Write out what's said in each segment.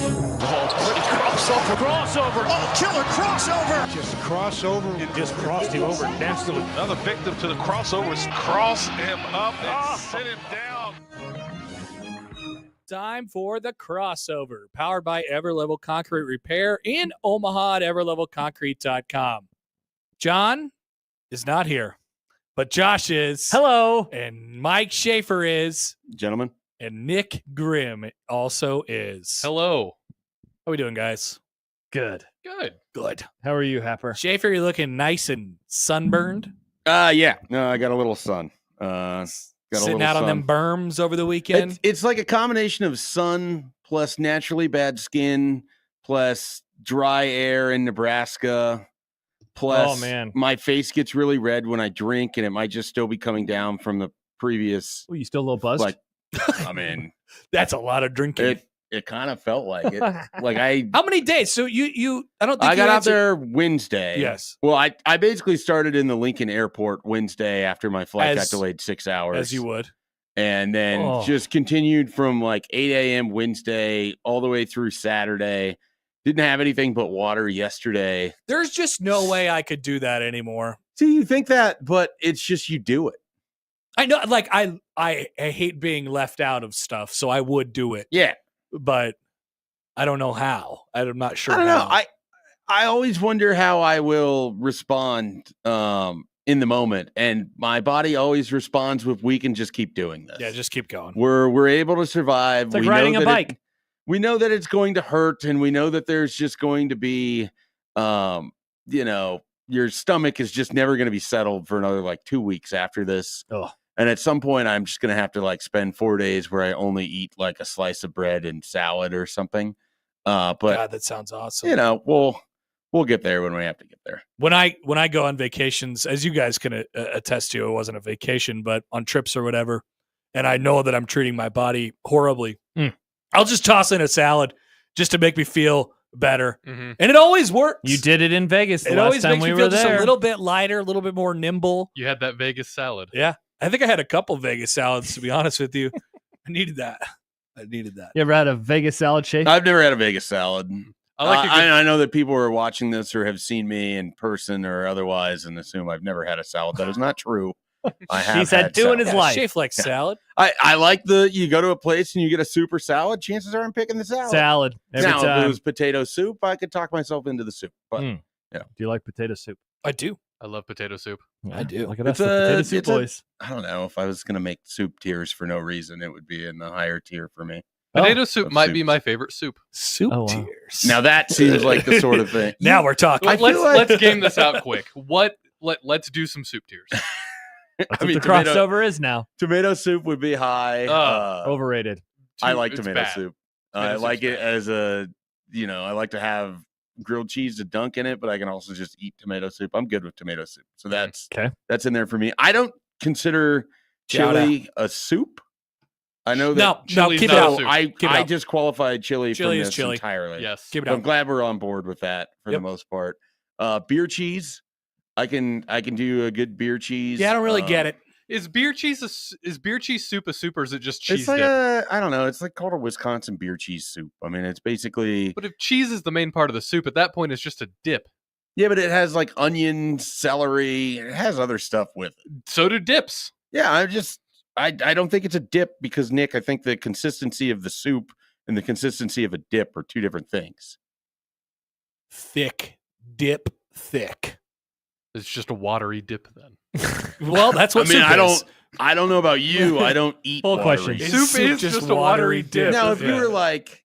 Oh, it's pretty crossover. Oh, killer crossover. Just crossover. It just crossed him over nastily. Another victim to the crossovers. Cross him up and sit him down. Time for the crossover, powered by Everlevel Concrete Repair in Omaha at everlevelconcrete.com. John is not here, but Josh is. Hello. And Mike Schaefer is. Gentlemen. And Nick Grimm also is. Hello. How we doing, guys? Good. Good. How are you, Happer? Schaefer, you're looking nice and sunburned. Yeah. No, I got a little sun. Sitting out on them berms over the weekend. It's like a combination of sun plus naturally bad skin plus dry air in Nebraska. Plus, my face gets really red when I drink, and it might just still be coming down from the previous. Oh, you still a little buzzed? Like, I mean, that's a lot of drinking. It kind of felt like it. How many days? So you I don't think I got out there Wednesday. Yes. Well, I basically started in the Lincoln airport Wednesday after my flight got delayed 6 hours. As you would. And then just continued from like 8 a.m. Wednesday all the way through Saturday. Didn't have anything but water yesterday. There's just no way I could do that anymore. See, you think that, but it's just you do it. I know, like I hate being left out of stuff, so I would do it. Yeah. But I don't know how. I'm not sure. I don't know. how. I always wonder how I will respond in the moment, and my body always responds with, "We can just keep doing this. Yeah, just keep going. We're able to survive. It's like riding a bike. We know that it's going to hurt, and we know that there's just going to be, your stomach is just never going to be settled for another like 2 weeks after this. Oh. And at some point, I'm just going to have to like spend 4 days where I only eat like a slice of bread and salad or something. But God, that sounds awesome. We'll get there when we have to get there. When I go on vacations, as you guys can attest to, it wasn't a vacation, but on trips or whatever, and I know that I'm treating my body horribly. I'll just toss in a salad just to make me feel better, and it always works. You did it in Vegas the last time we were there. It always makes me feel just a little bit lighter, a little bit more nimble. You had that Vegas salad. Yeah. I think I had a couple Vegas salads, to be honest with you. I needed that. You ever had a Vegas salad shake? I've never had a Vegas salad. I I know that people are watching this or have seen me in person or otherwise and assume I've never had a salad. That is not true. I have. He's had two in his life. Schaefer likes salad. I like you go to a place and you get a super salad. Chances are I'm picking the salad. Salad. Every now, time. if it was potato soup, I could talk myself into the soup. But Do you like potato soup? I do. I love potato soup. Yeah, I do. Look at us, the potato soup boys. I don't know. If I was going to make soup tiers for no reason, it would be in the higher tier for me. Potato soup might be my favorite soup. Soup wow. tiers. Now that seems like the sort of thing. Now we're talking. Let's game this out quick. Let's do some soup tiers. That's what the crossover is now. Tomato soup would be high. Overrated. I like tomato bad. soup. I like it as I like to have grilled cheese to dunk in it, but I can also just eat tomato soup. I'm good with tomato soup. So that's in there for me. I don't consider chili a soup. I know that. No, keep it out. I just qualified chili from this chili. entirely. Yes. Keep it I'm out. glad we're on board with that for the most part. Beer cheese. I can do a good beer cheese. Yeah, I don't really get it. Is beer cheese soup a soup, or is it just cheese It's like dip? I don't know. It's like called a Wisconsin beer cheese soup. I mean, it's basically. But if cheese is the main part of the soup, at that point it's just a dip. Yeah, but it has like onion, celery. It has other stuff with it. So do dips. Yeah, I don't think it's a dip because, Nick, I think the consistency of the soup and the consistency of a dip are two different things. Thick. Dip thick. It's just a watery dip then. Well, that's what soup is. I don't know about you. I don't eat Full watery. question. Soup is just a watery dip. Now, if you're like,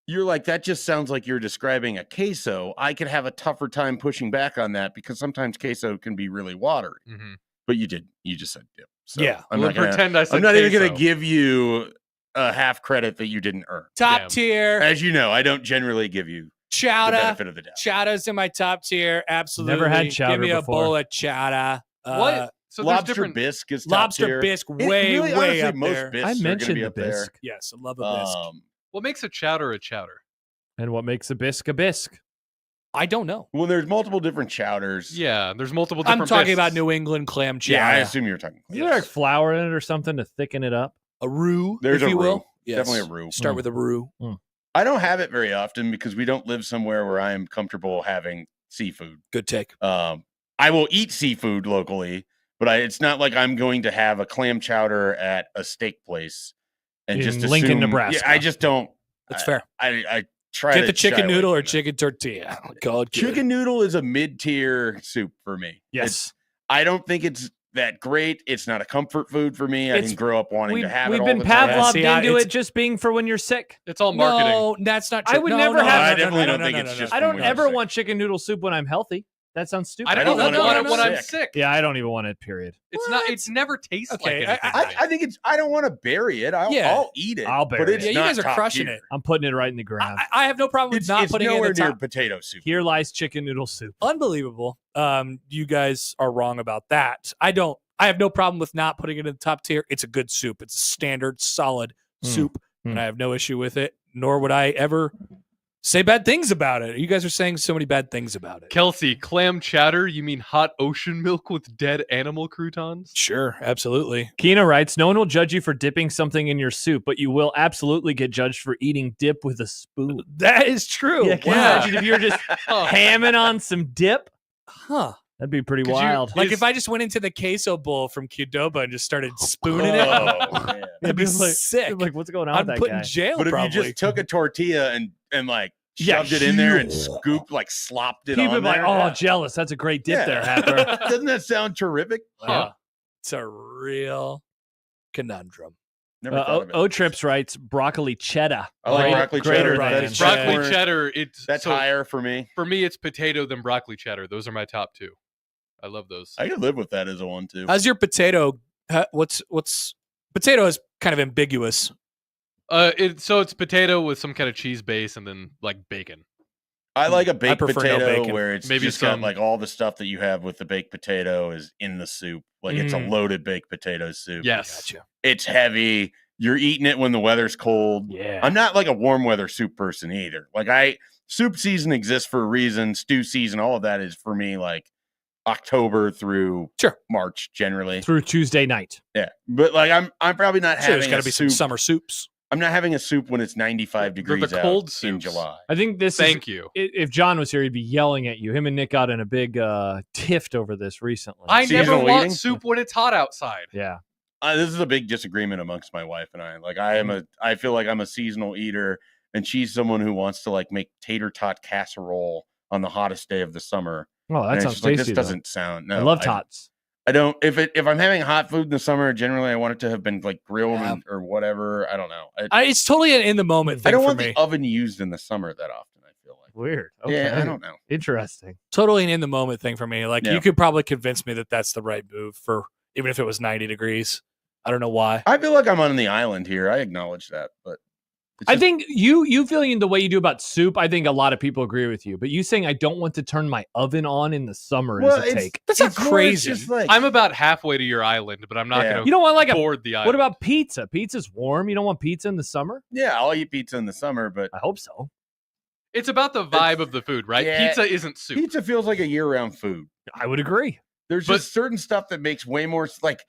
that just sounds like you're describing a queso, I could have a tougher time pushing back on that because sometimes queso can be really watery. Mm-hmm. But you just said dip. So Yeah. I'm not I said I'm not even queso. going to give you a half credit that you didn't earn. Top tier. As you know, I don't generally give you the Chowder. benefit of the doubt. Chowder's in my top tier. Absolutely. Never had chowder Give me a before. bowl of chowder. What? So there's Lobster different. bisque is top Lobster tier. bisque, It way honestly, up most there. bisques I are gonna mentioned be the up there. bisque. Yes, I love a bisque. What makes a chowder a chowder? And what makes a bisque a bisque? I don't know. Well, there's multiple different chowders. Yeah, there's multiple different I'm talking bisques. about New England clam chowder. Yeah, I assume you're talking. Is there like flour in it or something to thicken it up? A roux, There's if a you roux. will. Yes. Definitely a roux. Start with a roux. I don't have it very often because we don't live somewhere where I am comfortable having seafood. Good take. I will eat seafood locally, but it's not like I'm going to have a clam chowder at a steak place and just assume, Lincoln, Nebraska. Yeah, I just don't. That's fair. I try Get to the chicken noodle or that. chicken tortilla. God, chicken noodle is a mid-tier soup for me. Yes. I don't think it's that great. It's not a comfort food for me. I didn't grow up wanting to have it all the time. We've been Pavloved into it just being for when you're sick. It's all marketing. No, that's not true. I would never have. I definitely don't think it's just. I don't ever want chicken noodle soup when I'm healthy. That sounds stupid. I don't want it when I'm sick. Yeah, I don't even want it. Period. It's not. It's never tasted like anything. I think it's. I don't want to bury it. I'll eat it. I'll bury it. Yeah, you guys are crushing it. I'm putting it right in the ground. I have no problem with not putting it in the top. Near potato soup. Here lies chicken noodle soup. Unbelievable. You guys are wrong about that. I have no problem with not putting it in the top tier. It's a good soup. It's a standard, solid soup, and I have no issue with it. Nor would I ever say bad things about it. You guys are saying so many bad things about it. Kelsey, clam chowder? You mean hot ocean milk with dead animal croutons? Sure, absolutely. Keena writes, no one will judge you for dipping something in your soup, but you will absolutely get judged for eating dip with a spoon. That is true. Yeah, can you imagine if you're just hamming on some dip? Huh. That'd be pretty wild. Like if I just went into the queso bowl from Qdoba and just started spooning it, that'd be sick. Like, what's going on I'd with that put guy? in jail. But if probably. you just took a tortilla and like shoved it in there and scooped, like slopped it People on like, there. jealous. That's a great dip there, Happer. Doesn't that sound terrific? It's a real conundrum. Never thought of it. O-Trips writes broccoli cheddar. I like broccoli cheddar. Broccoli cheddar. That's higher for me. For me, it's potato then broccoli cheddar. Those are my top two. I love those. I could live with that as a one too. How's your potato? What's potato is kind of ambiguous. It's potato with some kind of cheese base and then like bacon. I like a baked potato bacon. where it's maybe just got like all the stuff that you have with the baked potato is in the soup. Like it's a loaded baked potato soup. Yes. Gotcha. It's heavy. You're eating it when the weather's cold. Yeah. I'm not like a warm weather soup person either. Like soup season exists for a reason. Stew season, all of that is for me like October through March generally. Through Tuesday night. Yeah. But like I'm probably not having there's got to be some summer soups. I'm not having a soup when it's 95 degrees the cold out in July. I think this Thank you. If John was here, he'd be yelling at you. Him and Nick got in a big tiff over this recently. I never Seasonal want eating? soup when it's hot outside. Yeah. This is a big disagreement amongst my wife and I. Like I feel like I'm a seasonal eater, and she's someone who wants to like make tater tot casserole on the hottest day of the summer. Oh, that sounds tasty. Like, this doesn't sound. No, I love tots. I don't. If I'm having hot food in the summer, generally I want it to have been like grilled or whatever. I don't know. It's totally an in the moment thing. I don't for want me. the oven used in the summer that often. I feel like weird. Okay. Yeah, I don't know. Interesting. Totally an in the moment thing for me. Like you could probably convince me that that's the right move for even if it was 90 degrees. I don't know why. I feel like I'm on the island here. I acknowledge that, but I think you feeling the way you do about soup, I think a lot of people agree with you. But you saying I don't want to turn my oven on in the summer is a take. That's not crazy. I'm about halfway to your island, but I'm not going to. You don't want like board the island. What about pizza? Pizza's warm. You don't want pizza in the summer? Yeah, I'll eat pizza in the summer, but I hope so. It's about the vibe of the food, right? Yeah, pizza isn't soup. Pizza feels like a year-round food. I would agree. There's just certain stuff that makes way more like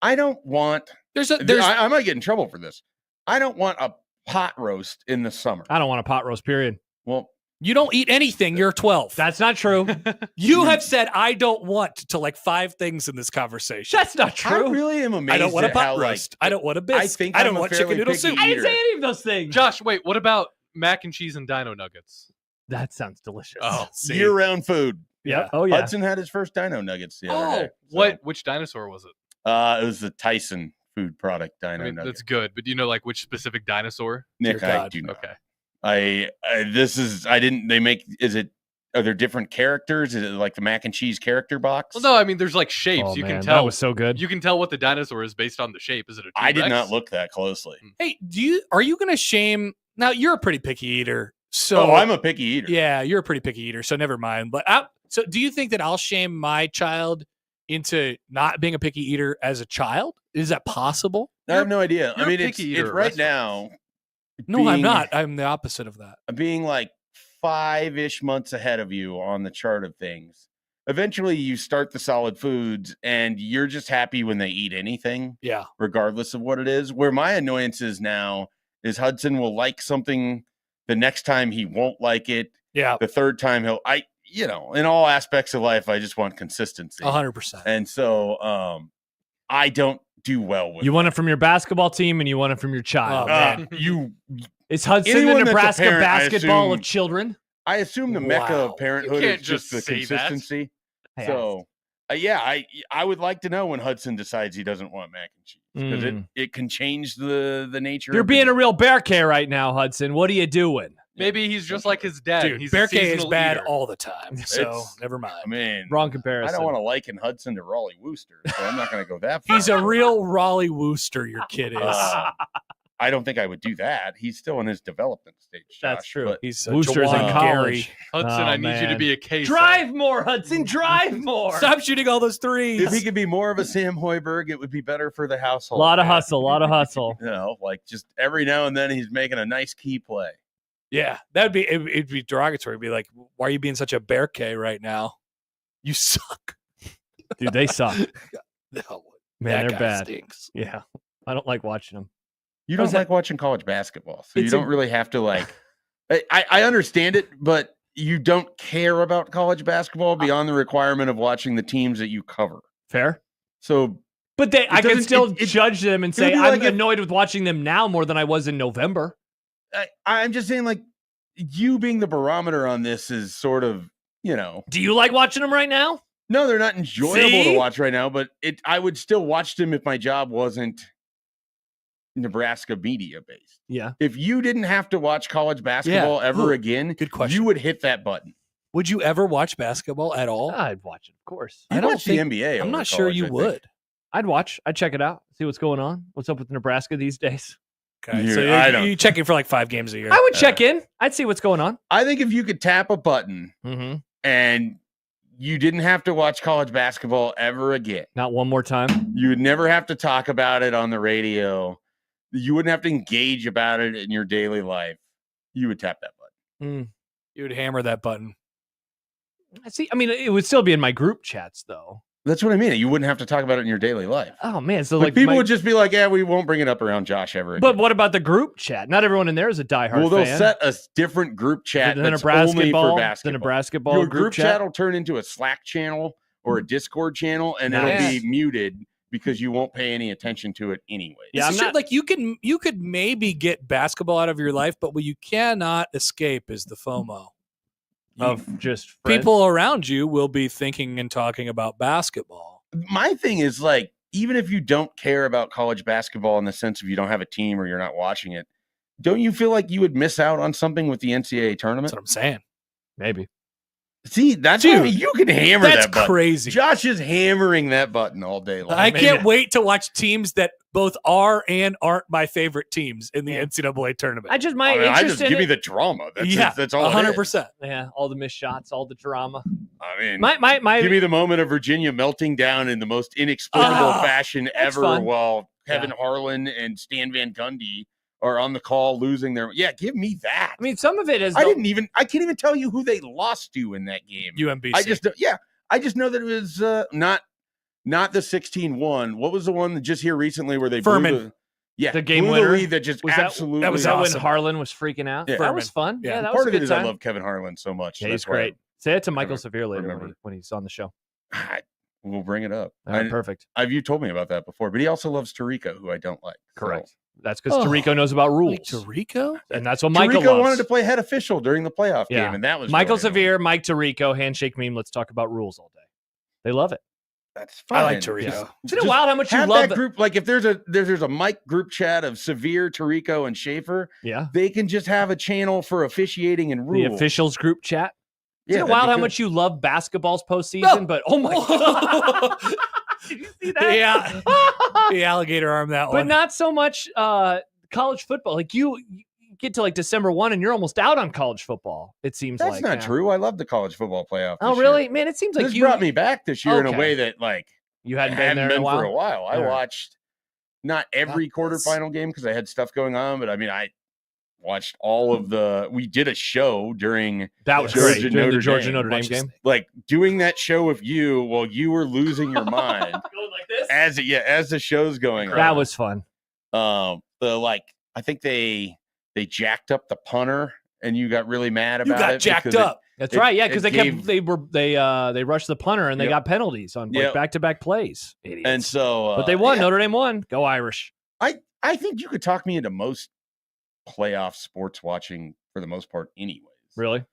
I don't want. I might get in trouble for this. I don't want a pot roast in the summer. I don't want a pot roast, period. Well, you don't eat anything. You're 12. That's not true. You have said I don't want to like 5 things in this conversation. That's not true. I really am amazed. I don't want a pot how, roast. Like, I don't want a biscuit. I don't want chicken noodle soup. I didn't say any of those things. Josh, wait. What about mac and cheese and dino nuggets? That sounds delicious. Oh, year-round food. Yeah. Oh yeah. Hudson had his first dino nuggets the other day. What? Which dinosaur was it? It was the Tyson food product dino nugget. That's good, but do you know like which specific dinosaur? Nick, I do not. Okay. Are there different characters? Is it like the mac and cheese character box? Well, no, I mean there's like shapes. You can tell. That was so good. You can tell what the dinosaur is based on the shape. Is it a T-Rex? I did not look that closely. Hey, are you going to shame? Now you're a pretty picky eater. So I'm a picky eater. Yeah, you're a pretty picky eater. So never mind. But so do you think that I'll shame my child into not being a picky eater as a child? Is that possible? I have no idea. You're I mean, a it's picky eater right at now. No, I'm not. I'm the opposite of that. Being like 5-ish months ahead of you on the chart of things. Eventually, you start the solid foods, and you're just happy when they eat anything. Yeah, regardless of what it is. Where my annoyance is now is Hudson will like something The next time he won't like it. Yeah. The third time in all aspects of life, I just want consistency. 100%. And so I don't do well with You want it from your basketball team and you want it from your child. Is Hudson the anyone that's a Nebraska parent, basketball of children? I assume the mecca of parenthood You is can't just the just say that. consistency. I So, I would like to know when Hudson decides he doesn't want mac and cheese because it can change the nature. You're being a real bear K right now, Hudson. What are you doing? Maybe he's just like his dad. Dude, He's Bear a K is seasonal bad eater. all the time. So never mind. I mean, Wrong comparison. I don't want to liken Hudson to Raleigh Wooster, so I'm not going to go that far. He's a real Raleigh Wooster, your kid is. I don't think I would do that. He's still in his development stage. Josh, That's true. but He's Wooster's in Jawan college. Gary. Hudson, I need you to man. be a case. Drive more, Hudson. Drive more. Stop shooting all those threes. if he could be more of a Sam Hoiberg, it would be better for the A household. lot of man. hustle. A lot of hustle. You know, like just every now and then he's making a nice key play. Yeah, it'd be derogatory. It'd be like, why are you being such a Bear K right now? You suck. Dude, they suck. No, Man, that they're guy bad. Stinks. Yeah. I don't like watching them. You How's don't like watching college basketball, so you It's don't really have to like. I understand it, but you don't care about college basketball beyond the requirement of watching the teams that you cover. Fair. So, But I can doesn't- still it- judge them and it would say be I'm like if- annoyed with watching them now more than I was in November. I'm just saying, like, you being the barometer on this is sort of, Do you like watching them right now? no, they're not enjoyable See? to watch right now, but I would still watch them if my job wasn't Nebraska media based. Yeah. If you didn't have to watch college basketball ever Ooh, again, good question. you would hit that button. Would you ever watch basketball at all? I'd watch it, of course. You I don't watch the think- NBA. I'm over not sure college, you I think. would. I'd watch. I'd check it out. See what's going on. What's up with Nebraska these days? Okay, Yeah, so I don't- you're checking for like 5 games a year. I would check in. I'd see what's going on. I think if you could tap a button Mm-hmm. and you didn't have to watch college basketball ever again, Not one more time. you would never have to talk about it on the radio. You wouldn't have to engage about it in your daily life. You would tap that button. You would hammer that button. I see. I mean, it would still be in my group chats, though. That's what I mean. You wouldn't have to talk about it in your daily life. Oh man, so Like like people my- would just be like, "Yeah, we won't bring it up around Josh ever again." But what about the group chat? Not everyone in there is a diehard well, they'll fan. set a different group chat the that's Nebraska only ball, for basketball. the Nebraska ball Your group chat. will turn into a Slack channel or a Discord channel, and Nice. it'll be muted because you won't pay any attention to it anyway. Yeah, I'm It's true, not- like you could maybe get basketball out of your life, but what you cannot escape is the FOMO. Of just friends. People around you will be thinking and talking about basketball. My thing is like, even if you don't care about college basketball in the sense of you don't have a team or you're not watching it, don't you feel like you would miss out on something with the NCAA tournament? That's what I'm saying. Maybe. See, that's Dude, why you can hammer That's that button. crazy. Josh is hammering that button all day long. I can't wait to watch teams that both are and aren't my favorite teams in the NCAA tournament. I just my I mean, I interest just in give me it- the drama. That's yeah, that's all. 100%. Yeah, all the missed shots, all the drama. I mean, My give me the moment of Virginia melting down in the most inexplicable Ah, fashion that's ever, fun. while Kevin Harlan and Stan Van Gundy are on the call losing their. Yeah, give me that. I mean, some of it is. I can't even tell you who they lost to in that game. UMBC. I just know that it was not the 16-1. What was the one that just here recently where they Furman. blew The game blew winner? lead that just Was that- absolutely that was that awesome. when Harlan was freaking out? Yeah. That was fun. Yeah. Yeah, that Part was a of it good is I time. love Kevin Harlan so much. Yeah, That's he's why great. Say it to Michael remember- Severe later remember. when he's on the show. We'll bring it up. All right, perfect. You told me about that before, but he also loves Tarico, who I don't like. Correct. That's because Oh, Tarico knows about rules. Like Tarico? And that's what So Michael Tarico loves. wanted to play head official during the playoff Yeah. game, and that was Michael really annoying. Severe, Mike Tarico, handshake meme. Let's talk about rules all day. They love it. That's I like fine. Tarico. Isn't it wild how much you Have love that group. Like if there's a Mike group chat of Severe, Tarico, and Schaefer, Yeah. they can just have a channel for officiating and The rules. officials group chat. Isn't it that'd wild be how good. much you love basketball's postseason? But oh my god, did you see that? Yeah. The alligator arm that But one. not so much college football. Like you get to like December 1 and you're almost out on college football. It seems That's like not now. true. I love the college football playoff. Oh this year. really, man? It seems like This you brought me back this year in a Okay. way that like you hadn't hadn't been there in a while. for a while. I All right. watched not every quarterfinal game because I had stuff going on, but I mean I watched all of the. We did a show during That was Georgia, great during the Notre Georgia Dame. Notre Dame Watch this game. thing. like doing that show with you while you were losing your mind Going like this. as the show's going on. That was fun. I think they jacked up the punter and you got really mad You about got it. jacked up. That's right. Yeah, because they rushed the punter and they Yep. got penalties on like, Yep. back-to-back plays. Idiots. And so, but they won. Notre Dame won. Go Irish. I think you could talk me into most playoff sports watching for the most part, anyways. Really?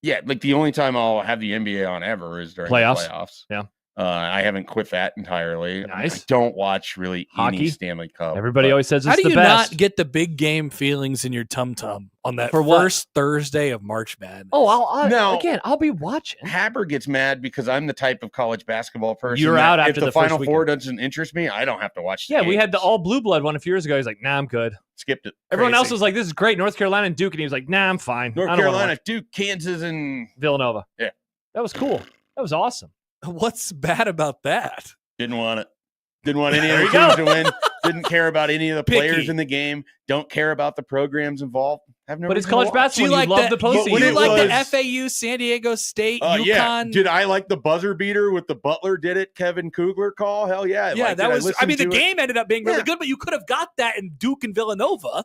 Yeah, like the only time I'll have the NBA on ever is during Playoffs? the playoffs. Yeah. I haven't quit that entirely. Nice. I don't watch really Hockey? any Stanley Cup. Everybody but always says it's How do the you best. not get the big game feelings in your tum-tum on that For what? first Thursday of March Madness? Oh, No. I'll be watching. Haber gets mad because I'm the type of college basketball person. You're that out after if the the Final first Four doesn't interest me, I don't have to watch. Yeah, we had the games. all blue blood one a few years ago. He's like, nah, I'm good. Skipped it. Everyone else Crazy. was like, this is great. North Carolina and Duke. And he was like, nah, I'm fine. North I don't wanna Carolina, watch Duke, Kansas, and Villanova. Yeah. That was cool. That was awesome. What's bad about that? didn't want it. Didn't want any There other you go. teams to win. Didn't care about any of the players Picky. in the game. Don't care about the programs involved. Have no But it's reason to college watch. basketball. Do you like love that? the postseason. when You it like the was- FAU, San Diego State, UConn? Yeah. Did I like the buzzer beater with the Butler did it, Kevin Kugler call? Hell yeah. I Yeah, liked that it. was. I listened mean, the to it. game ended up being really Yeah. good, but you could have got that in Duke and Villanova.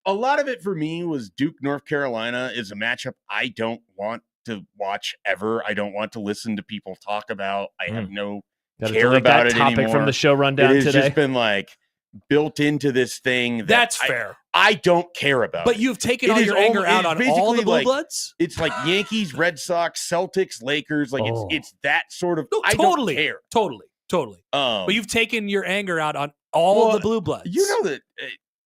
A lot of it for me was Duke, North Carolina is a matchup I don't want to watch ever. I don't want to listen to people talk about. I have no Gotta care delete about that it topic anymore. from the show It rundown has today. just been like built into this thing. That's I, fair. I don't care about But it. you've taken It all is your anger almo- out it's on all basically the Blue like- Bloods? It's like Yankees, Red Sox, Celtics, Lakers. Like Oh. it's that sort of. No, I totally. don't care. Totally. But you've taken your anger out on all Well, the Blue Bloods. You know that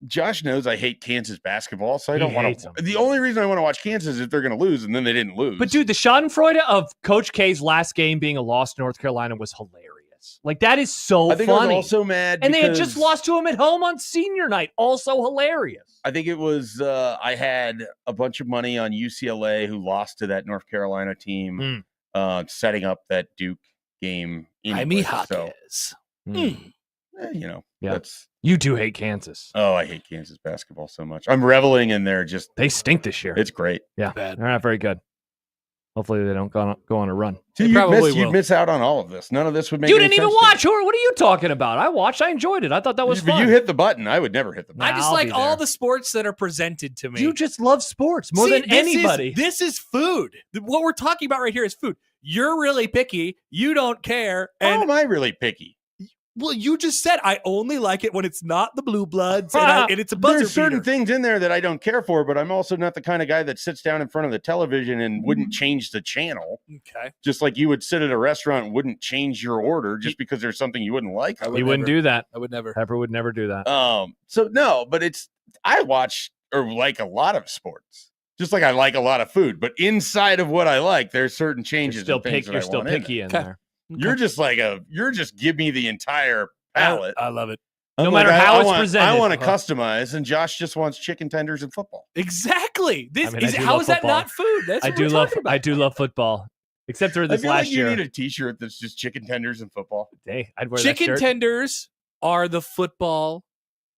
Josh knows I hate Kansas basketball, so I He don't want hates to. 'em. The only reason I want to watch Kansas is if they're going to lose, and then they didn't lose. But dude, the Schadenfreude of Coach K's last game being a loss to North Carolina was hilarious. Like that is so I think funny. I was also mad, and they had just because lost to him at home on senior night. Also hilarious. I think it was I had a bunch of money on UCLA, who lost to that North Carolina team, setting up that Duke game. Jaime Anyway, so Jaquez. Yeah. that's. You do hate Kansas. Oh, I hate Kansas basketball so much. I'm reveling in their just. They stink this year. It's great. Yeah, Bad. they're not very good. Hopefully they don't go on a run. See, They you'd probably you'd will. miss out on all of this. None of this would make. You any didn't even sense to watch. me. What are you talking about? I watched. I enjoyed it. I thought that was But fun. you hit the button. I would never hit the button. I just I'll like be all there. the sports that are presented to me. You just love sports more See, than this anybody. This is food. What we're talking about right here is food. You're really picky. You don't care. How And am I really picky? well, you just said I only like it when it's not the Blue Bloods and it's a buzzer There's certain beater. things in there that I don't care for, but I'm also not the kind of guy that sits down in front of the television and wouldn't change the channel. Okay. Just like you would sit at a restaurant and wouldn't change your order just because there's something you wouldn't like. He wouldn't do that. I would never. Pepper would never do that. So no, but I watch or like a lot of sports. Just like I like a lot of food, but inside of what I like, there's certain changes. You're still and things that You're I still want in it. picky in Okay. there. You're just give me the entire palette. I love it. I'm No matter how I it's want, presented. I want to Uh-huh. customize, and Josh just wants chicken tenders and football. Exactly. This I mean, I is do how love is that football. not food? That's I what do we're love. talking about. I do love football, except for I this feel last like you year. need a T-shirt that's just chicken tenders and football. Hey, I'd wear that Chicken shirt. tenders are the football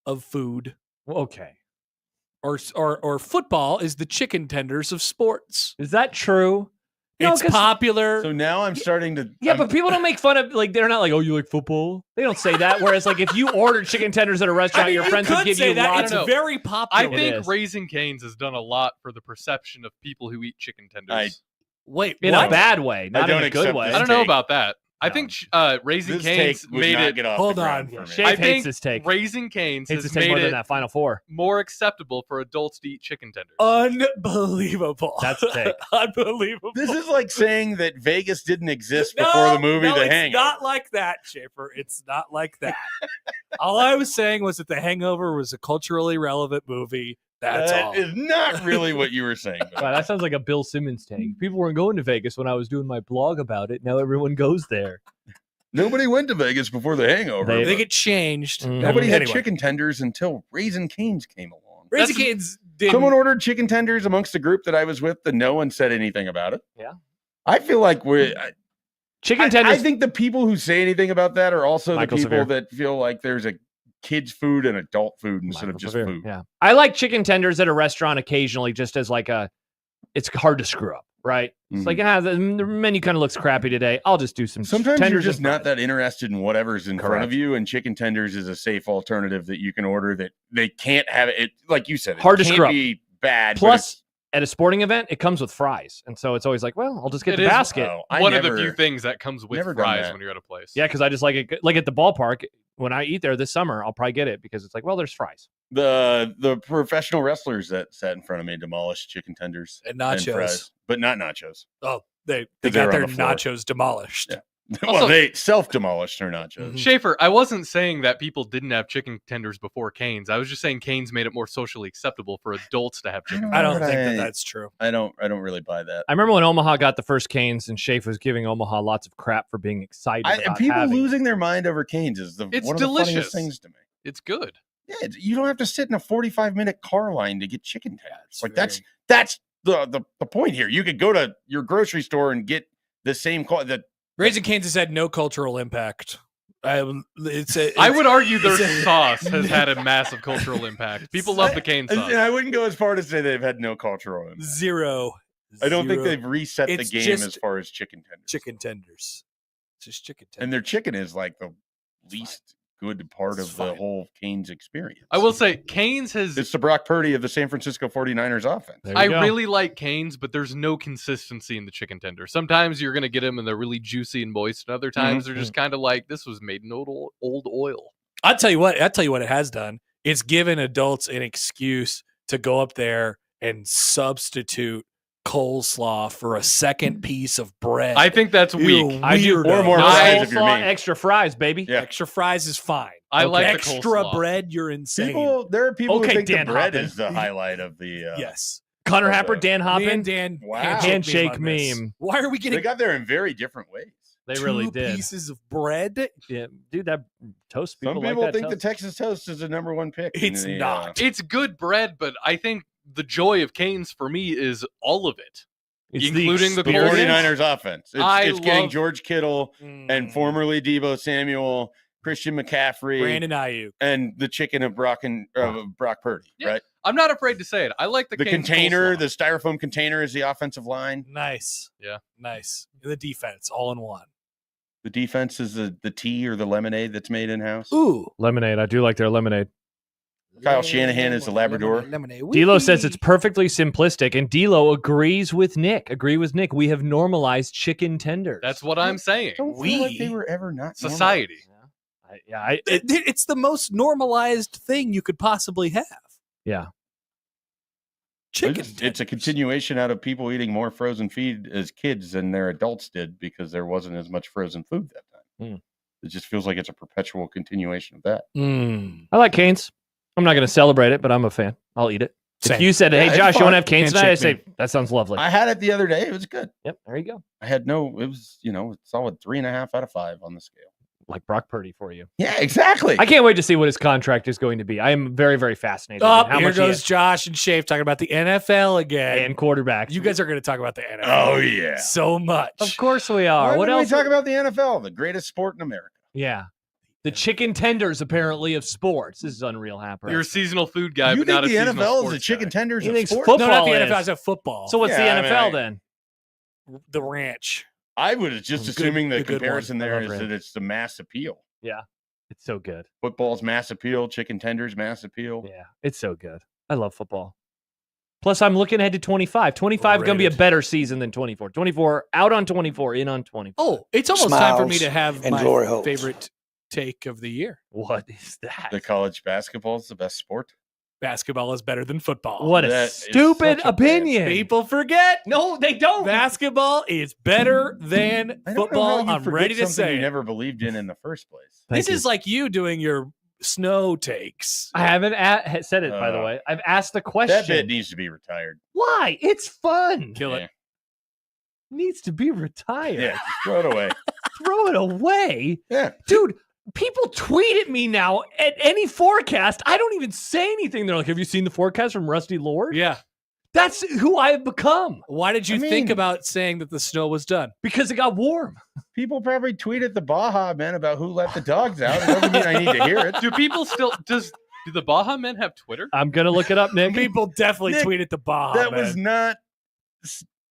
of food, Okay, or football is the chicken tenders of sports. is that true? No, It's 'cause- popular. So now I'm starting to. Yeah, I'm- but people don't make fun of like they're not like, oh, you like football? They don't say that. Whereas like if you ordered chicken tenders at a restaurant, your you friends would could give say you that. lots It's I don't of. know. very I popular. It think is. Raising Cane's has done a lot for the perception of people who eat chicken tenders. Wait, In what? a bad way, not in don't a good accept way. this. I don't know take. about that. I No. think Raising this Cane's take would made not it. get off Hold the ground on. for me. Shave I hates think this take. Raising Cane's Hates has this take more made than it that Final Four. more acceptable for adults to eat chicken tenders. Unbelievable. That's a take. Unbelievable. This is like saying that Vegas didn't exist No, before the movie no, The it's Hangover. not like that, Schaefer. It's not like that. All I was saying was that The Hangover was a culturally relevant movie. That's all. That is not really what you were saying. Wow, that sounds like a Bill Simmons take. People weren't going to Vegas when I was doing my blog about it. Now everyone goes there. Nobody went to Vegas before The Hangover. They- I think it changed. Mhm. Nobody had Anyway, chicken tenders until Raising Cane's came along. Raising Cane's did. Someone ordered chicken tenders amongst the group that I was with, and no one said anything about it. Yeah. I feel like Chicken I tenders. think the people who say anything about that are also Michael the people Severe. that feel like there's a kids food and adult food instead of Michael just Severe, food. Yeah, I like chicken tenders at a restaurant occasionally, just as like it's hard to screw up, right? It's like the menu kind of looks crappy today. I'll just do some. Sometimes tenders you're just and not fries. that interested in whatever's in front Correct. of you, and chicken tenders is a safe alternative that you can order that they can't have it. Like you said, it Hard to can't screw up. be bad. but Plus, at a sporting event, it comes with fries. And so it's always like, well, I'll just get the basket. One of the few things that comes with fries when you're at a place. Yeah, because I just like it. Like at the ballpark, when I eat there this summer, I'll probably get it because it's like, well, there's fries. The professional wrestlers that sat in front of me demolished chicken tenders and nachos, and fries, but not nachos. Oh, they got their nachos demolished. Yeah. Well, they self-demolished their nachos. Mm-hmm. Schaefer, I wasn't saying that people didn't have chicken tenders before Cane's. I was just saying Cane's made it more socially acceptable for adults to have chicken tenders. I don't think that's true. I don't really buy that. I remember when Omaha got the first Cane's and Schaefer was giving Omaha lots of crap for being excited about people losing their mind over Cane's is one of the funniest things to me. It's good. Yeah, you don't have to sit in a 45-minute car line to get chicken tenders. Like that's the point here. You could go to your grocery store and get the same Raising Cane's has had no cultural impact. I would argue their sauce has had a massive cultural impact. People love the Cane's sauce. And I wouldn't go as far to say they've had no cultural impact. Zero. I don't think they've reset the game as far as chicken tenders. Chicken tenders. It's just chicken tenders. And their chicken is like the least good part of the whole Cane's experience. I will say Cane's has... It's the Brock Purdy of the San Francisco 49ers offense. I really like Cane's, but there's no consistency in the chicken tender. Sometimes you're going to get them and they're really juicy and moist, and other times they're just kind of like, this was made in old oil. I'll tell you what it has done. It's given adults an excuse to go up there and substitute coleslaw for a second piece of bread. I think that's weak. I do. Or more fries if you're me. Extra fries, baby. Yeah. Extra fries is fine. I like the extra coleslaw. bread. You're insane. There are people who think Dan the bread Hoppin. is the highlight of the. Yes. Connor Happer, Dan Hoppin. Dan. Wow. Handshake meme. Why are we getting? They got there in very different ways. They really did. 2 pieces of bread. Yeah, dude, that toast. Some people think the Texas toast is the number one pick. It's not. It's good bread, but I think the joy of Cane's for me is all of it. Including the 49ers offense. It's getting George Kittle and formerly Deebo Samuel, Christian McCaffrey, Brandon Ayuk, and the chicken of Brock Purdy. Yeah. Right? I'm not afraid to say it. I like the Cane's container. coleslaw. The styrofoam container is the offensive line. Nice. Yeah, nice. The defense, all in one. The defense is the tea or the lemonade that's made in house. Ooh, lemonade. I do like their lemonade. Kyle Shanahan is the Labrador. D'Lo says it's perfectly simplistic, and D'Lo agrees with Nick. We have normalized chicken tenders. That's what I'm saying. Don't feel like they were ever not society. It's the most normalized thing you could possibly have. Yeah. Chicken. It's a continuation out of people eating more frozen feed as kids than their adults did because there wasn't as much frozen food that time. It just feels like it's a perpetual continuation of that. I like Cane's. I'm not going to celebrate it, but I'm a fan. I'll eat it. Same. If you said, "Hey, Josh, you want to have Cane's tonight?" I say, "That sounds lovely." I had it the other day. It was good. Yep, there you go. I had it was, a solid 3.5 out of 5 on the scale. Like Brock Purdy for you. Yeah, exactly. I can't wait to see what his contract is going to be. I am very, very fascinated. Here goes Josh and Shafe talking about the NFL again. And quarterbacks. You guys are going to talk about the NFL. Oh, yeah. So much. Of course we are. What else? We talk about the NFL, the greatest sport in America. Yeah. The chicken tenders, apparently, of sports. This is unreal, Happer. You're a seasonal food guy, You but not a think the seasonal NFL is sports the chicken guy. tenders He of thinks sports? football No, not the is. NFL. It's a football. So what's the NFL then? The ranch. I was just assuming the comparison one. there I is love that it's the mass appeal. Yeah. It's so good. Football's mass appeal, chicken tenders mass appeal. Yeah. It's so good. I love football. Plus, I'm looking ahead to 25. 25 is going to be a better season than 24. 24, out on 24, in on 24. Oh, it's almost time for me to have my favorite take of the year. What is that? The college basketball is the best sport. Basketball is better than football. What a stupid opinion. People forget. No, they don't. Basketball is better than football. I'm ready to say you it. never believed in the first place. This is like you doing your snow takes. I haven't said it, by the way. I've asked the question. That bit needs to be retired. Why? It's fun. Kill it. Needs to be retired. Yeah, just throw it away. Throw it away? Yeah. Dude, people tweet at me now at any forecast. I don't even say anything. They're like, have you seen the forecast from Rusty Lord? Yeah. That's who I have become. Why did you think about saying that the snow was done? Because it got warm. People probably tweet at the Baja men about who let the dogs out. It doesn't mean I need to hear it. Do people still do the Baja men have Twitter? I'm gonna look it up, Nick. People definitely tweet at the Baja. That was not.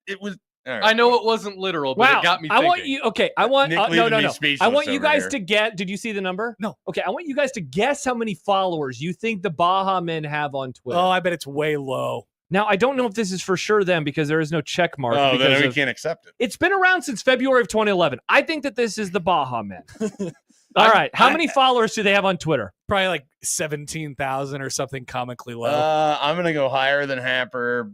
It was. All right. I know it wasn't literal, but it got me thinking. I want you. Okay, I want Nick no. I want you guys here. to get. Did you see the number? No. Okay, I want you guys to guess how many followers you think the Baja men have on Twitter. Oh, I bet it's way low. Now, I don't know if this is for sure then because there is no check mark. Oh, then we of, can't accept it. It's been around since February of 2011. I think that this is the Baja Men. All right. How many followers do they have on Twitter? Probably like 17,000 or something comically low. I'm going to go higher than Happer,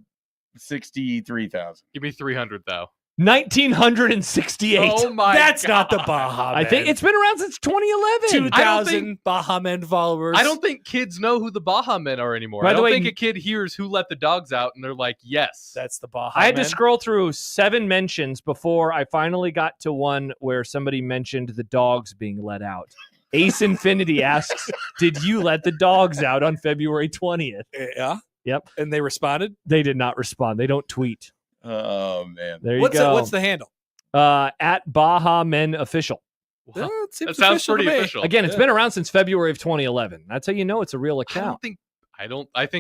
63,000. Give me 300 though. 1,968. Oh my! That's God. not the Baja Men. I think it's been around since 2011. 2,000 Baja Men followers. I don't think kids know who the Baja Men are anymore. By I the don't way, think a kid hears who let the dogs out and they're like, yes. That's the Baja I had Men. to scroll through 7 mentions before I finally got to one where somebody mentioned the dogs being let out. Ace Infinity asks, did you let the dogs out on February 20th? Yeah. Yep. And they responded? They did not respond. They don't tweet. Oh, man. There you go. What's the handle? At Baja Men Official. Well, it seems that sounds official pretty to me. official. Again, it's been around since February of 2011. That's how you know it's a real I account. think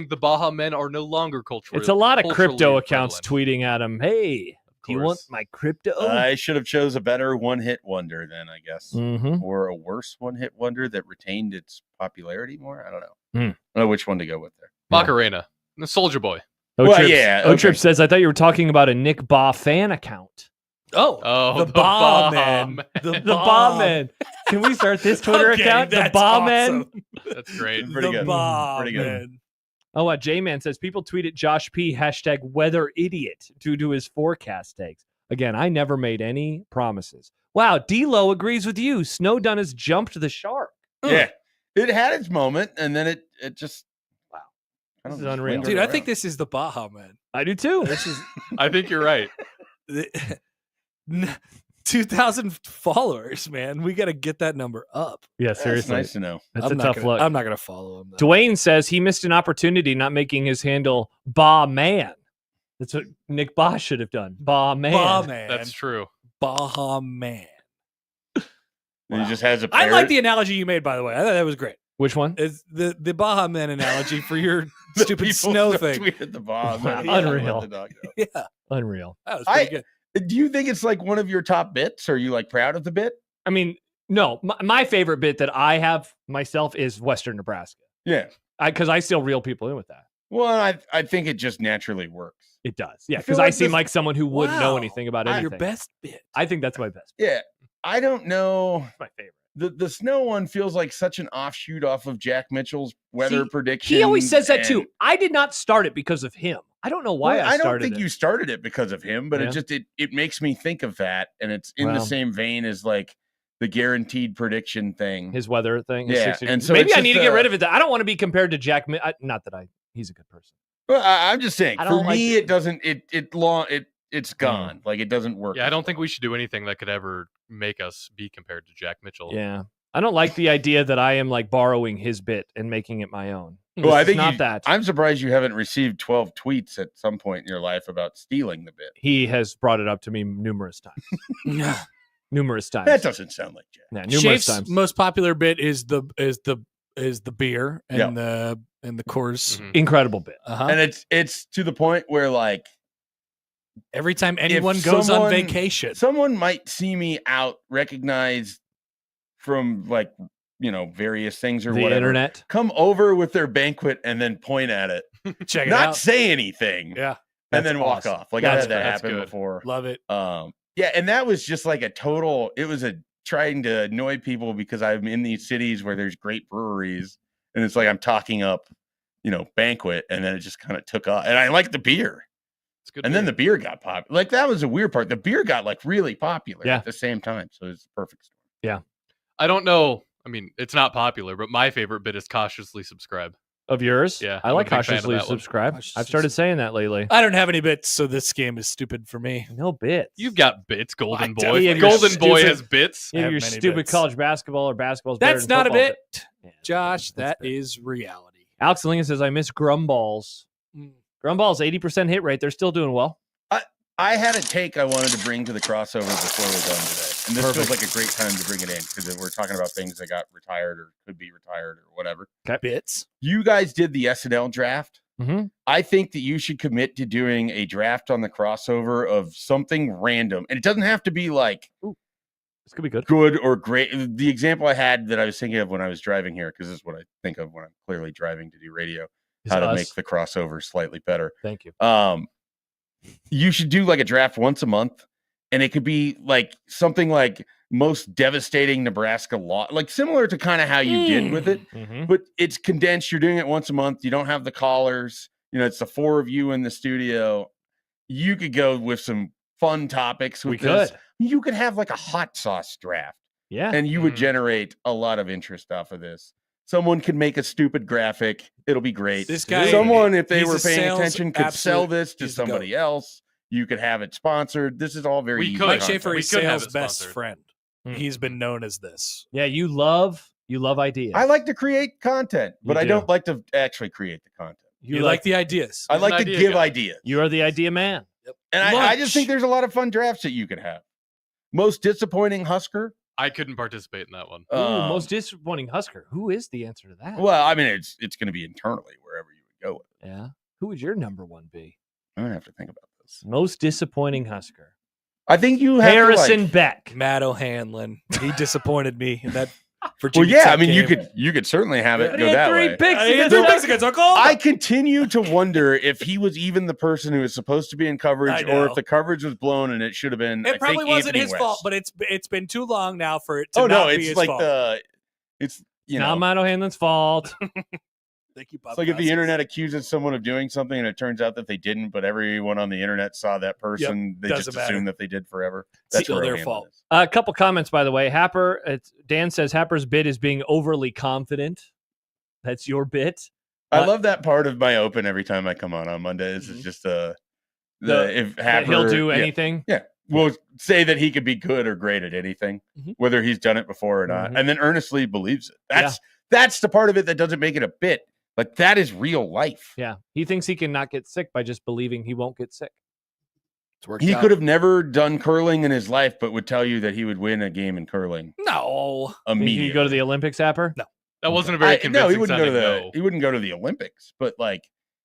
the Baja Men are no longer cultural. It's a lot of crypto culturally accounts prevalent. tweeting at him. Hey, do you want my crypto? I should have chose a better one-hit wonder then, I guess. Mm-hmm. Or a worse one-hit wonder that retained its popularity more. I don't know. Hmm. I don't know which one to go with there. Macarena, the Soldier Boy. O-Trip says, I thought you were talking about a Nick Baugh fan account. Oh, the Baja Men. The Baugh Men. Can we start this Twitter account? The that's Baugh awesome. Men. That's great. Pretty The good. Baja Pretty good. Men. Oh, J-Man says, people tweet at Josh P. # weather idiot due to his forecast takes. Again, I never made any promises. Wow, D-Lo agrees with you. Snow Dunn has jumped the shark. Yeah. It had its moment, and then it just... Wow. I don't This is know, unreal. went Dude, I around. think this is the Baja Men. I do too. This is I think you're right. 2,000 followers, man. We got to get that number up. Yeah, That's seriously. nice to know. That's I'm a not tough gonna, look. I'm not going to follow him. Though. Dwayne says he missed an opportunity not making his handle Baugh Man. That's what Nick Baugh should have done. Baugh Man. Baja Man. That's true. Baja Man. And he just has a I pair. like the analogy you made, by the way. I thought that was great. Which one? It's the Baja Men analogy for your The stupid people snow that thing. tweeted the bomb. Unreal. Yeah, Unreal. that was pretty good. Do you think it's like one of your top bits? Are you like proud of the bit? I mean, no. My favorite bit that I have myself is Western Nebraska. Yeah. Because I still reel people in with that. Well, I think it just naturally works. It does. Yeah, I feel because like I seem this- like someone who wouldn't know Wow. anything about anything. Your best bit. I think that's my best. Yeah. I don't know. It's my favorite. The snow one feels like such an offshoot off of Jack Mitchell's weather See, prediction. He always says that and- too. I did not start it because of him. I don't know why Well, I don't started think it. you started it because of him, but Yeah. it makes me think of that, and it's in the Well. same vein as like the guaranteed prediction thing. His weather thing. his Yeah, 60 and so maybe it's I need to just, get rid of it. I don't want to be compared to Jack. Not that he's a good person. Well, I'm just saying. I For don't like me, it. it doesn't. It's gone. Like it doesn't work. Yeah, I don't think we should do anything that could ever make us be compared to Jack Mitchell. Yeah, I don't like the idea that I am like borrowing his bit and making it my own. Well, I It's think not that. I'm surprised you haven't received 12 tweets at some point in your life about stealing the bit. He has brought it up to me numerous times. Numerous times. That doesn't sound like Jack. Yeah, numerous Shafe's times. most popular bit is the beer and Yeah. the Coors. Mhm. Incredible bit. Uh-huh. And it's to the point where like Every time anyone goes someone- on vacation, someone might see me out, recognize from like various things or The whatever. internet. Come over with their banquet and then point at it, check it not out. say anything, Yeah, and That's then walk awesome. off. Like That's I've had that that's happen good. before. love it. Yeah, and that was just like it was a trying to annoy people because I'm in these cities where there's great breweries, and it's like I'm talking up, banquet, and then it just kind of took off. And I like the beer. It's good. And then the beer got popular. Like that was a weird part. The beer got like really popular Yeah. at the same time. So it's the perfect storm. I don't know. I mean, it's not popular, but my favorite bit is cautiously subscribe. Of yours? Yeah, I I'm a like big fan of cautiously that one. subscribe. Cautiously I've started saying that lately. I don't have any bits, so this game is stupid for me. No bits. You've got bits, Golden I Boy. definitely have Golden your Boy stupid- has bits. You have have your many stupid bits. college basketball or basketball's That's better than not a football bit, Yeah, Josh. that's That bit. is reality. Alex Lincoln says, I miss Grumballs. Mm. Grumballs, 80% hit rate. They're still doing well. I had a take I wanted to bring to the crossover before we're done today. And this feels Perfect. like a great time to bring it in because we're talking about things that got retired or could be retired or whatever. Bits. You guys did the SNL draft. Mm-hmm. I think that you should commit to doing a draft on the crossover of something random. And it doesn't have to be like This could be good. good or great. The example I had that I was thinking of when I was driving here, because this is what I think of when I'm clearly driving to do radio, how to make the crossover slightly better. Thank you. You should do like a draft once a month, and it could be like something like most devastating Nebraska law, like similar to kind of how you did with it, but it's condensed. You're doing it once a month. You don't have the callers. It's the 4 of you in the studio. You could go with some fun topics. You could have like a hot sauce draft. Yeah. And you would generate a lot of interest off of this. Someone can make a stupid graphic. It'll be great. This guy, someone, if they were paying attention, could sell this to somebody else. You could have it sponsored. This is all very easy. Mike Schaefer is sales best friend. He's been known as this. Yeah, you love ideas. I like to create content, but I don't like to actually create the content. You like the ideas. I like to give ideas. You are the idea man. Yep. And I just think there's a lot of fun drafts that you could have. Most disappointing Husker. I couldn't participate in that one. Ooh, most disappointing Husker. Who is the answer to that? Well, I mean, it's going to be internally wherever you would go with it. Yeah. Who would your number one be? I'm going to have to think about this. Most disappointing Husker. I think you have Harrison Beck. Matt O'Hanlon. He disappointed me in that Virginia Tech I mean, game. you could certainly have it go that way. 3 picks against Oklahoma. I continue to wonder if he was even the person who was supposed to be in coverage, or if the coverage was blown and it should have been. It probably wasn't Anthony his West. fault, but it's been too long now for it to not be his fault. It's not Matt O'Hanlon's fault. Thank you, Bob. It's like if the internet accuses someone of doing something and it turns out that they didn't, but everyone on the internet saw that person. They just assume that they did forever. That's still their fault. A couple comments, by the way. Dan says Happer's bit is being overly confident. That's your bit. I love that part of my open every time I come on Mondays. It's just if Happer, he'll do anything. Yeah. We'll say that he could be good or great at anything, whether he's done it before or not, and then earnestly believes it. That's the part of it that doesn't make it a bit. Like, that is real life. Yeah. He thinks he can not get sick by just believing he won't get sick. He could have never done curling in his life, but would tell you that he would win a game in curling. No. Immediately. Did he go to the Olympics, Happer? No. That wasn't a very convincing he wouldn't sounding he wouldn't go to the Olympics, but like,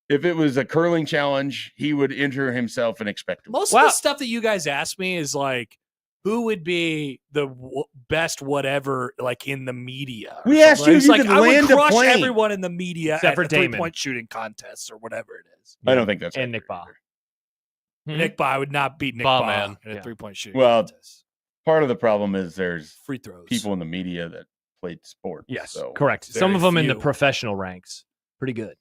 if it was a curling challenge, he would enter himself and expect to win. Most of the stuff that you guys ask me is like, who would be the best whatever, like, in the media? We asked you, it's you like, could I would land a crush plane. everyone in the media Except for at Damon. 3-point shooting contests or whatever it is. I don't think that's and Nick Baugh. Nick Baugh would not beat Nick Baugh man. in a 3-point shooting Well, contest. part of the problem is there's Free throws. people in the media that played sports. Yes, so. correct. Very Some of them in the few. professional ranks. Pretty good.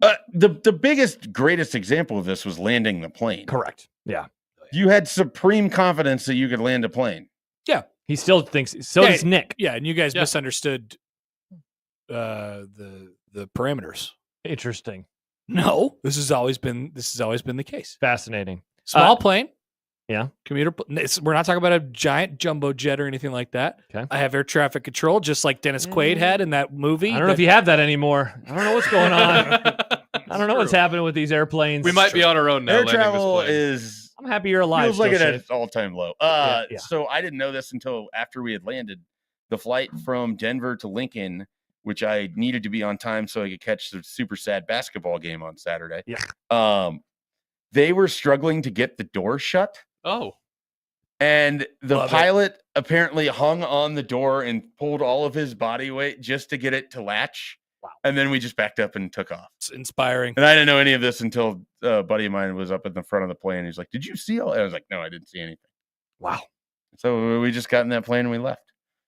The biggest, greatest example of this was landing the plane. Correct. Yeah. You had supreme confidence that you could land a plane. Yeah. He still thinks so. Does Nick? Yeah, and you guys misunderstood the parameters. Interesting. No, this has always been the case. Fascinating. Small plane. Yeah. Commuter. We're not talking about a giant jumbo jet or anything like that. Okay. I have air traffic control, just like Dennis Quaid had in that movie. I don't know if you have that anymore. I don't know what's going on. I don't know what's happening with these airplanes. We might be on our own now. Air landing this travel plane. is I'm happy you're alive. feels like it still, at Shane. its all-time low. Yeah. So I didn't know this until after we had landed. The flight from Denver to Lincoln, which I needed to be on time so I could catch the super sad basketball game on Saturday. Yeah. They were struggling to get the door shut. Oh. And the Love pilot apparently hung on the door and pulled all of his body weight just to get it to latch. Wow. And then we just backed up and took off. It's inspiring. And I didn't know any of this until a buddy of mine was up in the front of the plane. He's like, "Did you see all?" I was like, "No, I didn't see anything." Wow. So we just got in that plane and we left.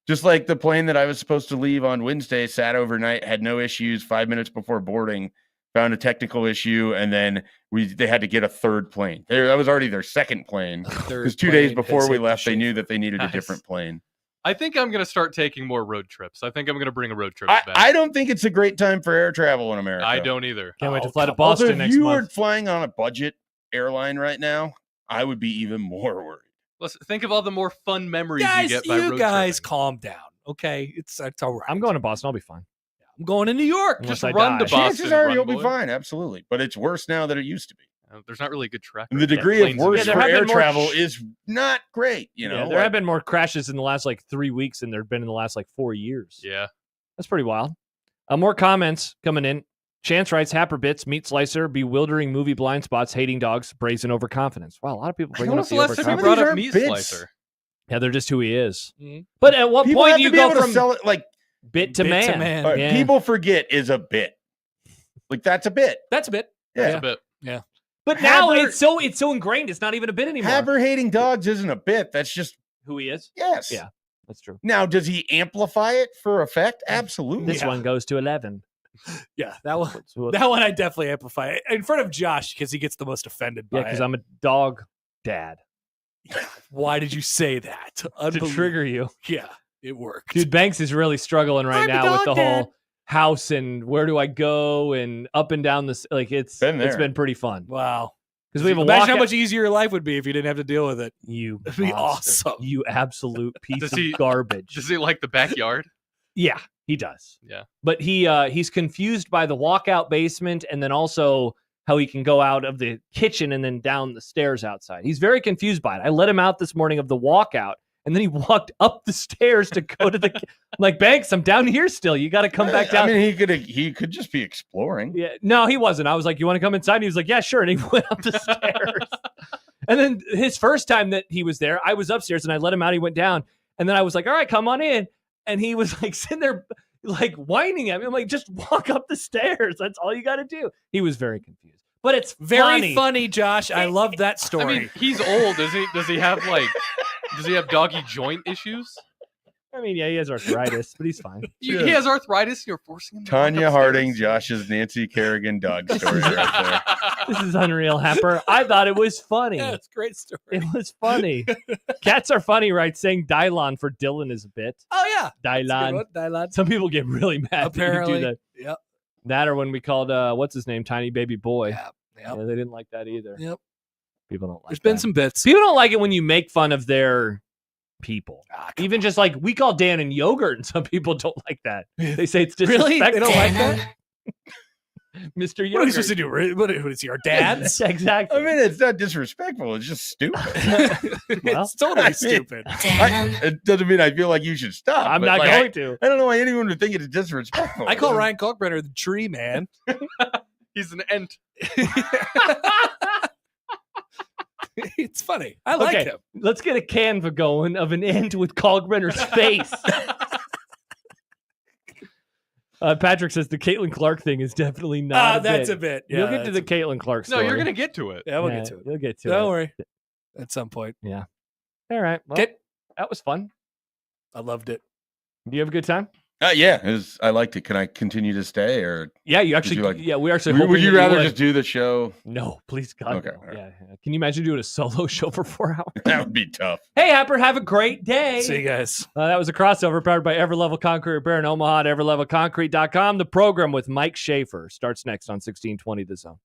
Just like the plane that I was supposed to leave on Wednesday, sat overnight, had no issues. 5 minutes before boarding, found a technical issue, and then they had to get a third plane. That was already their second plane. Because 2 days before we left, they knew that they needed a different plane. I think I'm going to start taking more road trips. I think I'm going to bring a road trip back. I don't think it's a great time for air travel in America. I don't either. Can't wait to fly to Boston Also, if next you month. were flying on a budget airline right now, I would be even more worried. Let's think of all the more fun memories Guys, you get by road guys, tripping. calm down. Okay, it's all right. I'm going to Boston. I'll be fine. I'm going to New York. Unless Just I run die. to Boston. Chances are run, you'll be boy. fine, absolutely. But it's worse now than it used to be. There's not really a good track. And the record. degree of Planes worse Yeah, there for have air been more travel is not great. You know, there have been more crashes in the last 3 weeks than there have been in the last 4 years. Yeah. That's pretty wild. More comments coming in. Chance writes, Happer Bits, Meat Slicer, bewildering movie blind spots, hating dogs, brazen overconfidence. Wow, a lot of people bringing up the last time you overconfidence. brought up Some of Meat these aren't Slicer? Yeah, they're just who he is. Mhm. But at what people point have do you to be able go to from sell it like bit to Bit man? to man. all right, Yeah. people forget is a bit. Like that's a bit. That's a bit. Yeah. That's a bit. Yeah. But now Haber- it's so ingrained. It's not even a bit anymore. Haber hating dogs isn't a bit. That's just Who he is? yes. Yeah, that's true. Now, does he amplify it for effect? Absolutely. This one goes to 11. Yeah, that one. So- That one I definitely amplify in front of Josh because he gets the most offended by yeah, because it. I'm a dog dad. Why did you say that? To trigger you. Yeah, it worked. Dude, Banks is really struggling right I'm a now with the dog dad. whole house and where do I go and up and down this. Like it's Been pretty fun. Wow. Because we have a Imagine how walkout- much easier your life would be if you didn't have to deal with it. You It'd be monster. awesome. You absolute piece Does of he- garbage. Does he like the backyard? Yeah, he does. Yeah. But he's confused by the walkout basement and then also how he can go out of the kitchen and then down the stairs outside. He's very confused by it. I let him out this morning of the walkout, and then he walked up the stairs to go to the I'm like, Banks, I'm down here still. You got to come back down. I mean, he could just be exploring. Yeah, no, he wasn't. I was like, you want to come inside? And he was like, yeah, sure. And he went up the stairs. And then his first time that he was there, I was upstairs and I let him out. He went down. And then I was like, all right, come on in. And he was like sitting there like whining at me. I'm like, just walk up the stairs. That's all you got to do. He was very confused. But it's Very funny, Josh. I love that story. I mean, he's old. Does he have doggy joint issues? I mean, yeah, he has arthritis, but he's fine. He has arthritis. You're forcing him to walk Tanya upstairs? Harding, Josh's Nancy Kerrigan dog story right there. This is unreal, Happer. I thought it was funny. yeah, it's a great story. It was funny. Cats are funny, right? Saying Dylon for Dylan is a bit. Oh yeah, Dylon. Dylon. Some people get really mad. Apparently, That you do that. Yep. That or when we called what's his name, Tiny Baby Boy. Yep. Yeah, they didn't like that either. Yep. People don't like. There's been that. some bits. People don't like it when you make fun of their people. Come Even just like we call Dan and yogurt, and some people don't like that. They say it's Really? disrespectful. They don't like that? Mr. What are we Yogurt. supposed to do? What is he? Our dads? Exactly. I mean, it's not disrespectful. It's just stupid. Well, it's totally stupid. It doesn't mean I feel like you should stop. I'm but, not like, going to. I don't know why anyone would think it is disrespectful. I call Ryan Kalkbrenner the tree man. He's an ent. It's funny. I like Okay, him. let's get a Canva going of an end with Kalkbrenner's face. Patrick says the Caitlin Clark thing is definitely not. a that's bit. a bit. Yeah, You'll get to that's the Caitlin Clark No, story. you're gonna get to it. Yeah, we'll Yeah, get to it. You'll get to it. Don't worry. At some point. All right. Well, Okay. that was fun. I loved it. Do you have a good time? Yeah, I liked it. Can I continue to stay, or Yeah, you actually. you like- yeah, we actually. would hoping you that rather would. just do the show? No, please God. Okay, no. all right. Yeah. Can you imagine doing a solo show for 4 hours? That would be tough. Hey, Happer, have a great day. See you guys. That was a crossover powered by Everlevel Concrete Repair in Omaha at everlevelconcrete.com. The program with Mike Schaefer starts next on 1620 The Zone.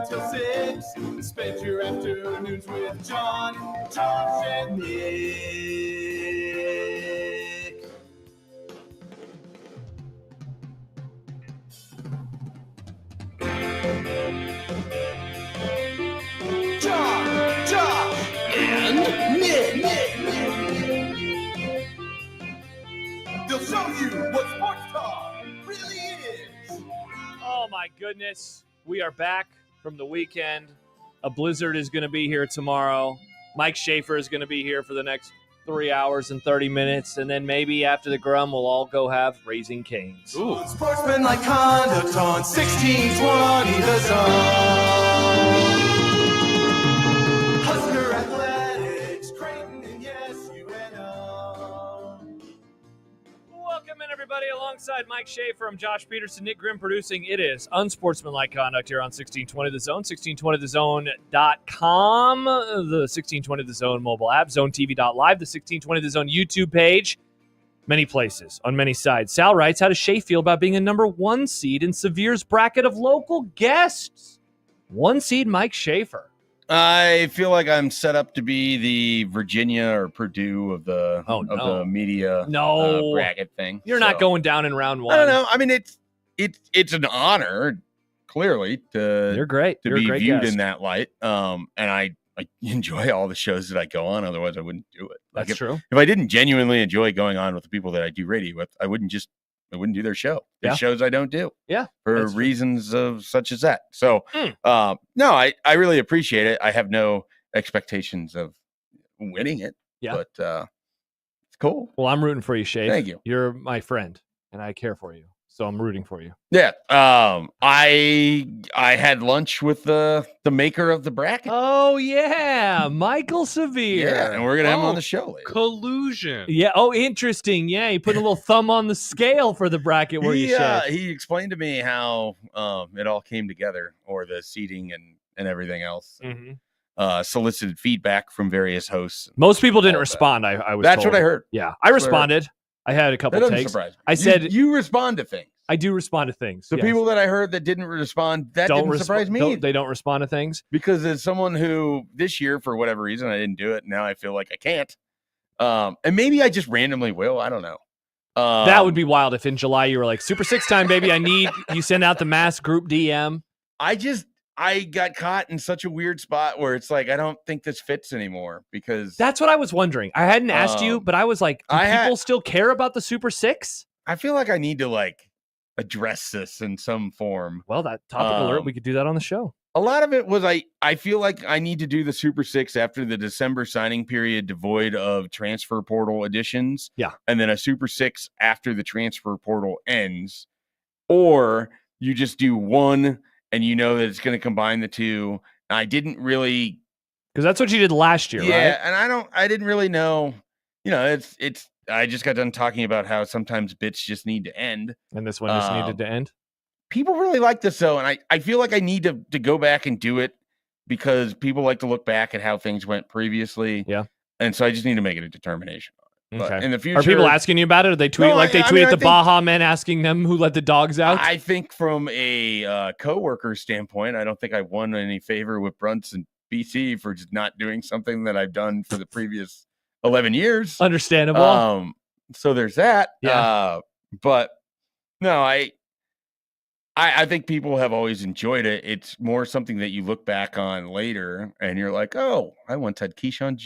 until 6. Spend your afternoons with John, Josh, and Nick. John, Josh, and Nick. They'll show you what sports talk really is. Oh my goodness. We are back from the weekend. A blizzard is going to be here tomorrow. Mike Schaefer is going to be here for the next 3 hours and 30 minutes. And then maybe after the Grum, we'll all go have Raising Cane's. Ooh. Unsportsmanlike conduct on 1620 The Zone. Husker Athletics, Creighton, and yes, UNO. Welcome in, everybody, alongside Mike Schaefer. I'm Josh Peterson, Nick Grimm producing. It is Unsportsmanlike Conduct here on 1620 The Zone, 1620thezone.com, the 1620 The Zone mobile app, zonetv.live, the 1620 The Zone YouTube page, many places, on many sides. Sal writes, how does Shea feel about being a number 1 seed in Severe's bracket of local guests? 1 seed Mike Schaefer. I feel like I'm set up to be the Virginia or Purdue of the the media bracket thing. You're not going down in round 1. I don't know. I mean, it's an honor, clearly, to You're great. You're be a great viewed guest. in that light. And I enjoy all the shows that I go on. Otherwise, I wouldn't do it. Like That's true. If I didn't genuinely enjoy going on with the people that I do radio with, I wouldn't do their show. There's shows I don't do. Yeah. For reasons of such as that. So, no, I really appreciate it. I have no expectations of winning it. Yeah. But it's cool. Well, I'm rooting for you, Shay. Thank you. You're my friend, and I care for you. So I'm rooting for you. Yeah. I had lunch with the maker of the bracket. Oh yeah, Michael Severe. Yeah, and we're gonna have him on the show later. Collusion. Yeah. Oh, interesting. Yeah, he put a little thumb on the scale for the bracket where you said. He explained to me how it all came together, or the seating and everything else. Mm-hmm. Solicited feedback from various hosts. Most people didn't respond. I was. That's told. what I heard. Yeah, I responded. I had a couple that doesn't takes. surprise me. I said you respond to things. I do respond to things. The people that I heard that didn't respond, didn't surprise me. They don't respond to things. Because as someone who this year, for whatever reason, I didn't do it. Now I feel like I can't. And maybe I just randomly will. I don't know. That would be wild if in July you were like, Super 6 time, baby. I need you send out the mass group DM. I got caught in such a weird spot where it's like, I don't think this fits anymore, because that's what I was wondering. I hadn't asked you, but I was like, do people still care about the Super 6? I feel like I need to address this in some form. Well, that topic alert, we could do that on the show. A lot of it was I feel like I need to do the Super 6 after the December signing period, devoid of transfer portal additions. Yeah. And then a Super 6 after the transfer portal ends. Or you just do one and you know that it's going to combine the two. I didn't really, because that's what you did last year, right? Yeah, and I didn't really know. It's. I just got done talking about how sometimes bits just need to end, and this one just needed to end. People really like this though, and I feel like I need to go back and do it because people like to look back at how things went previously. Yeah, and so I just need to make it a determination. Okay. But in the future, are people asking you about it? Or they tweet they tweet at the Baja Men asking them who let the dogs out? I think from a coworker standpoint, I don't think I won any favor with Brunts and BC for just not doing something that I've done for the previous 11 years. Understandable. So there's that. Yeah. But no, I think people have always enjoyed it. It's more something that you look back on later and you're like, oh, I once had Keyshawn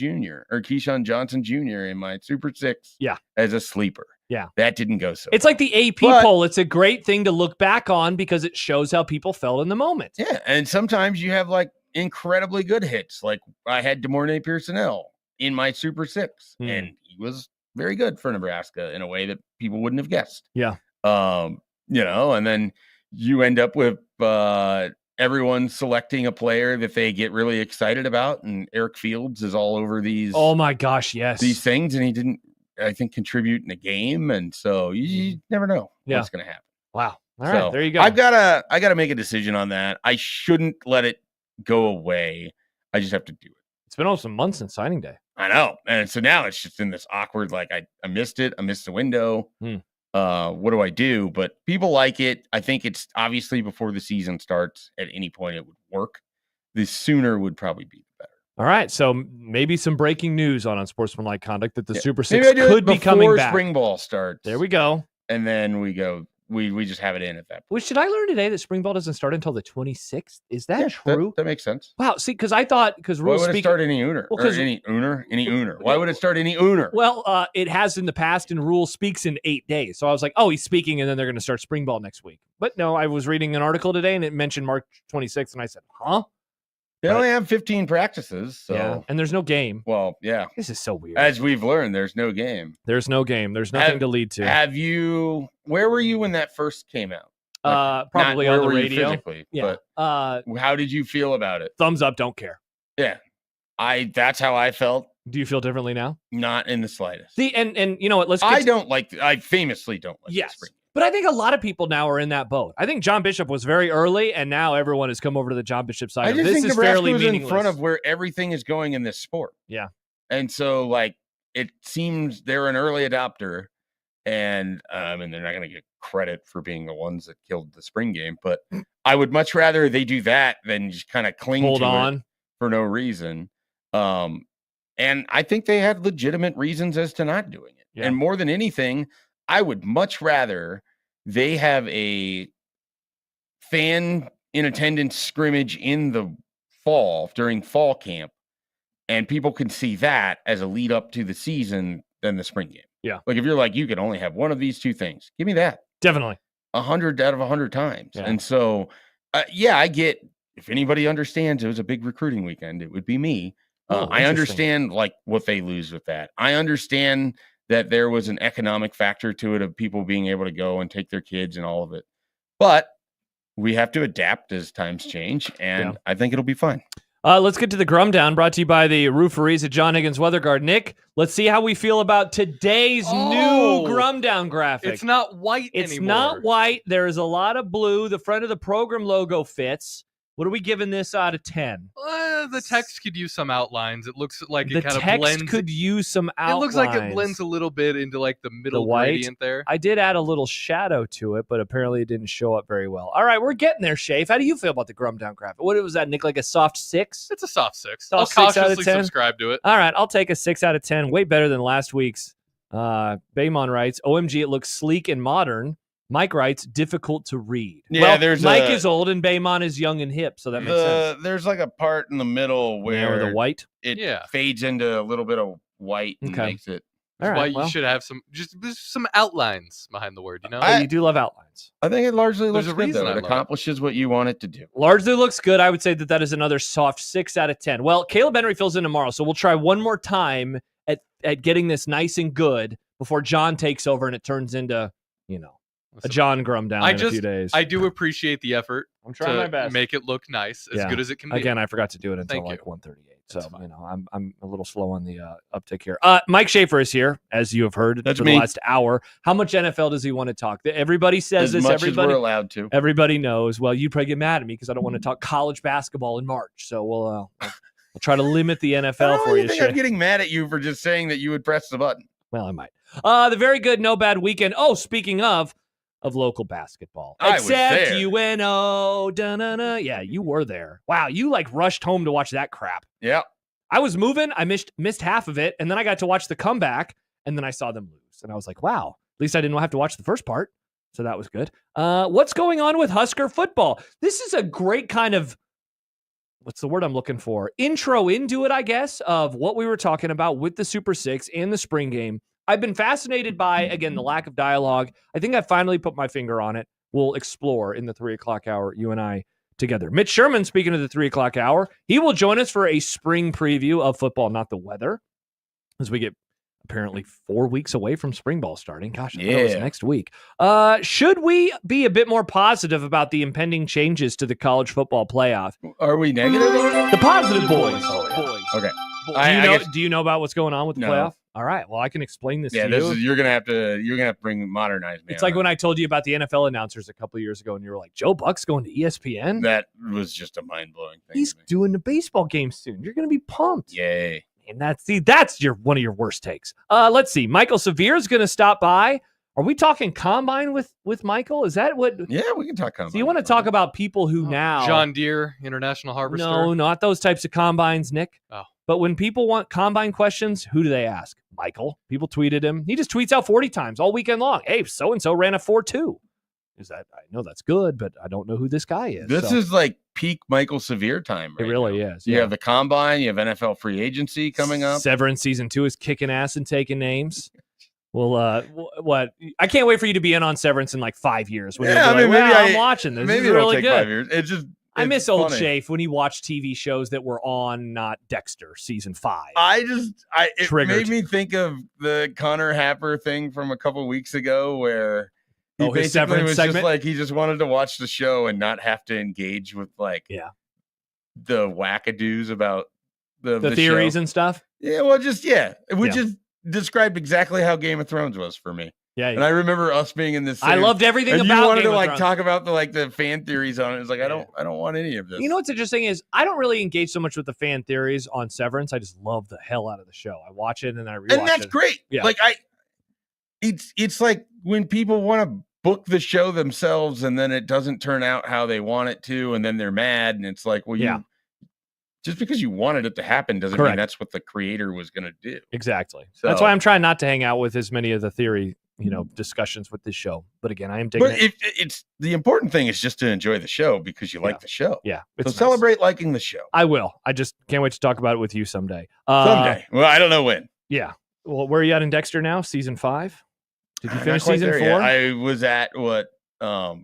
Johnson Jr. in my Super 6 as a sleeper. Yeah. That didn't go so It's well. Like the AP poll. It's a great thing to look back on because it shows how people felt in the moment. Yeah. And sometimes you have incredibly good hits. Like I had DeMornay Pearsonell in my Super 6 and he was very good for Nebraska in a way that people wouldn't have guessed. Yeah. And then you end up with everyone selecting a player that they get really excited about, and Eric Fields is all over these. Oh my gosh, yes, these things, and he didn't, I think, contribute in a game, and so you never know what's going to happen. Wow. All right, there you go. I gotta make a decision on that. I shouldn't let it go away. I just have to do it. It's been almost some months since signing day. I know, and so now it's just in this awkward. I missed it. I missed the window. What do I do? But people like it. I think it's obviously before the season starts at any point it would work. the sooner would probably be better. All right, so maybe some breaking news on Unsportsmanlike Conduct that the Super Maybe Six I do it could be coming before back. spring ball starts. There we go. And then we go. We just have it in at that point. Which did I learn today that spring ball doesn't start until the 26th? Is that true? That makes sense. Wow. See, because I thought why would it start any sooner? Well, any sooner? Why would it start any sooner? Well, it has in the past, and Rule speaks in 8 days. So I was like, oh, he's speaking, and then they're going to start spring ball next week. But no, I was reading an article today, and it mentioned March 26th, and I said, huh? They only have 15 practices, so yeah, and there's no game. Well, yeah. This is so weird. As we've learned, there's no game. There's no game. There's nothing to lead to. Where were you when that first came out? Probably on the radio. Physically, yeah. But how did you feel about it? Thumbs up, don't care. Yeah. That's how I felt. Do you feel differently now? Not in the slightest. See, and you know what? I famously don't like the spring. But I think a lot of people now are in that boat. I think John Bishop was very early, and now everyone has come over to the John Bishop side. I just this think is Nebraska fairly was meaningless. in front of where everything is going in this sport. Yeah. And so, it seems they're an early adopter, and they're not going to get credit for being the ones that killed the spring game. But I would much rather they do that than just kind of hold on it for no reason. And I think they had legitimate reasons as to not doing it. Yeah. And more than anything, I would much rather they have a fan in attendance scrimmage in the fall during fall camp, and people can see that as a lead up to the season than the spring game. Yeah. Like if you're like, you can only have one of these two things, give me that. Definitely. 100 out of 100 times. Yeah. And so, I get, if anybody understands it was a big recruiting weekend, it would be me. I understand what they lose with that. I understand that there was an economic factor to it of people being able to go and take their kids and all of it. But we have to adapt as times change, and I think it'll be fine. Let's get to the Grum Down, brought to you by the Rooferees at John Higgins Weather Guard. Nick, let's see how we feel about today's new Grum Down graphic. It's not white anymore. It's not white. There is a lot of blue. The front of the program logo fits. What are we giving this out of 10? The text could use some outlines. It looks like it kind of blends. The text could use some outlines. It looks like it blends a little bit into the middle gradient there. I did add a little shadow to it, but apparently it didn't show up very well. All right, we're getting there, Shafe. How do you feel about the Grum Down graphic? What was that, Nick? Like a soft 6? It's a soft 6. I'll cautiously subscribe to it. All right, I'll take a 6 out of 10. Way better than last week's. Baymon writes, OMG, it looks sleek and modern. Mike writes, difficult to read. Yeah, Mike is old and Baymon is young and hip, so that makes sense. There's a part in the middle where the white it fades into a little bit of white and makes it. All right, you should have some outlines behind the word. You do love outlines. I think it largely looks good, though. It accomplishes what you want it to do. Largely looks good. I would say that is another soft 6 out of 10. Well, Caleb Henry fills in tomorrow, so we'll try one more time at getting this nice and good before John takes over and it turns into, a John Grum Down in a few days. I do appreciate the effort. I'm trying my best. Make it look nice, as good as it can be. Again, I forgot to do it until 1:38. So, I'm a little slow on the uptick here. Mike Schaefer is here, as you have heard for the last hour. How much NFL does he want to talk? Everybody says this. Everybody, as we're allowed to. Everybody knows. Well, you'd probably get mad at me because I don't want to talk college basketball in March. So we'll try to limit the NFL for you. I'm getting mad at you for just saying that you would press the button. Well, I might. The very good, no bad weekend. Oh, speaking of local basketball. Except UNO. Da-na-na. Yeah, you were there. Wow, you rushed home to watch that crap. Yeah. I was moving. I missed half of it, and then I got to watch the comeback, and then I saw them lose. And I was like, wow, at least I didn't have to watch the first part. So that was good. What's going on with Husker football? This is a great kind of, what's the word I'm looking for? Intro into it, I guess, of what we were talking about with the Super 6 and the spring game. I've been fascinated by, again, the lack of dialogue. I think I finally put my finger on it. We'll explore in the 3 o'clock hour, you and I together. Mitch Sherman, speaking of the 3 o'clock hour, he will join us for a spring preview of football, not the weather, as we get apparently 4 weeks away from spring ball starting. Gosh, I thought it was next week. Should we be a bit more positive about the impending changes to the college football playoff? Are we negative? The positive boys. Okay. Do you know about what's going on with the playoff? All right. Well, I can explain this to you. You're gonna have to bring modernized. It's like when I told you about the NFL announcers a couple of years ago, and you were like, "Joe Buck's going to ESPN." That was just a mind blowing thing. He's doing the baseball game soon. You're gonna be pumped. Yay! And that's one of your worst takes. Let's see. Michael Severe is gonna stop by. Are we talking combine with Michael? Is that what? Yeah, we can talk combine. So you want to talk about people who now John Deere International Harvester? No, not those types of combines, Nick. Oh. But when people want combine questions, who do they ask? Michael. People tweeted him. He just tweets out 40 times all weekend long. Hey, so and so ran a 4.2. Is that? I know that's good, but I don't know who this guy is. This is like peak Michael Severe time. Right it really is. You have the combine. You have NFL free agency coming up. Severance season 2 is kicking ass and taking names. Well, what? I can't wait for you to be in on Severance in like 5 years. When Yeah, maybe I'm watching this. Maybe This is it'll really take good. 5 years. I miss funny. old Shafe when he watched TV shows that were on, not Dexter season 5. It Triggered. made me think of the Connor Happer thing from a couple weeks ago where he his basically Severance was segment? just like he just wanted to watch the show and not have to engage with the wackadoos about the theories show. and stuff. Yeah, well, just described exactly how Game of Thrones was for me. Yeah, and I remember us being in this. I loved everything and about. You wanted Game to of like Thrones. talk about the fan theories on it. It's like I don't want any of this. You know what's interesting is I don't really engage so much with the fan theories on Severance. I just love the hell out of the show. I watch it and I rewatch it. And that's great. Yeah. Like it's like when people want to book the show themselves and then it doesn't turn out how they want it to, and then they're mad, and it's like, well, just because you wanted it to happen doesn't mean that's what the creator was going to do. Exactly. So, that's why I'm trying not to hang out with as many of the theory, discussions with this show. But again, I am digging it. It's the important thing is just to enjoy the show because you like the show. Yeah. So celebrate liking the show. I will. I just can't wait to talk about it with you someday. Someday. Well, I don't know when. Yeah. Well, where are you at in Dexter now? Season 5? Did you finish season 4? I was at a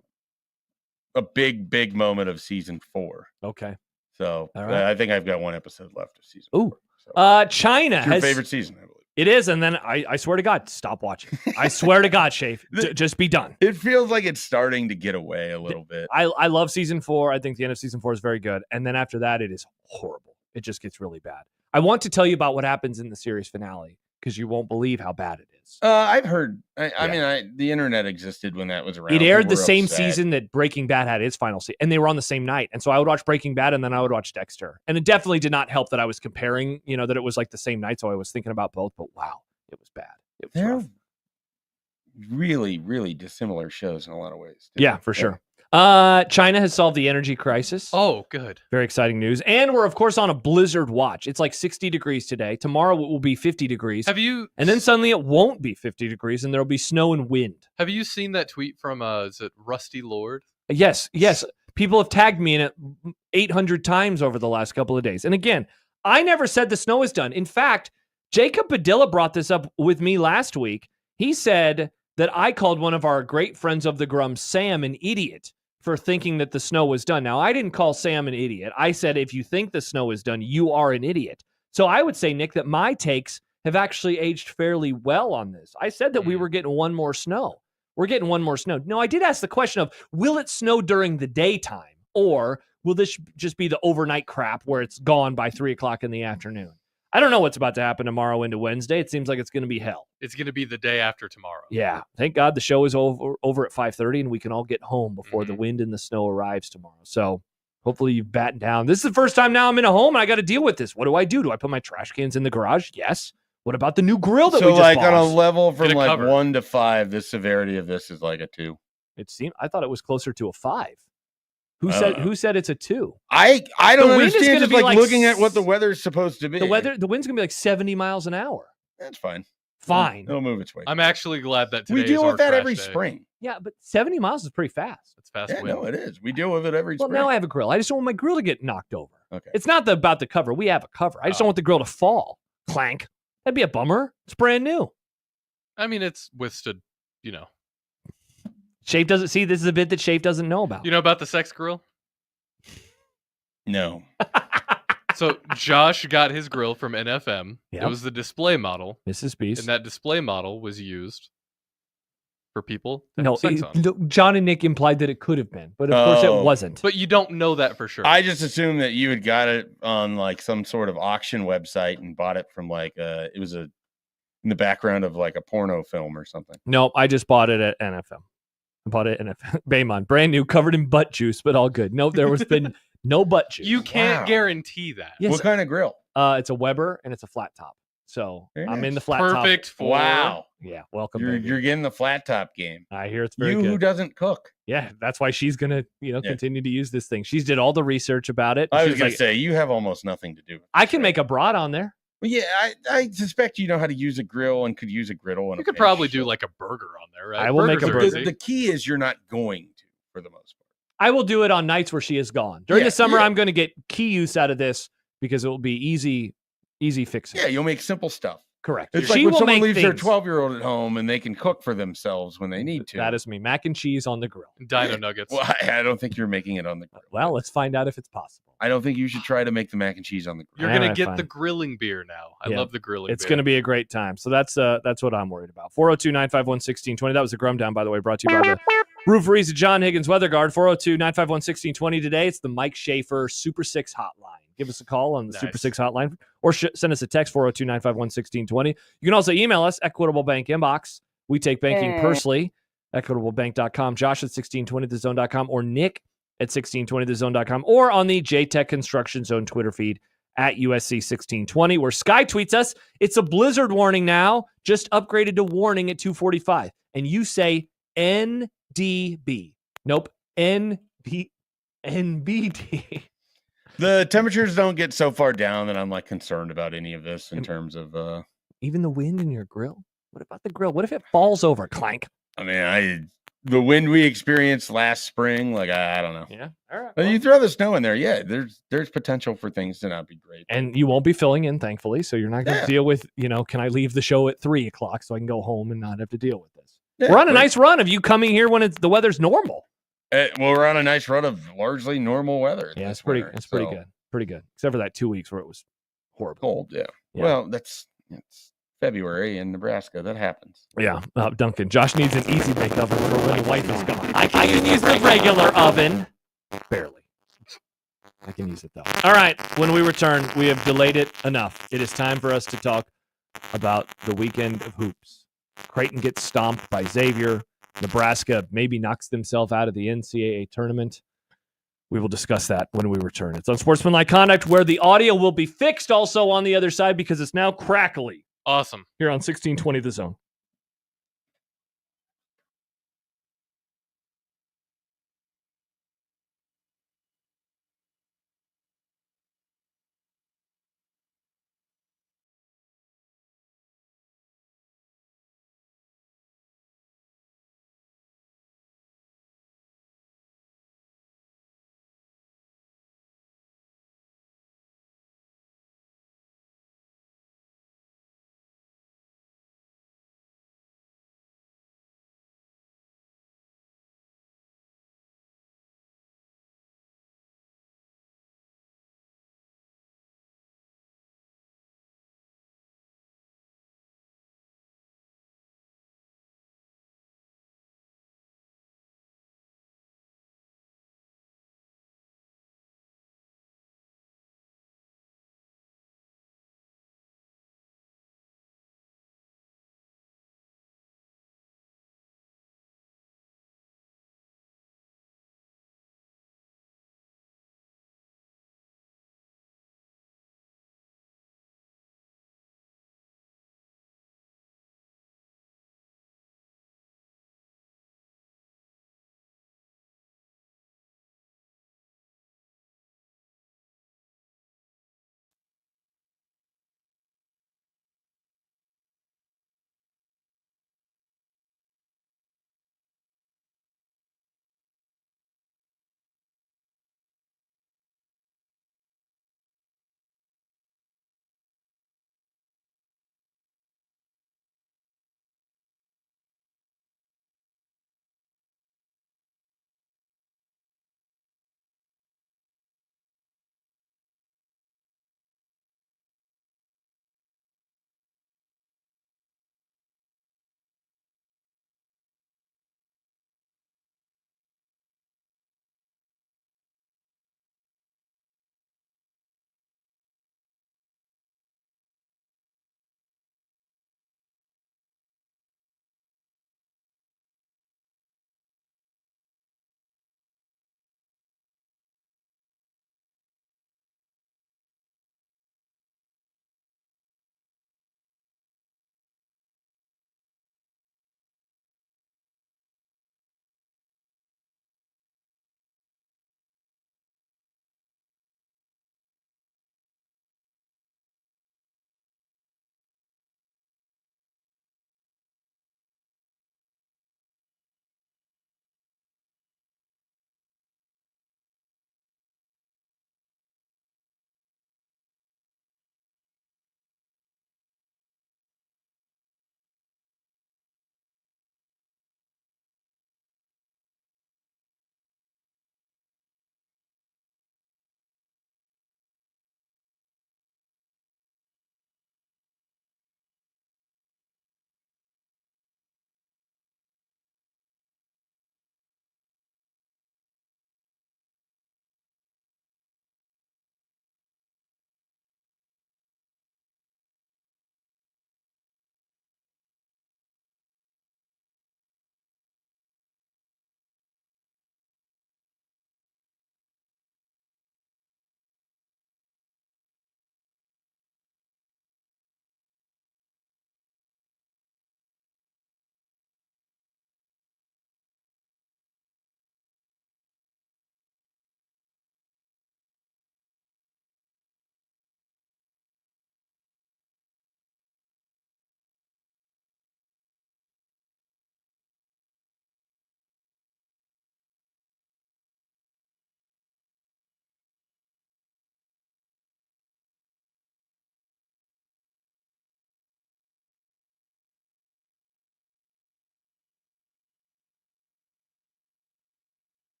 big moment of season 4. Okay. So right. I think I've got one episode left of season 4. So. China it's your has favorite season, I believe. It is, and then I swear to God, stop watching. I swear to God, Shafe, just be done. It feels like it's starting to get away a little bit. I love season 4. I think the end of season 4 is very good, and then after that, it is horrible. It just gets really bad. I want to tell you about what happens in the series finale because you won't believe how bad it is. I've heard. I mean, the internet existed when that was around. It aired the People were same upset. season that Breaking Bad had its final season, and they were on the same night. And so I would watch Breaking Bad, and then I would watch Dexter. And it definitely did not help that I was comparing, that it was like the same night. So I was thinking about both. But wow, it was bad. It was rough. Really, really dissimilar shows in a lot of ways. Yeah, for sure. China has solved the energy crisis. Oh, good. Very exciting news. And we're, of course, on a blizzard watch. It's like 60 degrees today. Tomorrow it will be 50 degrees. And then suddenly it won't be 50 degrees and there'll be snow and wind. Have you seen that tweet from, is it Rusty Lord? Yes. People have tagged me in it 800 times over the last couple of days. And again, I never said the snow is done. In fact, Jacob Padilla brought this up with me last week. He said that I called one of our great friends of the Grum, Sam, an idiot for thinking that the snow was done. Now, I didn't call Sam an idiot. I said, if you think the snow is done, you are an idiot. So I would say, Nick, that my takes have actually aged fairly well on this. I said that we were getting one more snow. We're getting one more snow. No, I did ask the question of, will it snow during the daytime? Or will this just be the overnight crap where it's gone by 3 o'clock in the afternoon? I don't know what's about to happen tomorrow into Wednesday. It seems like it's going to be hell. It's going to be the day after tomorrow. Yeah. Thank God the show is over at 5:30 and we can all get home before the wind and the snow arrives tomorrow. So hopefully you've battened down. This is the first time now I'm in a home and I got to deal with this. What do I do? Do I put my trash cans in the garage? Yes. What about the new grill that we just bought? On a level from like 1 to 5, the severity of this is like a 2. It seemed, I thought it was closer to a 5. Who said it's a 2? I don't understand. Just like looking at what the weather is supposed to be. The wind's gonna be like 70 miles an hour. That's fine. Fine. It'll move its way. I'm actually glad that today we deal is with our that trash every day. spring. Yeah, but 70 miles is pretty fast. It's fast. Yeah, wind. no, it is. We deal with it every spring. Well, now I have a grill. I just don't want my grill to get knocked over. Okay. It's not about the cover. We have a cover. I just don't want the grill to fall. Clank. That'd be a bummer. It's brand new. I mean, it's withstood, Shafe doesn't see. This is a bit that Shafe doesn't know about. You know about the sex grill? No. So Josh got his grill from NFM. Yep. It was the display model. Mrs. Beast. And that display model was used for people to No, have sex on. John and Nick implied that it could have been, but of course it wasn't. But you don't know that for sure. I just assumed that you had got it on like some sort of auction website and bought it from like it was in the background of like a porno film or something. No, I just bought it at NFM. I bought it at Baymont, brand new, covered in butt juice, but all good. No, there was been no butt juice. You can't guarantee that. Yes. What kind of grill? It's a Weber and it's a flat top. So Very I'm in nice. the flat Perfect top. for Wow. Yeah, welcome. You're getting the flat top game. I hear it's very You who good. doesn't cook. Yeah, that's why she's gonna, continue to use this thing. She's did all the research about it. I She was going to like, say, you have almost nothing to do with I this, can right? make a brat on there. Well, yeah, I suspect you know how to use a grill and could use a griddle. And You could probably do like a burger on there, right? I will make a Burgers burger. are easy. The key is you're not going to, for the most part. I will do it on nights where she is gone. During Yeah, the summer, yeah. I'm going to get key use out of this because it will be easy fixing. Yeah, you'll make simple stuff. Correct. It's She like when will someone make leaves their things. 12-year-old at home and they can cook for themselves when they need to. That is me. Mac and cheese on the grill. Dino Nuggets. Well, I don't think you're making it on the grill. Well, let's find out if it's possible. I don't think you should try to make the mac and cheese on the grill. You're All gonna right, get fine. the grilling beer now. I Yeah. love the grilling It's beer. going to be a great time. So that's what I'm worried about. 402-951-1620. That was the Grum Down, by the way, brought to you by the Roof Reese John Higgins Weather Guard. 402-951-1620 today. It's the Mike Schaefer Super 6 hotline. Give us a call on the Super 6 hotline or send us a text 402-951-1620. You can also email us, Equitable Bank Inbox. We take banking personally. EquitableBank.com, Josh at 1620thezone.com, or Nick at 1620thezone.com, or on the JTech Construction Zone Twitter feed at USC 1620, where Sky tweets us, it's a blizzard warning now, just upgraded to warning at 2:45. And you say NDB. Nope, NBD. The temperatures don't get so far down that I'm like concerned about any of this in terms of Even the wind in your grill? What about the grill? What if it falls over? Clank. I mean, the wind we experienced last spring, like I don't know. Yeah. All right. But you throw the snow in there, yeah, there's potential for things to not be great. And you won't be filling in, thankfully. So you're not going to deal with, can I leave the show at 3:00 so I can go home and not have to deal with this? Yeah, we're on a nice run of you coming here when the weather's normal. Well, we're on a nice run of largely normal weather. Yeah, it's pretty good. Pretty good. Except for that 2 weeks where it was horrible. Cold, yeah. Well, it's February in Nebraska. That happens. Yeah, Duncan. Josh needs an easy bake oven when the wife is gone. I can use the regular oven. Barely. I can use it, though. All right. When we return, we have delayed it enough. It is time for us to talk about the weekend of hoops. Creighton gets stomped by Xavier. Nebraska maybe knocks themselves out of the NCAA tournament. We will discuss that when we return. It's Unsportsmanlike Conduct, where the audio will be fixed also on the other side because it's now crackly. Awesome. Here on 1620 The Zone.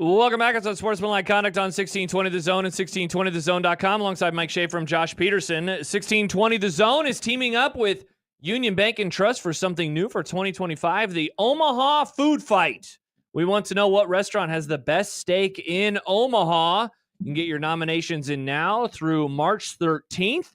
Welcome back. It's Unsportsmanlike Conduct on 1620 The Zone and 1620thezone.com alongside Mike Schaefer and Josh Peterson. 1620 The Zone is teaming up with Union Bank and Trust for something new for 2025, the Omaha Food Fight. We want to know what restaurant has the best steak in Omaha. You can get your nominations in now through March 13th,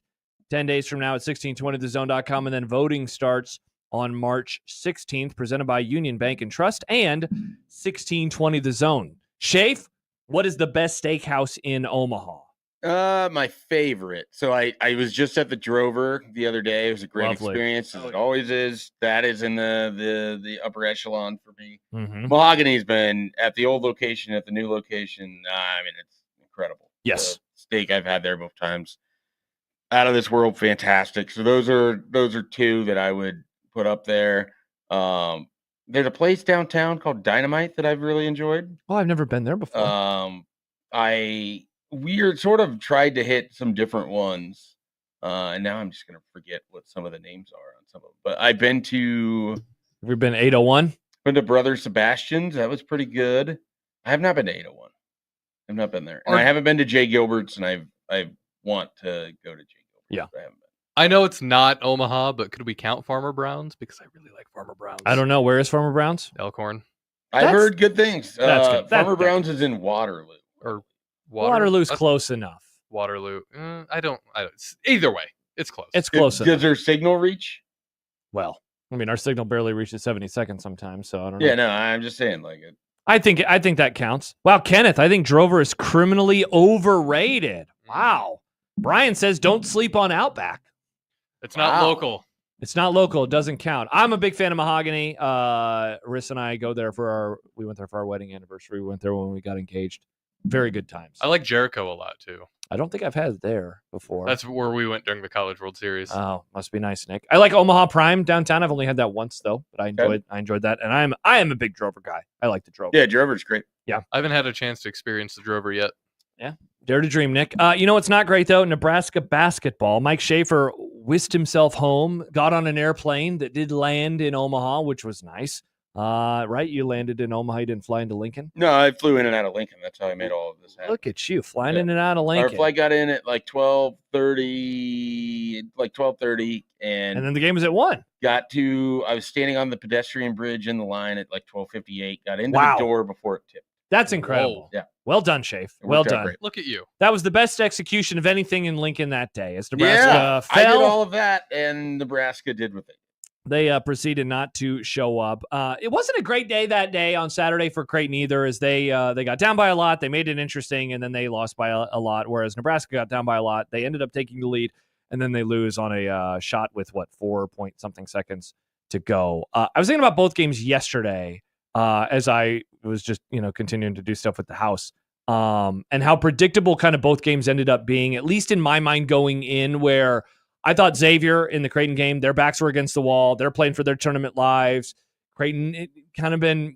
10 days from now at 1620thezone.com, and then voting starts on March 16th, presented by Union Bank and Trust and 1620 The Zone. Shafe, what is the best steakhouse in Omaha? My favorite. So I was just at the Drover the other day. It was a great experience, as it always is. That is in the upper echelon for me. Mm-hmm. Mahogany's been at the old location, at the new location. I mean, it's incredible. Yes. The steak I've had there both times. Out of this world, fantastic. So those are two that I would put up there. There's a place downtown called Dynamite that I've really enjoyed. Oh, I've never been there before. We are sort of tried to hit some different ones, and now I'm just gonna forget what some of the names are on some of them. But I've been to. Have you been 801? Been to Brother Sebastian's. That was pretty good. I have not been to 801. I've not been there, and I haven't been to Jay Gilbert's, and I want to go to Jay Gilbert's. Yeah. I haven't been. I know it's not Omaha, but could we count Farmer Brown's? Because I really like Farmer Brown's. I don't know. Where is Farmer Brown's? Elkhorn. I've heard good things. That's good. Farmer Brown's is in Waterloo. Or Waterloo's close enough. Waterloo. I don't. Either way, it's close. It's close enough. Does their signal reach? Well, I mean, our signal barely reaches 70 seconds sometimes, so I don't know. Yeah, no, I'm just saying, like it. I think that counts. Wow, Kenneth, I think Drover is criminally overrated. Wow. Brian says don't sleep on Outback. It's not local. It's not local. It doesn't count. I'm a big fan of Mahogany. Riss and I go there we went there for our wedding anniversary. We went there when we got engaged. Very good times. I like Jericho a lot too. I don't think I've had it there before. That's where we went during the College World Series. Oh, must be nice, Nick. I like Omaha Prime downtown. I've only had that once though, but I enjoyed that. And I am a big Drover guy. I like the Drover. Yeah, Drover's great. Yeah. I haven't had a chance to experience the Drover yet. Yeah. Dare to dream, Nick. You know what's not great though? Nebraska basketball. Mike Schaefer whisked himself home, got on an airplane that did land in Omaha, which was nice. Right? You landed in Omaha. You didn't fly into Lincoln? No, I flew in and out of Lincoln. That's how I made all of this happen. Look at you flying in and out of Lincoln. Our flight got in at like 12:30, and then the game was at 1. I was standing on the pedestrian bridge in the line at like 12:58. Got into the door before it tipped. That's incredible. Whoa. Yeah. Well done, Shafe. Well done. Great. Look at you. That was the best execution of anything in Lincoln that day. As Nebraska fell, I did all of that, and Nebraska did with it. They proceeded not to show up. It wasn't a great day that day on Saturday for Creighton either, as they got down by a lot. They made it interesting, and then they lost by a lot, whereas Nebraska got down by a lot. They ended up taking the lead, and then they lose on a shot with, 4-point-something seconds to go. I was thinking about both games yesterday as I was just, continuing to do stuff with the house, and how predictable kind of both games ended up being, at least in my mind going in, where I thought Xavier in the Creighton game, their backs were against the wall. They're playing for their tournament lives. Creighton, it kind of been,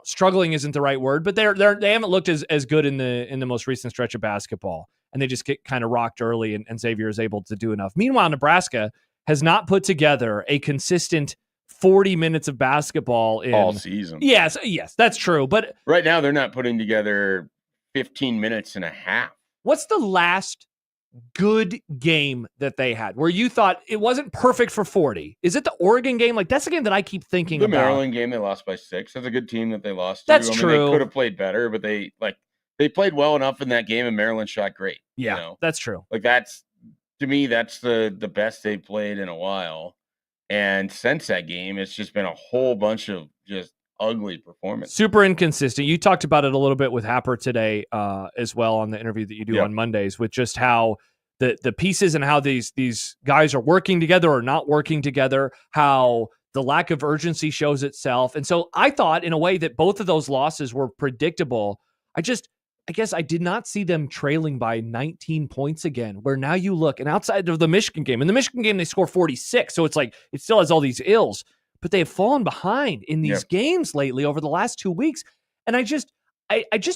struggling isn't the right word, but they haven't looked as good in the most recent stretch of basketball, and they just get kind of rocked early, and Xavier is able to do enough. Meanwhile, Nebraska has not put together a consistent 40 minutes of basketball in all season. Yes, that's true. But right now they're not putting together 15 minutes and a half. What's the last good game that they had where you thought it wasn't perfect for 40? Is it the Oregon game? Like, that's the game that I keep thinking about. The Maryland game, they lost by 6. That's a good team that they lost to. That's true. They could have played better, but they played well enough in that game, and Maryland shot great. Yeah, that's true. Like, that's, to me, that's the best they've played in a while. And since that game, it's just been a whole bunch of just ugly performance. Super inconsistent. You talked about it a little bit with Happer today as well on the interview that you do on Mondays, with just how the pieces and how these guys are working together or not working together, how the lack of urgency shows itself. And so I thought in a way that both of those losses were predictable. I guess I did not see them trailing by 19 points again, where now you look, and outside of the Michigan game, in the Michigan game, they score 46. So it's like, it still has all these ills, but they have fallen behind in these games lately over the last 2 weeks. And I just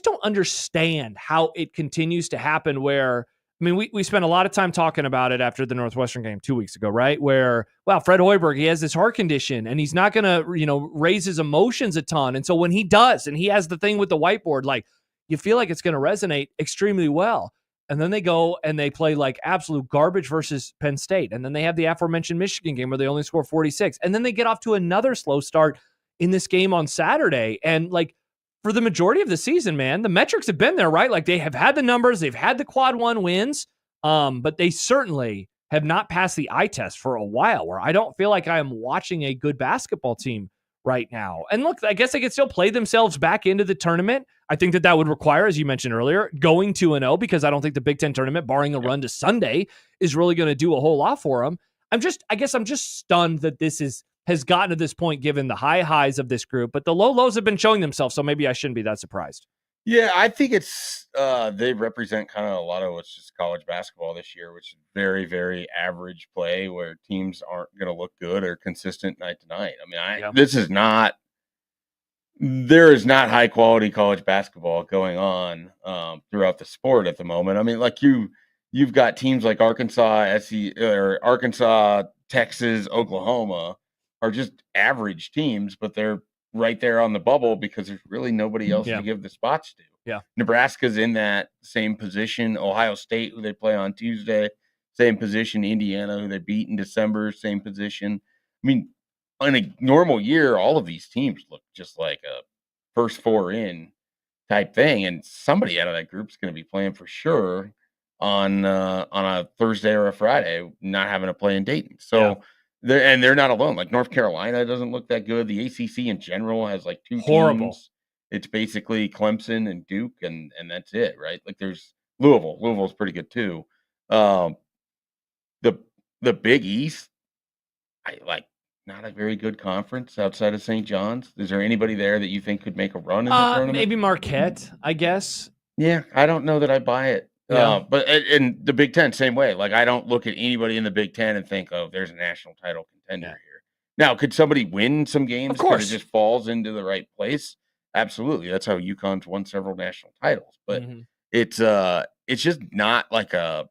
don't understand how it continues to happen where I mean, we spent a lot of time talking about it after the Northwestern game 2 weeks ago, right? Where, wow, Fred Hoiberg, he has this heart condition and he's not going to, raise his emotions a ton. And so when he does, and he has the thing with the whiteboard, like you feel like it's going to resonate extremely well. And then they go and they play like absolute garbage versus Penn State. And then they have the aforementioned Michigan game where they only score 46. And then they get off to another slow start in this game on Saturday. And like, for the majority of the season, man, the metrics have been there, right? Like they have had the numbers, they've had the quad one wins, but they certainly have not passed the eye test for a while, where I don't feel like I am watching a good basketball team right now. And look, I guess they could still play themselves back into the tournament. I think that would require, as you mentioned earlier, going 2-0, because I don't think the Big Ten tournament, barring a run to Sunday, is really going to do a whole lot for them. I guess I'm just stunned that this has gotten to this point, given the high highs of this group, but the low lows have been showing themselves. So maybe I shouldn't be that surprised. Yeah, I think it's they represent kind of a lot of what's just college basketball this year, which is very, very average play where teams aren't going to look good or consistent night to night. I mean, there is not high quality college basketball going on throughout the sport at the moment. I mean, like you've got teams like Arkansas, Arkansas, Texas, Oklahoma are just average teams, but they're right there on the bubble because there's really nobody else to give the spots to. Yeah. Nebraska's in that same position. Ohio State, who they play on Tuesday, same position. Indiana, who they beat in December, same position. I mean, in a normal year, all of these teams look just like a first four in type thing, and somebody out of that group is going to be playing for sure on a Thursday or a Friday, not having to play in Dayton. So they're not alone. Like North Carolina doesn't look that good. The ACC in general has like two teams. It's basically Clemson and Duke, and that's it, right? Like there's Louisville. Louisville's pretty good too. The Big East, not a very good conference outside of St. John's. Is there anybody there that you think could make a run in the tournament? Maybe Marquette, I guess. Yeah, I don't know that I buy it. Yeah. But in the Big Ten, same way. Like, I don't look at anybody in the Big Ten and think, oh, there's a national title contender here. Now, could somebody win some games? Of course. It just falls into the right place? Absolutely. That's how UConn's won several national titles. But it's just not like a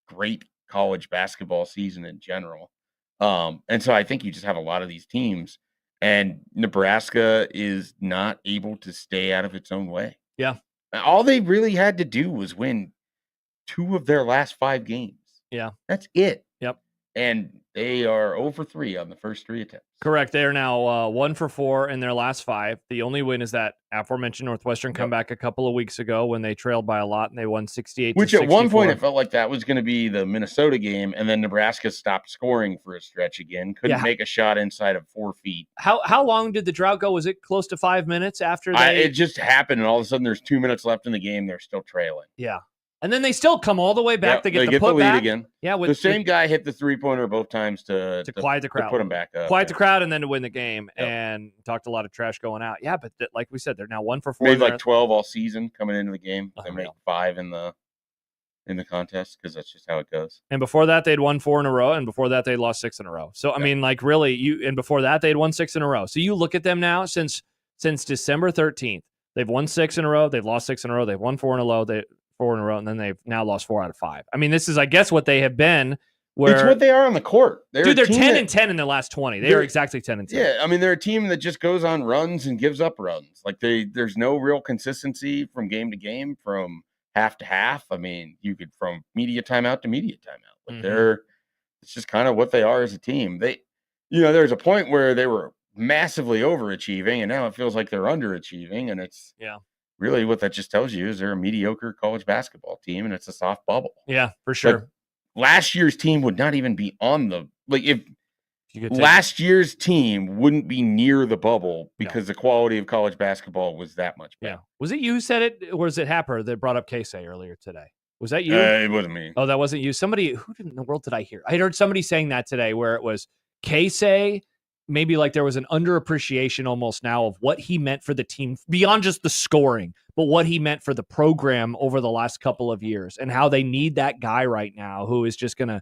great college basketball season in general. And so I think you just have a lot of these teams, and Nebraska is not able to stay out of its own way. Yeah. All they really had to do was win 2 of their last 5 games. Yeah. That's it. Yep. And they are 0 for 3 on the first 3 attempts. Correct. They are now 1 for 4 in their last 5. The only win is that aforementioned Northwestern comeback a couple of weeks ago when they trailed by a lot and they won 68 Which to 64. At one point it felt like that was going to be the Minnesota game, and then Nebraska stopped scoring for a stretch again. Couldn't make a shot inside of 4 feet. How long did the drought go? Was it close to 5 minutes after they... It just happened, and all of a sudden there's 2 minutes left in the game. They're still trailing. Yeah. And then they still come all the way back to get the put lead back again. Yeah, the same guy hit the 3-pointer both times to quiet the crowd, to put him back up, quiet the crowd, and then to win the game. And talked a lot of trash going out. Yeah, but like we said, they're now 1 for 4. Made like 12 all season coming into the game. They made 5 in the contest because that's just how it goes. And before that, they'd won 4 in a row, and before that, they'd lost 6 in a row. So I mean, like really, and before that, they'd won 6 in a row. So you look at them now since December 13th, they've won 6 in a row, they've lost 6 in a row, they've won 4 in a row, 4 in a row, and then they've now lost 4 out of 5. I mean, this is, I guess, what they have been. It's what they are on the court. They're 10-10 in the last 20. They are exactly 10-10. Yeah, I mean, they're a team that just goes on runs and gives up runs. Like there's no real consistency from game to game, from half to half. I mean, you could from media timeout to media timeout. Like it's just kind of what they are as a team. There's a point where they were massively overachieving, and now it feels like they're underachieving, and it's really what that just tells you is they're a mediocre college basketball team, and it's a soft bubble. Yeah, for sure. Last year's team would not even be on the last year's team wouldn't be near the bubble because the quality of college basketball was that much better. Yeah. Was it you who said it, or was it Happer that brought up Casey earlier today? Was that you? It wasn't me. Oh, that wasn't you. Somebody, who in the world did I hear? I heard somebody saying that today, where it was Casey. Maybe like there was an underappreciation almost now of what he meant for the team beyond just the scoring, but what he meant for the program over the last couple of years, and how they need that guy right now who is just going to,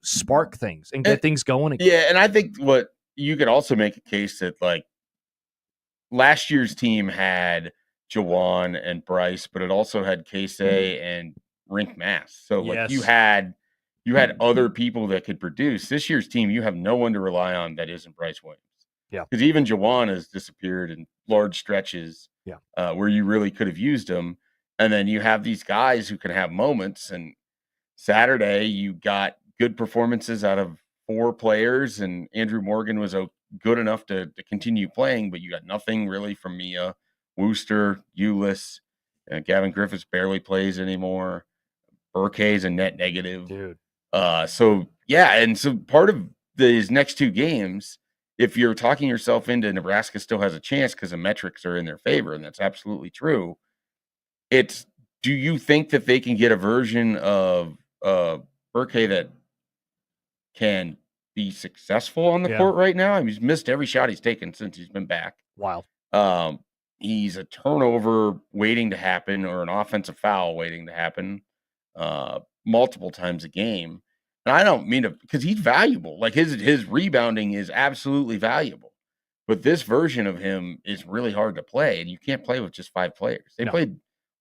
spark things and get things going again. Yeah. And I think what you could also make a case that like last year's team had Jawan and Bryce, but it also had Casey and rink mass. So like Yes. you had other people that could produce. This year's team, you have no one to rely on that isn't Bryce Williams. Yeah. Because even Jawan has disappeared in large stretches where you really could have used him. And then you have these guys who can have moments. And Saturday, you got good performances out of 4 players, and Andrew Morgan was good enough to continue playing, but you got nothing really from Mia, Wooster, Ulyss. Gavin Griffiths barely plays anymore. Burke's a net negative. Dude. So part of these next 2 games, if you're talking yourself into Nebraska still has a chance because the metrics are in their favor, and that's absolutely true. Do you think that they can get a version of Burke that can be successful on the court right now? I mean, he's missed every shot he's taken since he's been back. Wild. He's a turnover waiting to happen or an offensive foul waiting to happen multiple times a game. And I don't mean to, because he's valuable. Like his rebounding is absolutely valuable. But this version of him is really hard to play, and you can't play with just 5 players. They played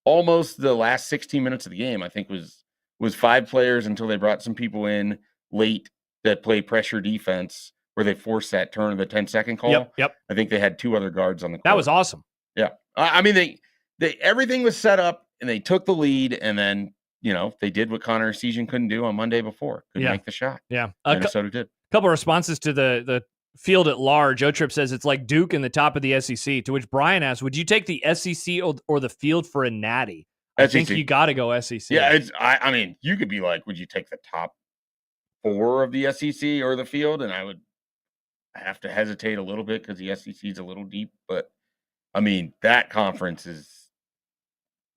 almost the last 16 minutes of the game, I think was 5 players until they brought some people in late that play pressure defense where they forced that turn of the 10-second call. Yep. I think they had 2 other guards on the court. That was awesome. Yeah. I mean, they everything was set up, and they took the lead, and then, they did what Connor Essegian couldn't do on Monday before. Couldn't make the shot. Yeah. Minnesota did. A couple of responses to the field at large. O-Trip says it's like Duke in the top of the SEC, to which Brian asks, would you take the SEC or the field for a natty? I think you got to go SEC. Yeah, I mean, you could be like, would you take the top 4 of the SEC or the field? And I would have to hesitate a little bit because the SEC is a little deep. But, I mean, that conference is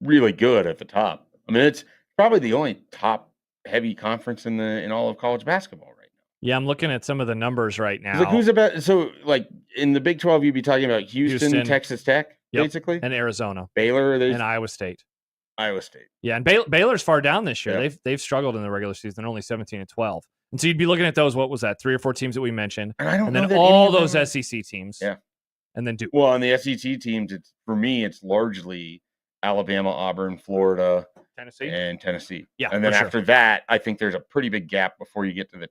really good at the top. I mean, it's probably the only top-heavy conference in all of college basketball right now. Yeah, I'm looking at some of the numbers right now. Like, who's about? So, like, in the Big 12, you'd be talking about Houston. Texas Tech, basically, and Arizona, Baylor, and Iowa State. Yeah, and Baylor's far down this year. They've struggled in the regular season, only 17-12. And so you'd be looking at those. What was that? 3 or 4 teams that we mentioned, and then all those SEC teams. Yeah, and then Duke. Well, on the SEC teams, it's largely Alabama, Auburn, Florida, Tennessee. Yeah, and then after that, I think there's a pretty big gap before you get to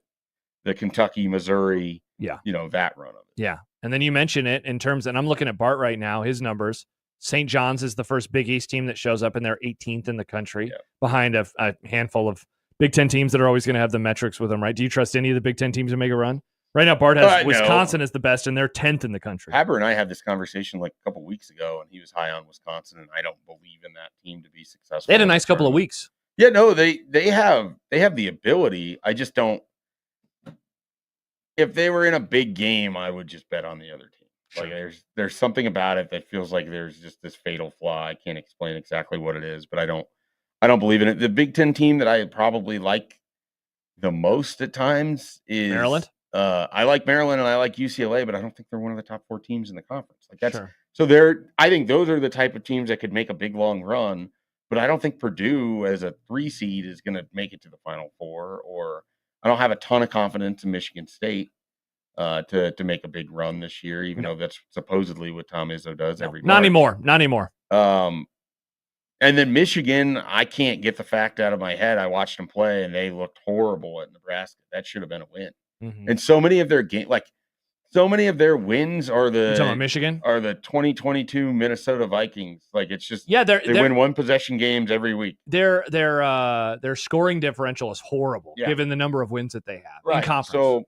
the Kentucky, Missouri. Yeah, that run of it. Yeah, and then you mention it in terms, and I'm looking at Bart right now. His numbers. St. John's is the first Big East team that shows up, and they're 18th in the country, behind a handful of Big Ten teams that are always going to have the metrics with them, right? Do you trust any of the Big Ten teams to make a run? Right now, Bart has Wisconsin as the best, and they're 10th in the country. Haber and I had this conversation like a couple weeks ago, and he was high on Wisconsin, and I don't believe in that team to be successful. They had a nice couple of weeks. Yeah, no, they have the ability. I just don't. If they were in a big game, I would just bet on the other team. Like there's something about it that feels like there's just this fatal flaw. I can't explain exactly what it is, but I don't believe in it. The Big Ten team that I probably like the most at times is Maryland. I like Maryland and I like UCLA, but I don't think they're one of the top 4 teams in the conference. Like that's sure. So I think those are the type of teams that could make a big long run, but I don't think Purdue as a 3 seed is going to make it to the Final Four, or I don't have a ton of confidence in Michigan State to make a big run this year, even though that's supposedly what Tom Izzo does every Not anymore. And then Michigan, I can't get the fact out of my head. I watched them play, and they looked horrible at Nebraska. That should have been a win. Mm-hmm. And so many of their wins are Michigan are the 2022 Minnesota Vikings. Like it's just they win 1 possession games every week. Their scoring differential is horrible given the number of wins that they have in conference. So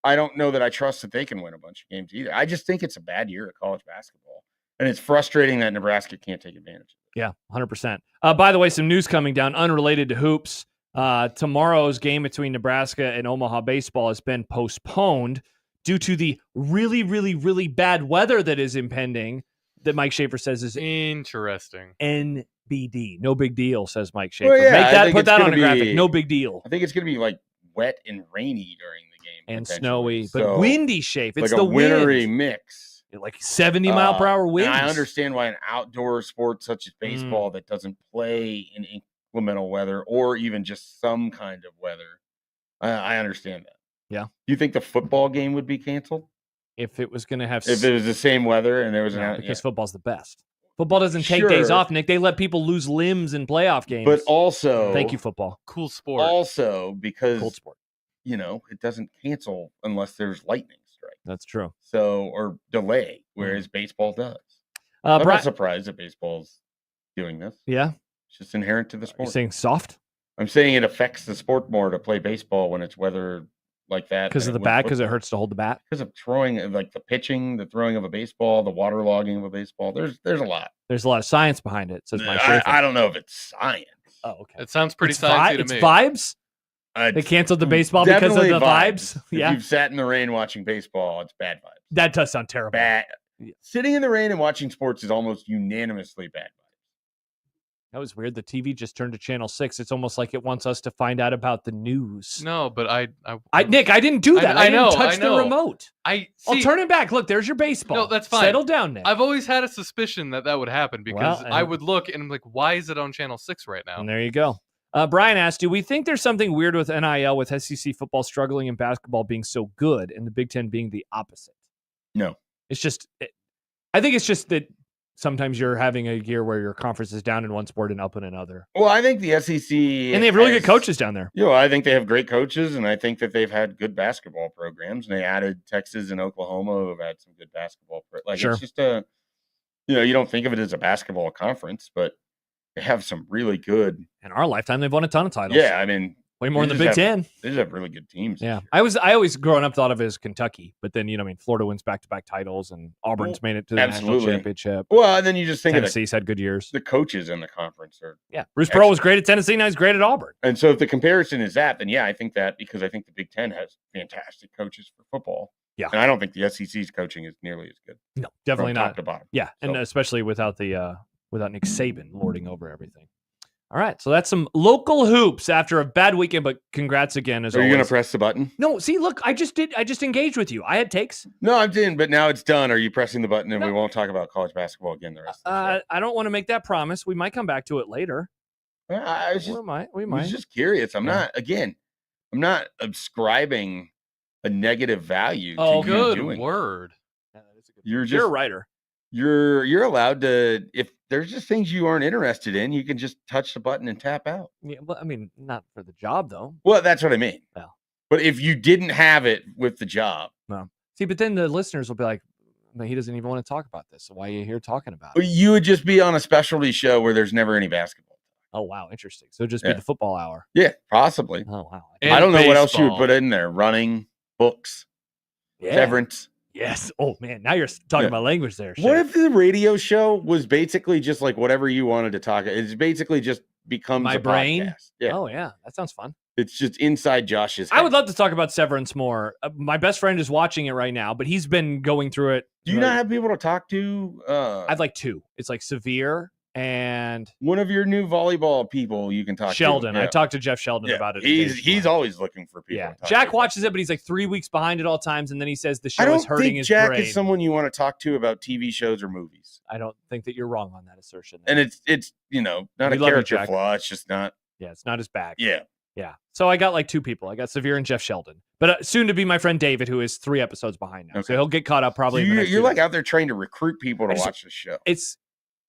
I don't know that I trust that they can win a bunch of games either. I just think it's a bad year of college basketball, and it's frustrating that Nebraska can't take advantage of it. Yeah, 100%. By the way, some news coming down unrelated to hoops. Tomorrow's game between Nebraska and Omaha baseball has been postponed due to the really, really, really bad weather that is impending, that Mike Schaefer says is interesting. NBD. No big deal, says Mike Schaefer. Well, put that on a graphic. No big deal. I think it's going to be like wet and rainy during the game. And snowy, but windy, Schaefer. It's like the a wintry wind. Mix. Like 70 mile per hour winds. And I understand why an outdoor sport such as baseball that doesn't play in inclemental weather or even just some kind of weather, I understand that. Yeah. Do you think the football game would be canceled if it was going to have? If it was the same weather and there was because football's the best. Football doesn't take days off, Nick. They let people lose limbs in playoff games. But also, thank you, football. Cool sport. Also, because cool sport. It doesn't cancel unless there's lightning strike. That's true. So, or delay, whereas baseball does. I'm not surprised that baseball's doing this. Yeah. It's just inherent to the sport. You're saying soft? I'm saying it affects the sport more to play baseball when it's weather like that. Because of the bat? Because it hurts to hold the bat? Because of throwing, like the pitching, the throwing of a baseball, the waterlogging of a baseball. There's a lot. There's a lot of science behind it, says my I don't know if it's science. Oh, okay. It sounds pretty sciencey to it's me. Vibes? They canceled the baseball because of the vibes? Yeah. If you've sat in the rain watching baseball, it's bad vibes. That does sound terrible. Bad. Sitting in the rain and watching sports is almost unanimously bad vibes. That was weird. The TV just turned to channel 6. It's almost like it wants us to find out about the news. No, but Nick, I didn't do that. I didn't touch the remote. I'll turn it back. Look, there's your baseball. No, that's fine. Settle down, Nick. I've always had a suspicion that would happen because I would look and I'm like, why is it on channel 6 right now? And there you go. Brian asked, do we think there's something weird with NIL with SEC football struggling and basketball being so good and the Big Ten being the opposite? No. It's just, I think it's just that sometimes you're having a year where your conference is down in one sport and up in another. Well, I think the SEC... And they have really good coaches down there. I think they have great coaches, and I think that they've had good basketball programs. And they added Texas and Oklahoma, who have had some good basketball. It's just you don't think of it as a basketball conference, but they have some really good... In our lifetime, they've won a ton of titles. Yeah, I mean... Way more than the Big Ten. They just have really good teams. Yeah. I always growing up thought of it as Kentucky, but then, Florida wins back-to-back titles and Auburn's made it to the national championship. Well, and then you just think Tennessee's had good years. The coaches in the conference are... Yeah. Bruce Pearl was great at Tennessee, now he's great at Auburn. And so if the comparison is that, then I think that because I think the Big Ten has fantastic coaches for football. Yeah. And I don't think the SEC's coaching is nearly as good. No, definitely not. Top to bottom. Yeah. And especially without Nick Saban lording over everything. All right, so that's some local hoops after a bad weekend, but congrats again. Are you going to press the button? No, see, look, I just engaged with you. I had takes. No, I'm in, but now it's done. Are you pressing the button and we won't talk about college basketball again the rest of the show? I don't want to make that promise. We might come back to it later. We might. I was just curious. I'm not ascribing a negative value to good doing word. You're a writer. You're allowed to, if there's just things you aren't interested in, you can just touch the button and tap out. Yeah, well, I mean, not for the job though. Well, that's what I mean. Well, but if you didn't have it with the job, no. See, but then the listeners will be like, he doesn't even want to talk about this. So why are you here talking about it? You would just be on a specialty show where there's never any basketball. Oh wow, interesting. So just be the football hour. Yeah, possibly. Oh wow. I don't know what else you would put in there. Running, books, severance. Yes. Oh man, now you're talking about language there. What if the radio show was basically just like whatever you wanted to talk? It's basically just becomes my a brain. Podcast. Yeah. Oh yeah, that sounds fun. It's just inside Josh's head. I would love to talk about Severance more. My best friend is watching it right now, but he's been going through it. Do you not have people to talk to? I'd like two. It's like Severe and one of your new volleyball people you can talk Sheldon. to. I talked to Jeff Sheldon about it. He's always looking for people. Yeah. Jack watches it, but he's like 3 weeks behind at all times, and then he says the show is hurting his Jack brain. Is someone you want to talk to about TV shows or movies. I don't think that you're wrong on that assertion. And it's not a character flaw. It's just not. Yeah, it's not his bag. Yeah. Yeah. So I got like two people. I got Severe and Jeff Sheldon, but soon to be my friend David, who is 3 episodes behind now. Okay. So he'll get caught up probably. So you're like out there trying to recruit people to watch the show.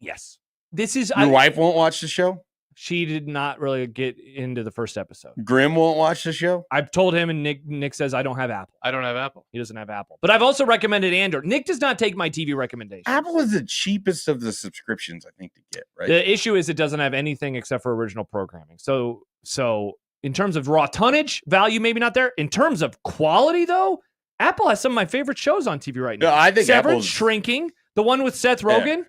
Yes. This is your wife won't watch the show. She did not really get into the first episode. Grim won't watch the show. I've told him, and Nick says I don't have Apple. I don't have Apple. He doesn't have Apple. But I've also recommended Android. Nick does not take my TV recommendations. Apple is the cheapest of the subscriptions, I think, to get. Right. The issue is it doesn't have anything except for original programming. So in terms of raw tonnage, value maybe not there. In terms of quality, though, Apple has some of my favorite shows on TV right now. No, I think Severance, Shrinking, the one with Seth Rogen. Yeah.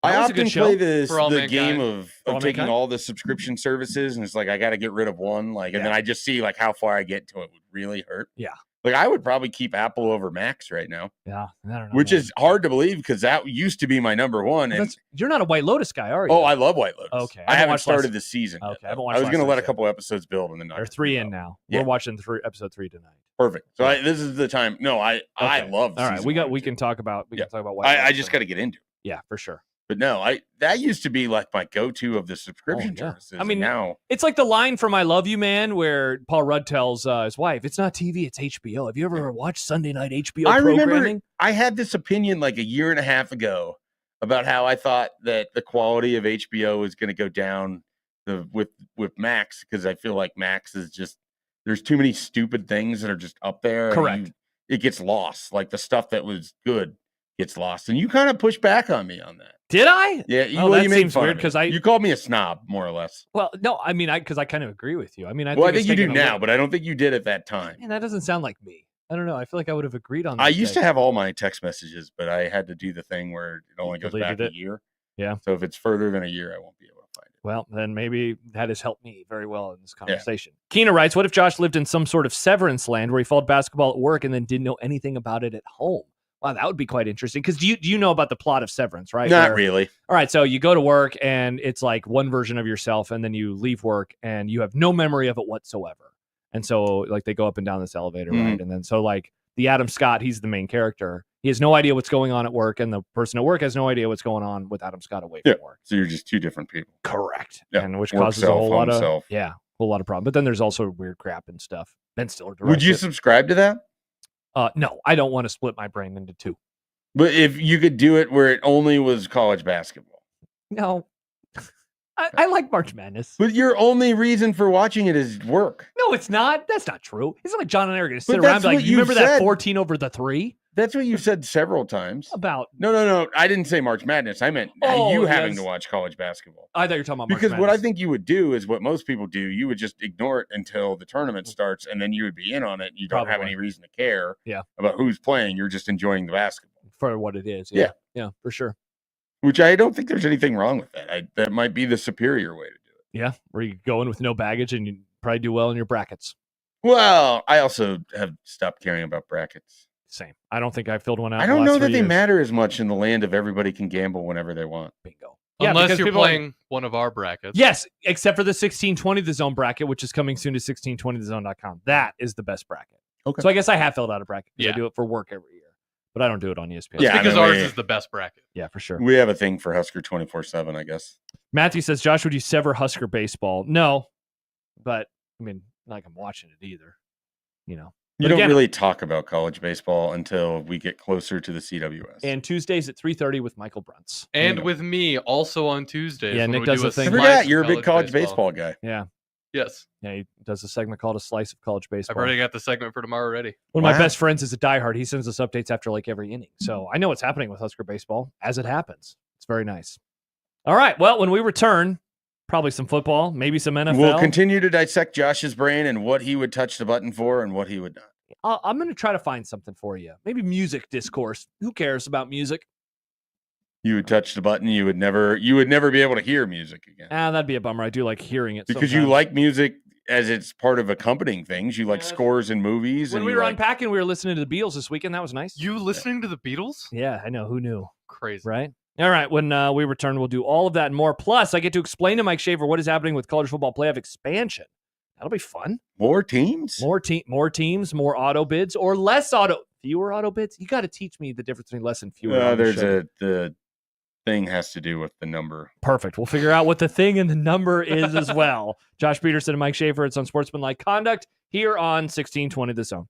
I often play the game of taking mankind? all the subscription services, and it's like I got to get rid of one, and then I just see like how far I get to it would really hurt. Yeah, like I would probably keep Apple over Max right now. Yeah, I don't know, which is hard to believe because that used to be my number one. And you're not a White Lotus guy, are you? Oh, I love White Lotus. Okay, I haven't started this season. Okay, yet. I haven't watched. I was going to let a couple episodes build, and then they're 3 in now. Yeah. We're watching episode 3 tonight. Perfect. So this is the time. No, I love. All right, we can talk about White Lotus. I just got to get into it. Yeah, for sure. But no, that used to be like my go-to of the subscription services. I mean, now it's like the line from "I Love You, Man," where Paul Rudd tells his wife, "It's not TV, it's HBO." Have you ever watched Sunday night HBO programming? Remember I had this opinion like a year and a half ago about how I thought that the quality of HBO was going to go down with Max, because I feel like Max is just, there's too many stupid things that are just up there. Correct. And it gets lost. Like the stuff that was good gets lost. And you kind of pushed back on me on that. Did I? Yeah. That you made seems fun weird of me. because you called me a snob, more or less. Well, no, I mean, because I kind of agree with you. I mean, I think it's you do taken a now, little- but I don't think you did at that time. Man, that doesn't sound like me. I don't know. I feel like I would have agreed on that. I used to have all my text messages, but I had to do the thing where it only goes Deleted back it. a year. Yeah. So if it's further than a year, I won't be able to find it. Well, then maybe that has helped me very well in this conversation. Yeah. Keena writes, what if Josh lived in some sort of severance land where he followed basketball at work and then didn't know anything about it at home? Wow, that would be quite interesting. Because do you know about the plot of Severance, right? Not really. All right, so you go to work and it's like one version of yourself, and then you leave work and you have no memory of it whatsoever. And so like they go up and down this elevator, right? And then so like the Adam Scott, he's the main character. He has no idea what's going on at work, and the person at work has no idea what's going on with Adam Scott away from work. So you're just two different people. Correct. Yeah. And which Work causes self, a whole lot of self. whole lot of problems. But then there's also weird crap and stuff. Ben Stiller directs Would you it. subscribe to that? No, I don't want to split my brain into two. But if you could do it where it only was college basketball. No. I like March Madness. But your only reason for watching it is work. No, it's not. That's not true. It's not like John and I are going to sit But around that's and be like, what you you remember that said. 14 over the 3? That's what you've said several times. About No. I didn't say March Madness. I meant you having to watch college basketball. I thought you were talking about March Because what I Madness. think you would do is what most people do. You would just ignore it until the tournament starts, and then you would be in on it. You don't have any reason to care about who's playing. You're just enjoying the basketball. For what it is. Yeah, for sure. Which I don't think there's anything wrong with that. That might be the superior way to do it. Yeah, where you go in with no baggage and you probably do well in your brackets. Well, I also have stopped caring about brackets. Same. I don't think I filled one out. I don't know that they matter as much in the land of everybody can gamble whenever they want. Bingo. Unless you're playing one of our brackets. Yes, except for the 1620 The Zone bracket, which is coming soon to 1620thezone.com. That is the best bracket. Okay. So I guess I have filled out a bracket. Yeah. I do it for work every year, but I don't do it on ESPN. Yeah, because ours is the best bracket. Yeah, for sure. We have a thing for Husker 24/7, I guess. Matthew says, Josh, would you sever Husker baseball? No, but I mean, not like I'm watching it either. You know, You don't really talk about college baseball until we get closer to the CWS. And Tuesdays at 3:30 with Michael Brunts. And with me also on Tuesdays. Yeah, when Nick we does do a a thing. I slice forgot of you're a big college baseball guy. Yeah. Yes. Yeah, he does a segment called A Slice of College Baseball. I've already got the segment for tomorrow ready. One of my best friends is a diehard. He sends us updates after like every inning. So I know what's happening with Husker baseball as it happens. It's very nice. All right. Well, when we return, probably some football, maybe some NFL. We'll continue to dissect Josh's brain and what he would touch the button for and what he would not. I'm going to try to find something for you. Maybe music discourse. Who cares about music? You would touch the button. You would never be able to hear music again. That'd be a bummer. I do like hearing it because you like music as it's part of accompanying things. You like scores in movies. When we were unpacking, we were listening to the Beatles this weekend. That was nice. You listening to the Beatles? Yeah, I know. Who knew? Crazy. Right? All right. When we return, we'll do all of that and more. Plus, I get to explain to Mike Shaver what is happening with college football playoff expansion. That'll be fun. More teams? More teams, more auto bids, or fewer auto bids? You got to teach me the difference between less and fewer. The thing has to do with the number. Perfect. We'll figure out what the thing and the number is as well. Josh Peterson and Mike Shaver. It's Unsportsmanlike Conduct here on 1620 The Zone.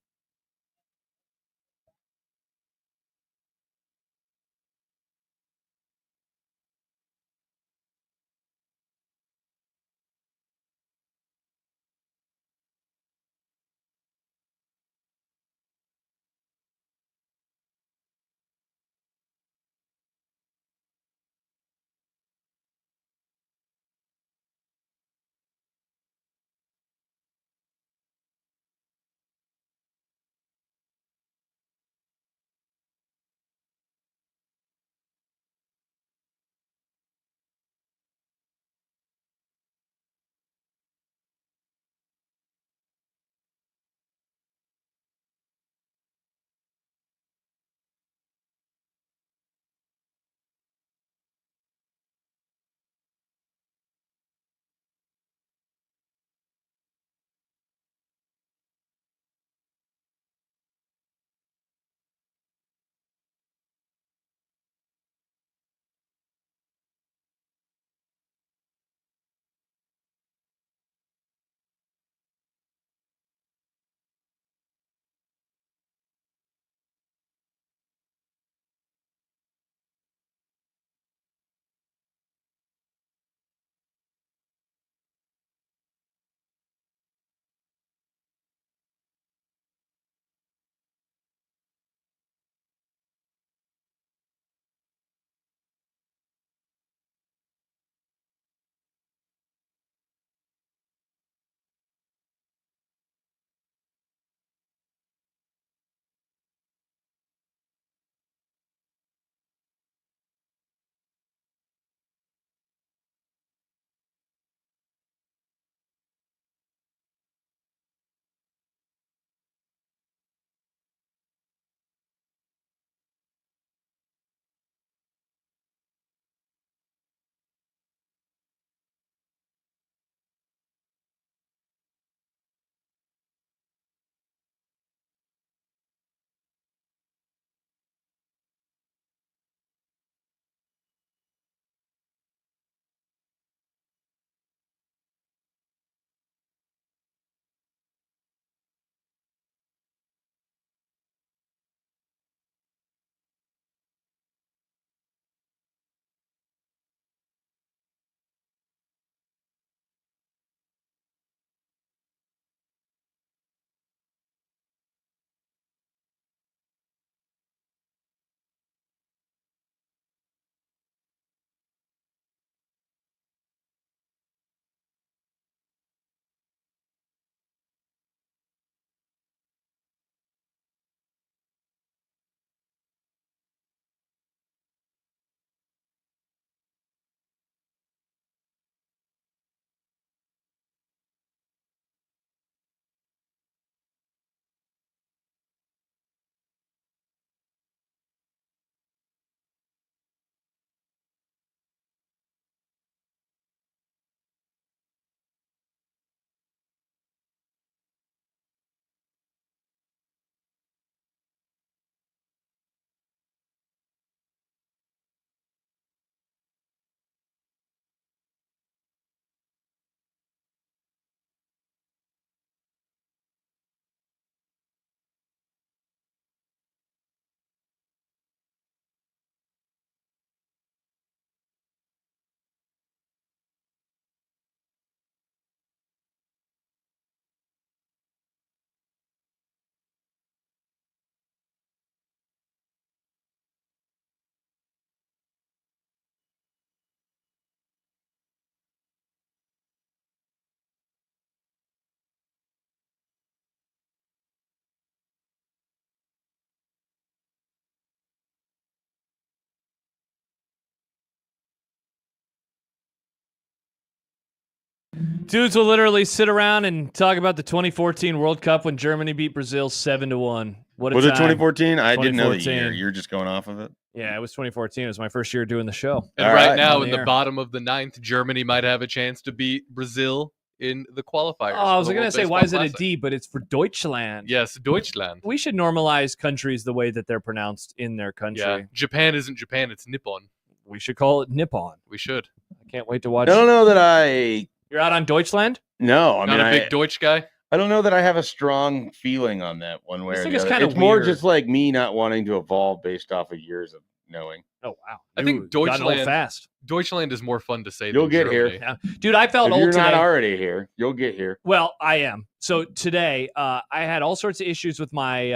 Dudes will literally sit around and talk about the 2014 World Cup when Germany beat Brazil 7-1. What a Was it time. 2014? I didn't know the 2014. year. You're just going off of it. Yeah, it was 2014. It was my first year doing the show. And All right right. now, On in the the air. bottom of the ninth, Germany might have a chance to beat Brazil in the qualifiers. Oh, I was for the going to World say, why Baseball is it a Classic. D, but it's for Deutschland. Yes, Deutschland. We should normalize countries the way that they're pronounced in their country. Yeah, Japan isn't Japan; it's Nippon. We should call it Nippon. We should. I can't wait to watch. I don't know that I. You're out on Deutschland? No, I Not mean, a big Deutsch guy. I don't know that I have a strong feeling on that one way I or think the it's other. kinda It's more weird. just like me not wanting to evolve based off of years of knowing. Oh, wow. I think Dude, gotten old Deutschland- fast. Deutschland is more fun to say. You'll than get here. Germany. Yeah. Dude, I felt If old you're today. not already here, you'll get here. Well, I am. So today, I had all sorts of issues with my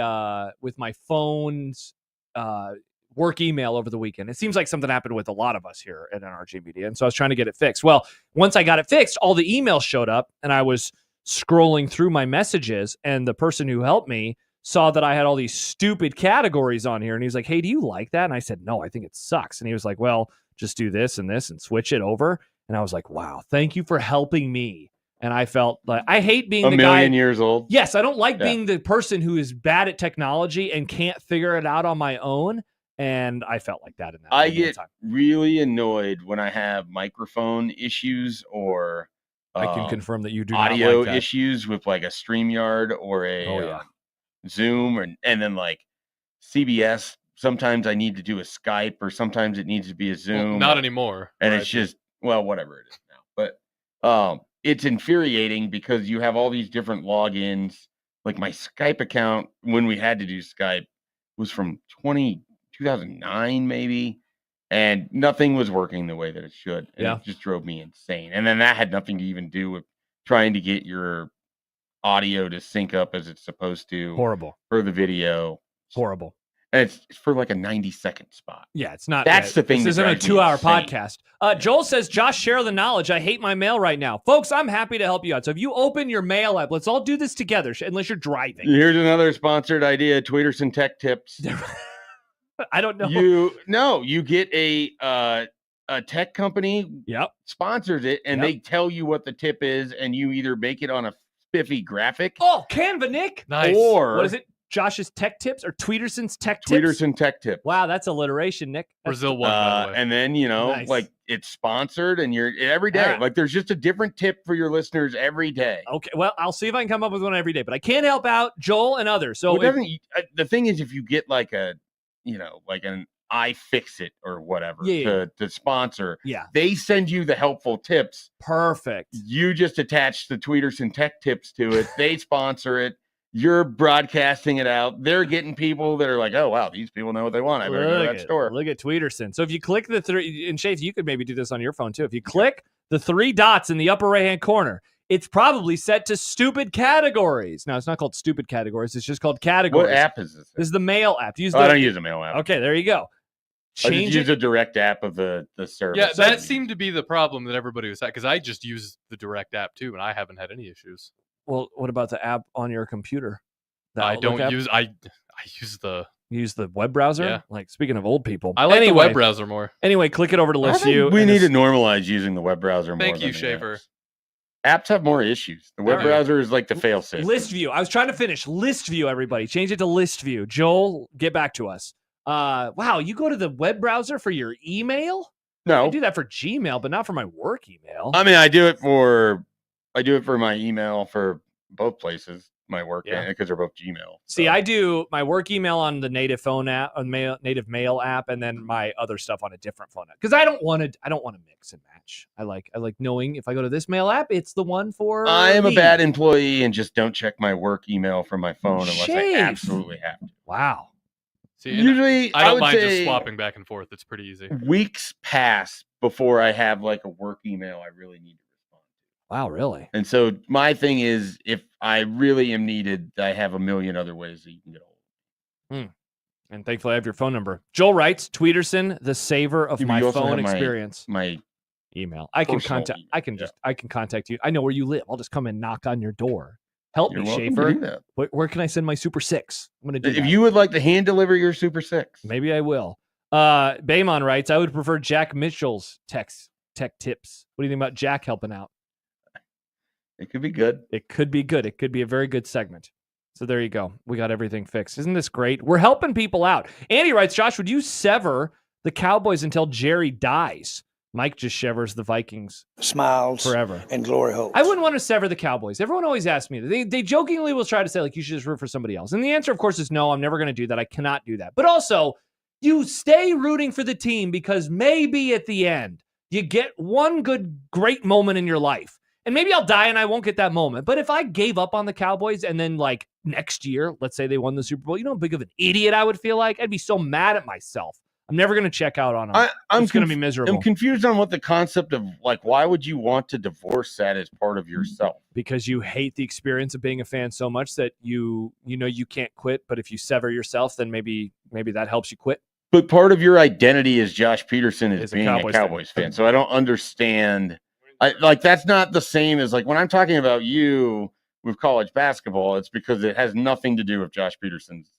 phone's work email over the weekend. It seems like something happened with a lot of us here at NRG Media, and so I was trying to get it fixed. Well, once I got it fixed, all the emails showed up, and I was scrolling through my messages, and the person who helped me saw that I had all these stupid categories on here, and he was like, "Hey, do you like that?" And I said, "No, I think it sucks." And he was like, "Well, just do this and this and switch it over." And I was like, "Wow, thank you for helping me." And I felt like I hate being A the guy. million years old. Yes, I don't like Yeah. being the person who is bad at technology and can't figure it out on my own. And I felt like that in that. I moment in get time. really annoyed when I have microphone issues or I can confirm that you do not audio like that. issues with like a StreamYard or a Oh, yeah. Zoom, and then like CBS. Sometimes I need to do a Skype, or sometimes it needs to be a Zoom. Well, not anymore. and Right. it's just, well, whatever it is now. But it's infuriating because you have all these different logins. Like my Skype account, when we had to do Skype, was from 2009 maybe, and nothing was working the way that it should. And Yeah. it just drove me insane. And then that had nothing to even do with trying to get your audio to sync up as it's supposed to Horrible. for the video. Horrible. And it's for like a 90-second spot. Yeah, it's not. That's the thing This that isn't a drives me 2-hour insane. podcast. Joel says, Josh, share the knowledge. I hate my mail right now. Folks, I'm happy to help you out. So if you open your mail app, let's all do this together, unless you're driving. Here's another sponsored idea: Tweeterson Tech Tips. I don't know. You get a tech company Yep. sponsors it, and Yep. they tell you what the tip is, and you either make it on a spiffy graphic Oh, Canva, Nick. Nice. or What is it? Josh's Tech Tips or Tweeterson's Tech Tips? Tweeterson Tech Tips. Wow, that's alliteration, Nick. That's- Brazil won, by the way. And then Nice. like it's sponsored, and you're every day. All right. Like there's just a different tip for your listeners every day. Okay, well, I'll see if I can come up with one every day, but I can't help out Joel and others. So Well, it doesn't the thing is, if you get like an iFixit or whatever Yeah. to sponsor, yeah, they send you the helpful tips. perfect. You just attach the Tweeterson Tech Tips to it. They sponsor it. You're broadcasting it out. They're getting people that are like, oh, wow, these people know what they want. I better go to that store. Look at Tweeterson. So if you click the three, and Shafe, you could maybe do this on your phone too. If you click the 3 dots in the upper right-hand corner, it's probably set to stupid categories. Now, it's not called stupid categories. It's just called categories. What app is this? This is the mail app. I don't use a mail app. Okay, there you go. I Change just use it. a direct app of the service. Yeah, that seemed to be the problem that everybody was at, because I just use the direct app too, and I haven't had any issues. Well, what about the app on your computer? The I Outlook don't app? use I use the Use the web browser. Yeah. Like speaking of old people, I like the Anyway- web browser more. Anyway, click it over to I list think view. we and need to it's- normalize using the web browser more. Thank you, than the Shaver. apps. Apps have more issues. The web Alright. browser is like the fail safe. List view. I was trying to finish list view. Everybody, change it to list view. Joel, get back to us. Wow, you go to the web browser for your email? I No, do that for Gmail, but not for my work email. I mean I do it for my email for both places, my work Yeah. and because they're both Gmail. See, so. I do my work email on the native phone app, on native mail app, and then my other stuff on a different phone app because I don't want to mix and match. I like knowing if I go to this mail app, it's the one for. I am a me. bad employee and just don't check my work email from my phone unless Shave. I absolutely have to. Wow. See, and Usually, I don't would mind say just swapping back and forth. It's pretty easy. weeks pass before I have like a work email I really need to respond to. Wow, really? And so my thing is, if I really am needed, I have a million other ways that you can get a hold of me. And thankfully, I have your phone number. Joel writes, Tweeterson, the saver of Yeah, but my you also phone have my- experience. My Email. I can personal contact. email, I can yeah. just. I can contact you. I know where you live. I'll just come and knock on your door. Help You're me, welcome to Schaefer. do that. Where can I send my Super 6? I'm gonna do If that. you would like to hand deliver your Super 6, Maybe I will. Baymon writes, I would prefer Jack Mitchell's tech tips. What do you think about Jack helping out? It could be good. It could be good. It could be a very good segment. So there you go. We got everything fixed. Isn't this great? We're helping people out. Andy writes, Josh, would you sever the Cowboys until Jerry dies? Mike just severs the Vikings. Smiles forever. And glory holes. I wouldn't want to sever the Cowboys. Everyone always asks me. They jokingly will try to say, like, you should just root for somebody else. And the answer, of course, is no, I'm never going to do that. I cannot do that. But also, you stay rooting for the team because maybe at the end, you get one great moment in your life. And maybe I'll die and I won't get that moment. But if I gave up on the Cowboys and then, like, next year, let's say they won the Super Bowl, you know how big of an idiot I would feel like? I'd be so mad at myself. I'm never going to check out on them. I'm going to be miserable. I'm confused on what the concept of, like, why would you want to divorce that as part of yourself? Because you hate the experience of being a fan so much that you can't quit. But if you sever yourself, then maybe that helps you quit. But part of your identity as Josh Peterson is being a Cowboys fan. So I don't understand. That's not the same as, like, when I'm talking about you with college basketball, it's because it has nothing to do with Josh Peterson's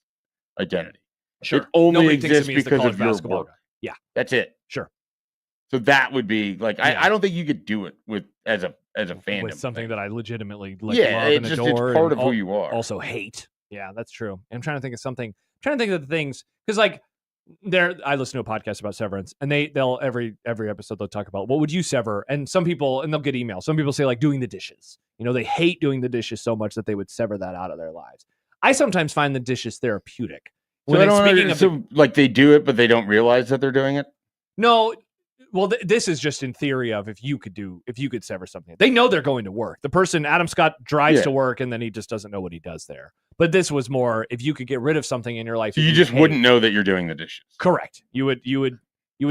identity. Sure. It only Nobody exists thinks of me as the because college of your basketball work. guy. Yeah. That's it. Sure. So that would be like, I don't think you could do it with as a fandom. With something that I legitimately love it's and adore. It's part of who you are. Also hate. Yeah, that's true. I'm trying to think of something. I'm trying to think of the things, because, like, I listen to a podcast about severance, and they'll every episode they'll talk about what would you sever, and some people, and they'll get emails. Some people say, like, doing the dishes. They hate doing the dishes so much that they would sever that out of their lives. I sometimes find the dishes therapeutic. Like, they do it, but they don't realize that they're doing it. No, well, this is just in theory of if you could sever something. They know they're going to work. The person, Adam Scott, drives to work, and then he just doesn't know what he does there. But this was more if you could get rid of something in your life. So you just wouldn't know that you're doing the dishes. Correct. You would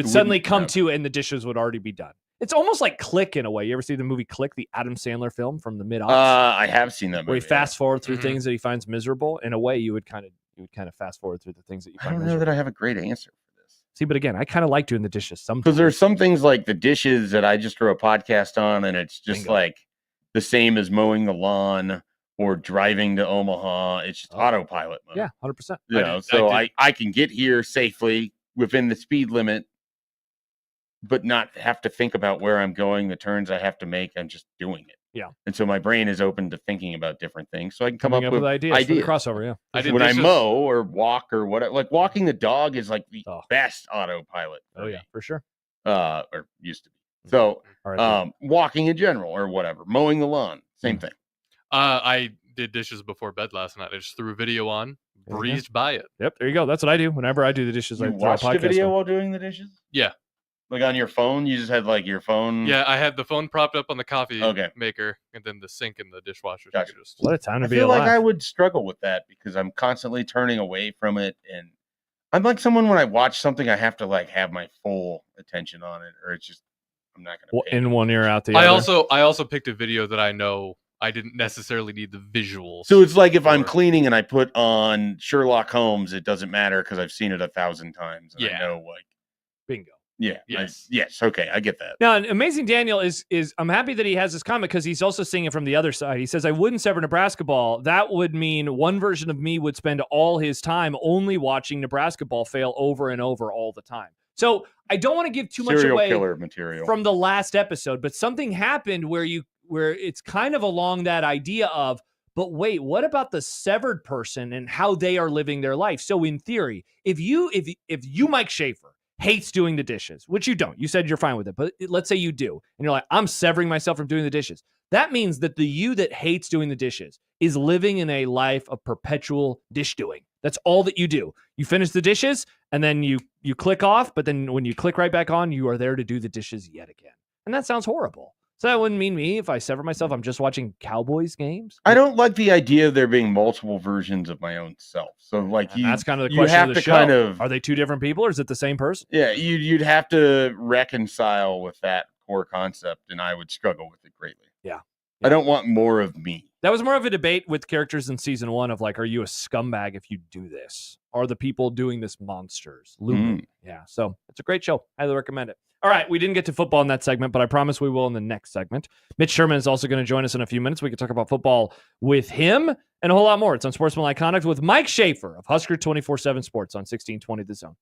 suddenly come to, and the dishes would already be done. It's almost like Click in a way. You ever see the movie Click, the Adam Sandler film from the mid-aughts? I have seen that movie. Where he fast forward through things that he finds miserable. In a way, you would kind of fast forward through the things that you find miserable. I don't know that I have a great answer for this. See, but again, I kind of like doing the dishes sometimes. Because there's some things like the dishes that I just throw a podcast on, and it's just like the same as mowing the lawn or driving to Omaha. It's just autopilot mode. Yeah, 100%. So I can get here safely within the speed limit, but not have to think about where I'm going, the turns I have to make. I'm just doing it. Yeah. And so my brain is open to thinking about different things. So I can come up with ideas for the crossover. Yeah. When I mow or walk or whatever, like walking the dog is like the best autopilot. For sure. Or used to be. So walking in general or whatever, mowing the lawn, same thing. I did dishes before bed last night. I just threw a video on, breezed by it. Yep, there you go. That's what I do. Whenever I do the dishes, I watch the video while doing the dishes? Yeah. Like on your phone? You just had like your phone? Yeah, I had the phone propped up on the coffee maker and then the sink and the dishwasher. Gotcha. What a time to be alive. I feel like I would struggle with that because I'm constantly turning away from it. And I'm like someone when I watch something, I have to like have my full attention on it or it's just, I'm not going to in one ear, out the other. I also picked a video that I know I didn't necessarily need the visuals. So it's like if I'm cleaning and I put on Sherlock Holmes, it doesn't matter because I've seen it 1,000 times. And I know like. Bingo. Yeah. Yes. Okay. I get that. Now, Amazing Daniel is I'm happy that he has this comment because he's also seeing it from the other side. He says, I wouldn't sever Nebraska ball. That would mean one version of me would spend all his time only watching Nebraska ball fail over and over all the time. So I don't want to give too much away killer material from the last episode, but something happened where it's kind of along that idea of, but wait, what about the severed person and how they are living their life? So in theory, if you, Mike Schaefer, hates doing the dishes, which you don't. You said you're fine with it, but let's say you do. And you're like, I'm severing myself from doing the dishes. That means that the you that hates doing the dishes is living in a life of perpetual dish doing. That's all that you do. You finish the dishes and then you click off, but then when you click right back on, you are there to do the dishes yet again. And that sounds horrible. So that wouldn't mean me if I sever myself. I'm just watching Cowboys games. I don't like the idea of there being multiple versions of my own self. So like that's kind of the question of the show. Are they two different people or is it the same person? Yeah, you'd have to reconcile with that core concept, and I would struggle with it greatly. Yeah. I don't want more of me. That was more of a debate with characters in season 1 of like, are you a scumbag if you do this? Are the people doing this monsters? Yeah, so it's a great show. Highly recommend it. All right, we didn't get to football in that segment, but I promise we will in the next segment. Mitch Sherman is also going to join us in a few minutes. We can talk about football with him and a whole lot more. It's Unsportsmanlike Conduct with Mike Schaefer of Husker 24/7 Sports on 1620 The Zone.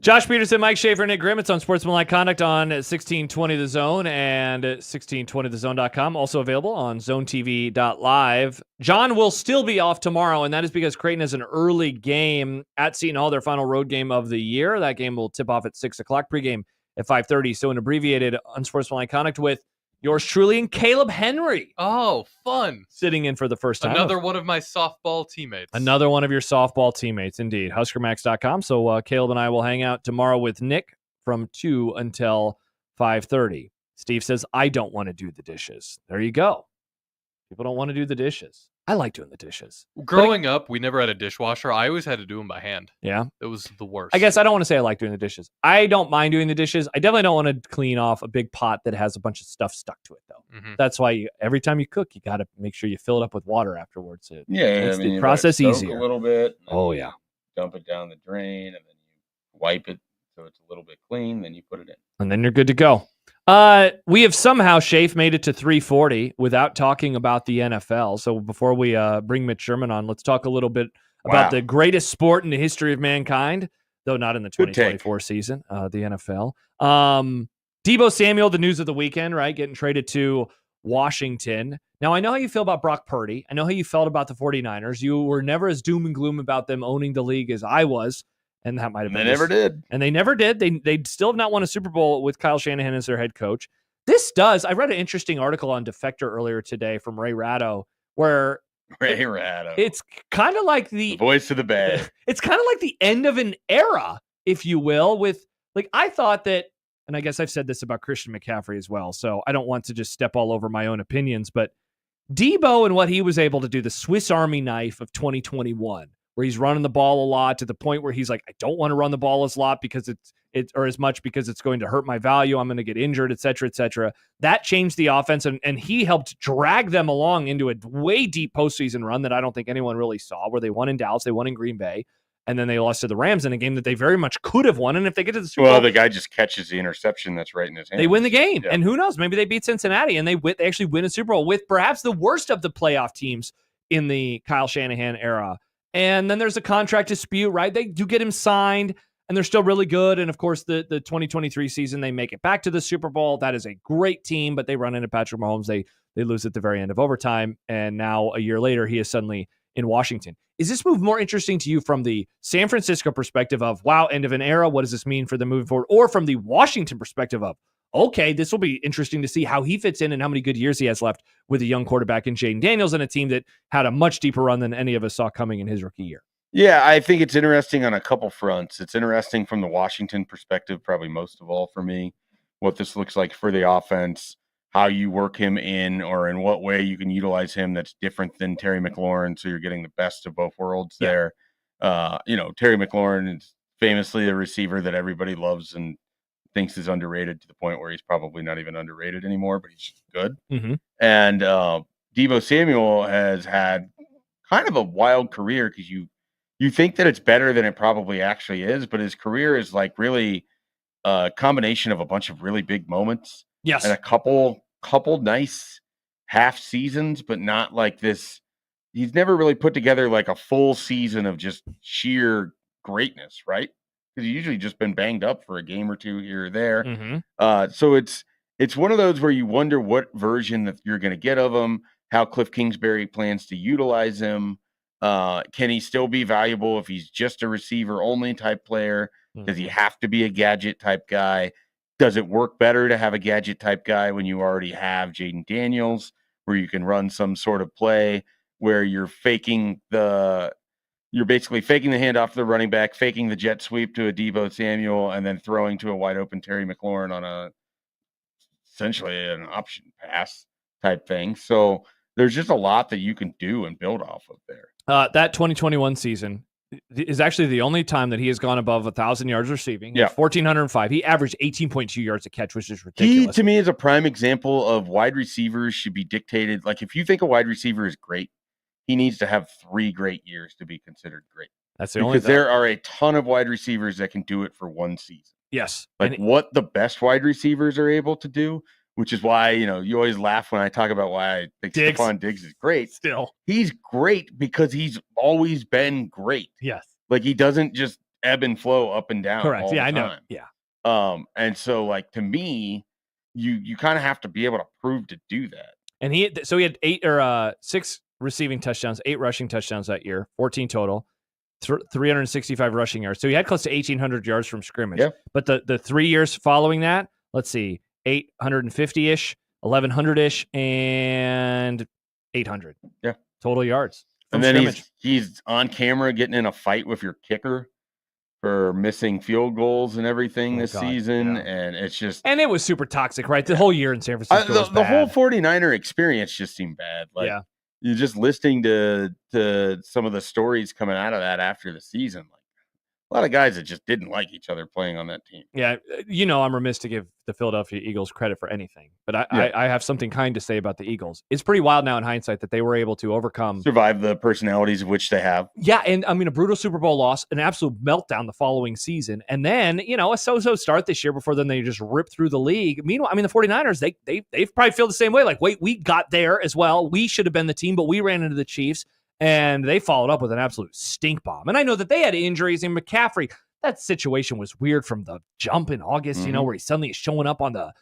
Josh Peterson, Mike Schaefer, Nick Grimm. It's Unsportsmanlike Conduct on 1620 The Zone and 1620thezone.com. Also available on zonetv.live. John will still be off tomorrow, and that is because Creighton has an early game at Seton Hall, their final road game of the year. That game will tip off at 6 o'clock, pregame at 5:30. So an abbreviated Unsportsmanlike Conduct with yours truly and Caleb Henry. Oh, fun. Sitting in for the first time. Another one of my softball teammates. Another one of your softball teammates, indeed. HuskerMax.com. So Caleb and I will hang out tomorrow with Nick from 2 until 5:30. Steve says, I don't want to do the dishes. There you go. People don't want to do the dishes. I like doing the dishes. Growing up, we never had a dishwasher. I always had to do them by hand. Yeah. It was the worst. I guess I don't want to say I like doing the dishes. I don't mind doing the dishes. I definitely don't want to clean off a big pot that has a bunch of stuff stuck to it, though. Mm-hmm. That's why every time you cook, you got to make sure you fill it up with water afterwards. It makes I mean, the process you let it soak easier. a little bit. Oh, yeah. Dump it down the drain, and then you wipe it so it's a little bit clean. Then you put it in, and then you're good to go. We have somehow, Shafe, made it to 340 without talking about the NFL. So before we bring Mitch Sherman on, let's talk a little bit about the greatest sport in the history of mankind, though not in the 2024 season, the NFL. Deebo Samuel, the news of the weekend, right? Getting traded to Washington. Now, I know how you feel about Brock Purdy. I know how you felt about the 49ers. You were never as doom and gloom about them owning the league as I was. And that might have been. They never did. And they never did. They still have not won a Super Bowl with Kyle Shanahan as their head coach. This does. I read an interesting article on Defector earlier today from Ray Ratto, where it's kind of like the voice of the bad. It's kind of like the end of an era, if you will. With I thought that, and I guess I've said this about Christian McCaffrey as well. So I don't want to just step all over my own opinions, but Deebo and what he was able to do, the Swiss Army knife of 2021. Where he's running the ball a lot to the point where he's like, I don't want to run the ball as much because it's going to hurt my value. I'm going to get injured, et cetera, et cetera. That changed the offense, and he helped drag them along into a way deep postseason run that I don't think anyone really saw, where they won in Dallas, they won in Green Bay, and then they lost to the Rams in a game that they very much could have won. And if they get to the Super Bowl, the guy just catches the interception that's right in his hand. They win the game, and who knows? Maybe they beat Cincinnati, and they actually win a Super Bowl with perhaps the worst of the playoff teams in the Kyle Shanahan era. And then there's a contract dispute, right? They do get him signed, and they're still really good. And, of course, the 2023 season, they make it back to the Super Bowl. That is a great team, but they run into Patrick Mahomes. They lose at the very end of overtime, and now a year later, he is suddenly in Washington. Is this move more interesting to you from the San Francisco perspective of, wow, end of an era, what does this mean for them moving forward? Or from the Washington perspective of, okay, this will be interesting to see how he fits in and how many good years he has left with a young quarterback in Jaden Daniels and a team that had a much deeper run than any of us saw coming in his rookie year. Yeah, I think it's interesting on a couple fronts. It's interesting from the Washington perspective, probably most of all for me, what this looks like for the offense, how you work him in or in what way you can utilize him that's different than Terry McLaurin, so you're getting the best of both worlds there. Terry McLaurin is famously the receiver that everybody loves and thinks is underrated to the point where he's probably not even underrated anymore, but he's good. Mm-hmm. And Deebo Samuel has had kind of a wild career because you think that it's better than it probably actually is, but his career is like really a combination of a bunch of really big moments. Yes. And a couple nice half seasons, but not like this. He's never really put together like a full season of just sheer greatness, right? Because he's usually just been banged up for a game or two here or there. Mm-hmm. So it's one of those where you wonder what version that you're going to get of him, how Cliff Kingsbury plans to utilize him. Can he still be valuable if he's just a receiver only type player? Does he have to be a gadget type guy? Does it work better to have a gadget type guy when you already have Jaden Daniels, where you can run some sort of play where you're basically faking the handoff to the running back, faking the jet sweep to a Deebo Samuel, and then throwing to a wide open Terry McLaurin on essentially an option pass type thing. So there's just a lot that you can do and build off of there. That 2021 season is actually the only time that he has gone above 1,000 yards receiving. Yeah. 1,405. He averaged 18.2 yards a catch, which is ridiculous. He, to me, is a prime example of wide receivers should be dictated. Like, if you think a wide receiver is great, he needs to have 3 great years to be considered great. That's the only thing. Because there are a ton of wide receivers that can do it for one season. Yes. Like what the best wide receivers are able to do, which is why, you always laugh when I talk about why I think Stephon Diggs is great. Still. He's great because he's always been great. Yes. Like he doesn't just ebb and flow up and down. Correct. All Yeah, the I know. time. Yeah. And so like to me, you kind of have to be able to prove to do that. And he had 6 receiving touchdowns, 8 rushing touchdowns that year, 14 total, 365 rushing yards. So he had close to 1,800 yards from scrimmage. Yeah. But the 3 years following that, let's see, 850-ish, 1,100-ish, and 800. Yeah. Total yards from And then scrimmage. he's on camera getting in a fight with your kicker for missing field goals and everything this season. Yeah. And it's just... And it was super toxic, right? The whole year in San Francisco was bad. The whole 49er experience just seemed bad. Like, you're just listening to some of the stories coming out of that after the season. Like, a lot of guys that just didn't like each other playing on that team. Yeah, I'm remiss to give the Philadelphia Eagles credit for anything, but I have something kind to say about the Eagles. It's pretty wild now in hindsight that they were able to survive the personalities of which they have. Yeah, and I mean a brutal Super Bowl loss, an absolute meltdown the following season, and then a so-so start this year before then they just ripped through the league. Meanwhile, I mean the 49ers, they probably feel the same way. Like, wait, we got there as well. We should have been the team, but we ran into the Chiefs, and they followed up with an absolute stink bomb. And I know that they had injuries, and McCaffrey. That situation was weird from the jump in August, where he suddenly is showing up on the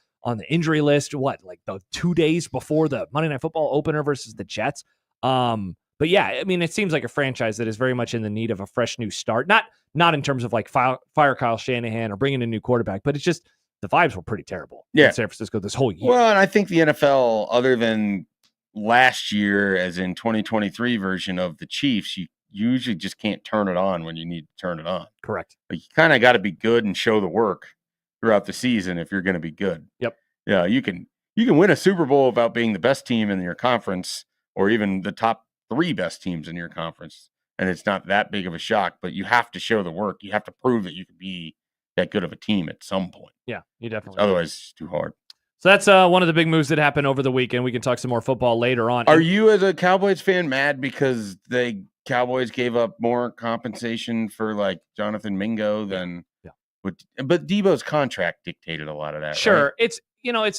injury list, like the 2 days before the Monday Night Football opener versus the Jets. But yeah, I mean, it seems like a franchise that is very much in the need of a fresh new start. Not in terms of like fire Kyle Shanahan or bringing a new quarterback, but it's just the vibes were pretty terrible in San Francisco this whole year. Well, and I think the NFL, other than last year, as in 2023 version of the Chiefs, you usually just can't turn it on when you need to turn it on. Correct. Like, you kind of got to be good and show the work throughout the season if you're going to be good. Yep. Yeah, you can win a Super Bowl without being the best team in your conference or even the top 3 best teams in your conference, and it's not that big of a shock, but you have to show the work. You have to prove that you can be that good of a team at some point. Yeah, you definitely. Otherwise, it's too hard. So that's one of the big moves that happened over the weekend. We can talk some more football later on. Are you, as a Cowboys fan, mad because Cowboys gave up more compensation for like Jonathan Mingo than but Debo's contract dictated a lot of that. Sure. Right?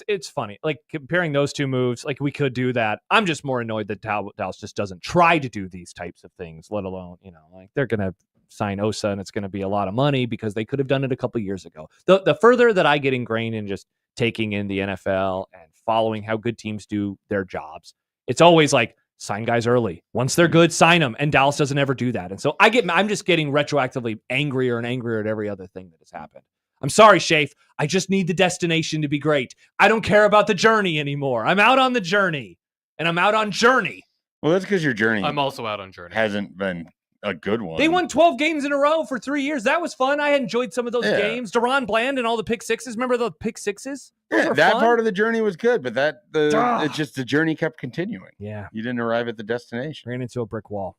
It's funny. Like, comparing those two moves, like, we could do that. I'm just more annoyed that Dallas just doesn't try to do these types of things, let alone, like, they're going to sign Osa and it's going to be a lot of money because they could have done it a couple years ago. The further that I get ingrained in just taking in the NFL and following how good teams do their jobs, it's always like, sign guys early. Once they're good, sign them. And Dallas doesn't ever do that. And so I'm just getting retroactively angrier and angrier at every other thing that has happened. I'm sorry, Shafe. I just need the destination to be great. I don't care about the journey anymore. I'm out on the journey, and I'm out on journey. Well, that's because your journey. I'm also out on journey. Hasn't been a good one. They won 12 games in a row for 3 years. That was fun. I enjoyed some of those games. Deron Bland and all the pick sixes. Remember the pick sixes? That fun. Part of the journey was good, but it's just the journey kept continuing. Yeah. You didn't arrive at the destination. Ran into a brick wall.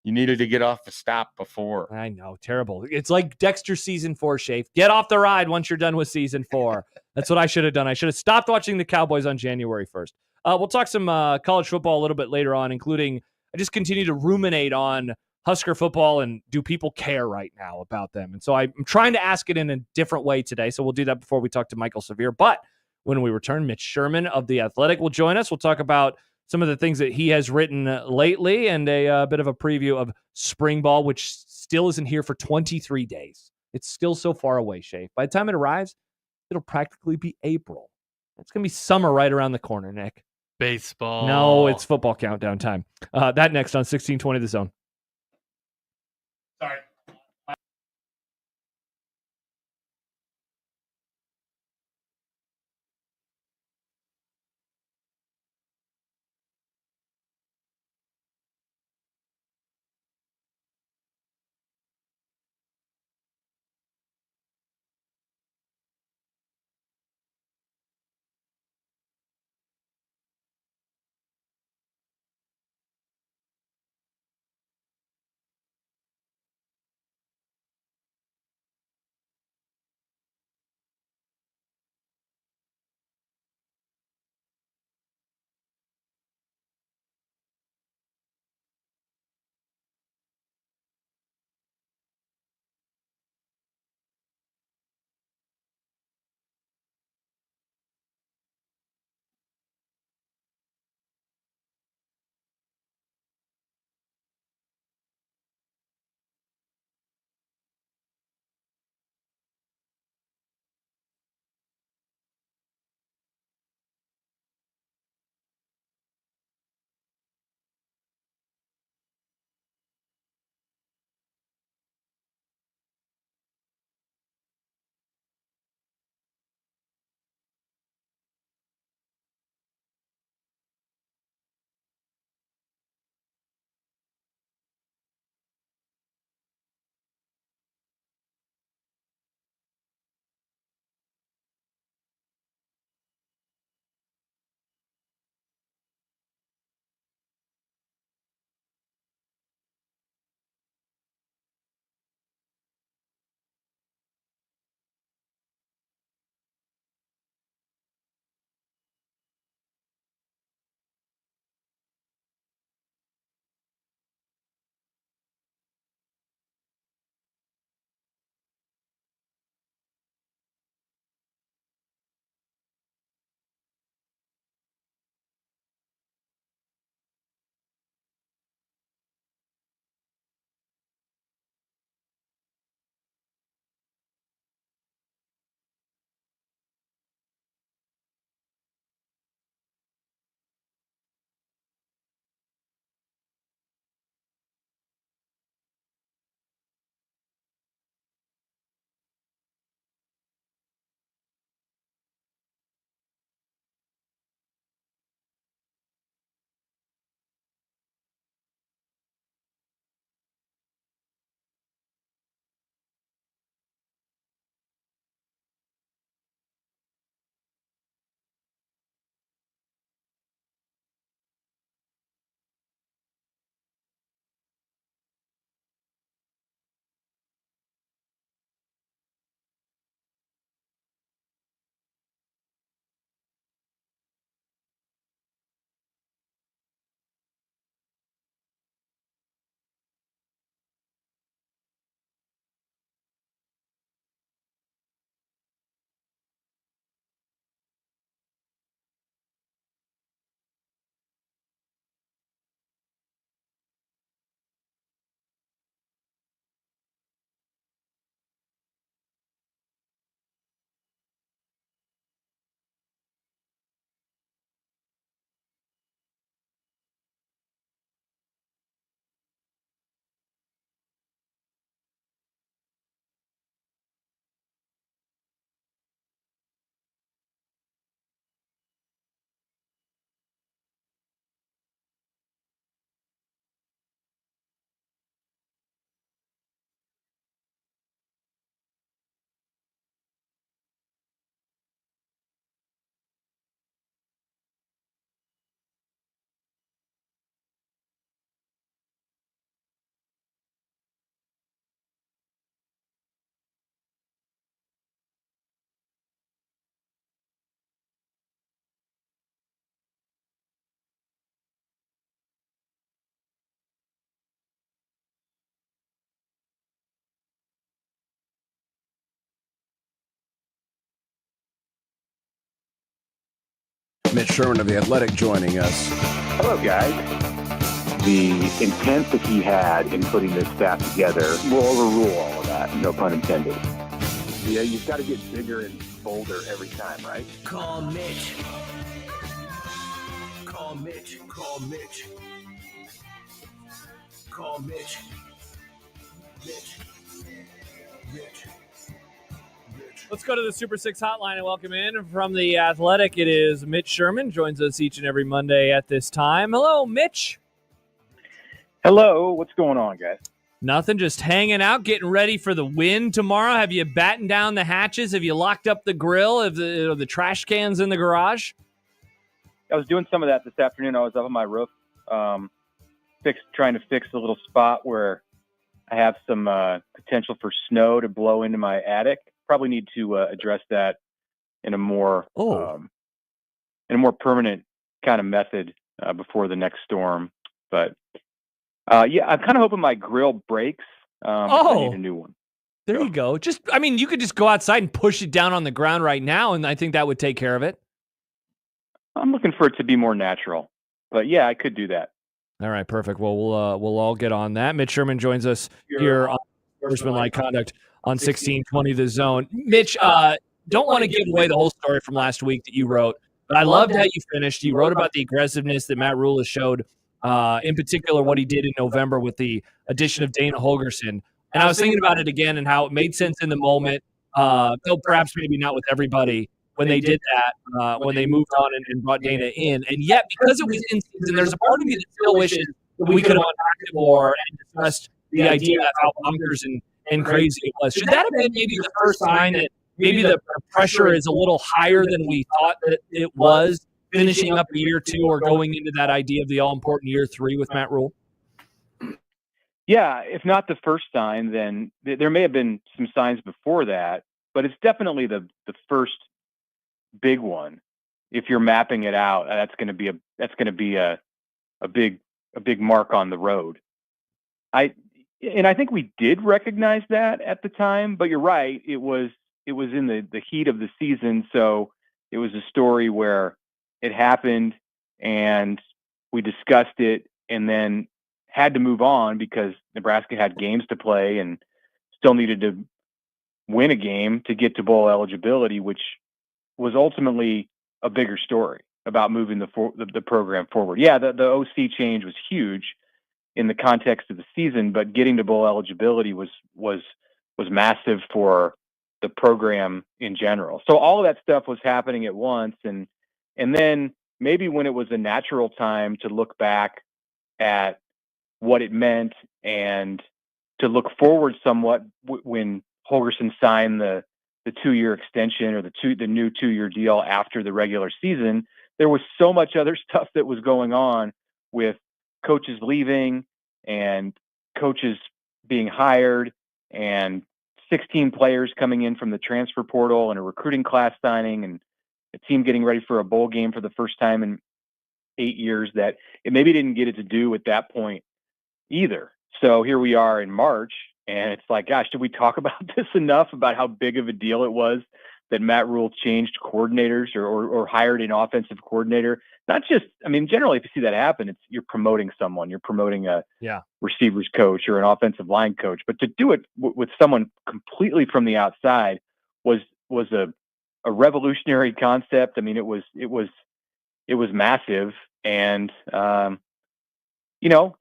You needed to get off the stop before. I know. Terrible. It's like Dexter season 4, Shafe. Get off the ride once you're done with season 4. That's what I should have done. I should have stopped watching the Cowboys on January 1st. We'll talk some college football a little bit later on, including I just continue to ruminate on Husker football and do people care right now about them? And so I'm trying to ask it in a different way today. So we'll do that before we talk to Michael Severe. But when we return, Mitch Sherman of The Athletic will join us. We'll talk about some of the things that he has written lately and a bit of a preview of spring ball, which still isn't here for 23 days. It's still so far away, Shay. By the time it arrives, it'll practically be April. It's going to be summer right around the corner, Nick. Baseball. No, it's football countdown time. That next on 1620 The Zone. Sorry. Mitch Sherman of The Athletic joining us. Hello, guys. The intent that he had in putting this staff together will overrule all of that, no pun intended. Yeah, you've got to get bigger and bolder every time, right? Call Mitch. Call Mitch. Call Mitch. Call Mitch. Mitch. Mitch. Let's go to the Super 6 hotline and welcome in from The Athletic. It is Mitch Sherman, joins us each and every Monday at this time. Hello, Mitch. Hello. What's going on, guys? Nothing, just hanging out, getting ready for the win tomorrow. Have you battened down the hatches? Have you locked up the grill? Have the trash cans in the garage? I was doing some of that this afternoon. I was up on my roof, trying to fix a little spot where I have some potential for snow to blow into my attic. Probably need to address that in a more permanent kind of method before the next storm. But yeah, I'm kind of hoping my grill breaks. I need a new one. There you go. You could just go outside and push it down on the ground right now, and I think that would take care of it. I'm looking for it to be more natural, but yeah, I could do that. All right, perfect. Well, we'll all get on that. Mitch Sherman joins us here on Unsportsmanlike Conduct on 1620 The Zone. Mitch, don't want to give away the whole story from last week that you wrote, but I loved how you finished. You wrote about the aggressiveness that Matt Rule has showed, in particular what he did in November with the addition of Dana Holgorsen. And I was thinking about it again and how it made sense in the moment, though perhaps maybe not with everybody when they did that, when they moved on and brought Dana in. And yet, because it was in season, there's a part of me that still wishes that we could have unpacked it more and discussed the idea of how bonkers and crazy it was. Should that have been maybe the first sign that maybe the pressure is a little higher than we thought that it was, finishing up a year two or going into that idea of the all-important year three with Matt Rule? Yeah, if not the first sign, then there may have been some signs before that, but it's definitely the first big one. If you're mapping it out, that's going to be a big mark on the road. I think we did recognize that at the time, but you're right. It was in the heat of the season, so it was a story where it happened and we discussed it and then had to move on because Nebraska had games to play and still needed to win a game to get to bowl eligibility, which was ultimately a bigger story about moving the program forward. Yeah, the OC change was huge in the context of the season, but getting to bowl eligibility was massive for the program in general. So all of that stuff was happening at once, and then maybe when it was a natural time to look back at what it meant and to look forward somewhat when Holgorsen signed the 2-year extension or the new 2-year deal after the regular season, there was so much other stuff that was going on with coaches leaving and coaches being hired and 16 players coming in from the transfer portal and a recruiting class signing and a team getting ready for a bowl game for the first time in 8 years that it maybe didn't get it to do at that point either. So here we are in March, and it's like, gosh, did we talk about this enough about how big of a deal it was that Matt Rule changed coordinators or hired an offensive coordinator? Not just, generally, if you see that happen, you're promoting someone. You're promoting a receivers coach or an offensive line coach. But to do it with someone completely from the outside was a revolutionary concept. It was massive, and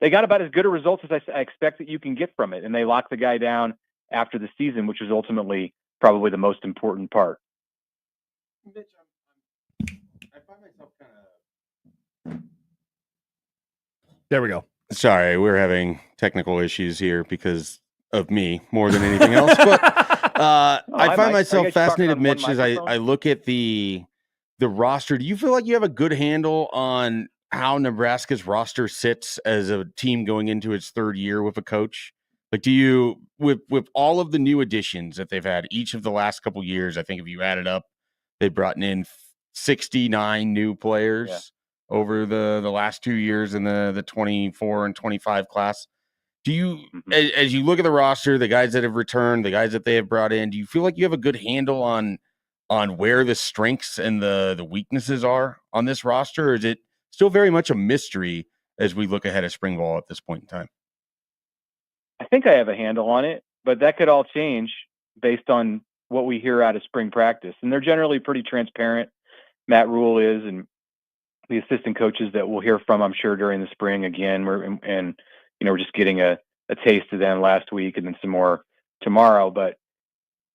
they got about as good a results as I expect that you can get from it. And they locked the guy down after the season, which was ultimately probably the most important part. Mitch, I find myself kind of. There we go. Sorry, we're having technical issues here because of me more than anything else. But I find myself fascinated, Mitch, as I look at the roster. Do you feel like you have a good handle on how Nebraska's roster sits as a team going into its third year with a coach? Like, do you, with all of the new additions that they've had each of the last couple years, I think if you add it up, they've brought in 69 new players over the last 2 years in the 24 and 25 class. Do you, as you look at the roster, the guys that have returned, the guys that they have brought in, do you feel like you have a good handle on on where the strengths and the weaknesses are on this roster? Or is it still very much a mystery as we look ahead of spring ball at this point in time? I think I have a handle on it, but that could all change based on what we hear out of spring practice. And they're generally pretty transparent. Matt Rule is, and the assistant coaches that we'll hear from, I'm sure, during the spring again. We're just getting a taste of them last week and then some more tomorrow. But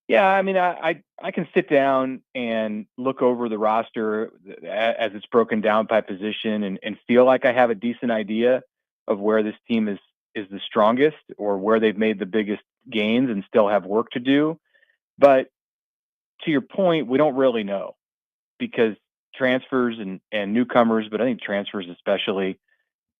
yeah, I mean, I can sit down and look over the roster as it's broken down by position and feel like I have a decent idea of where this team is the strongest or where they've made the biggest gains and still have work to do. But to your point, we don't really know because transfers and newcomers, but I think transfers especially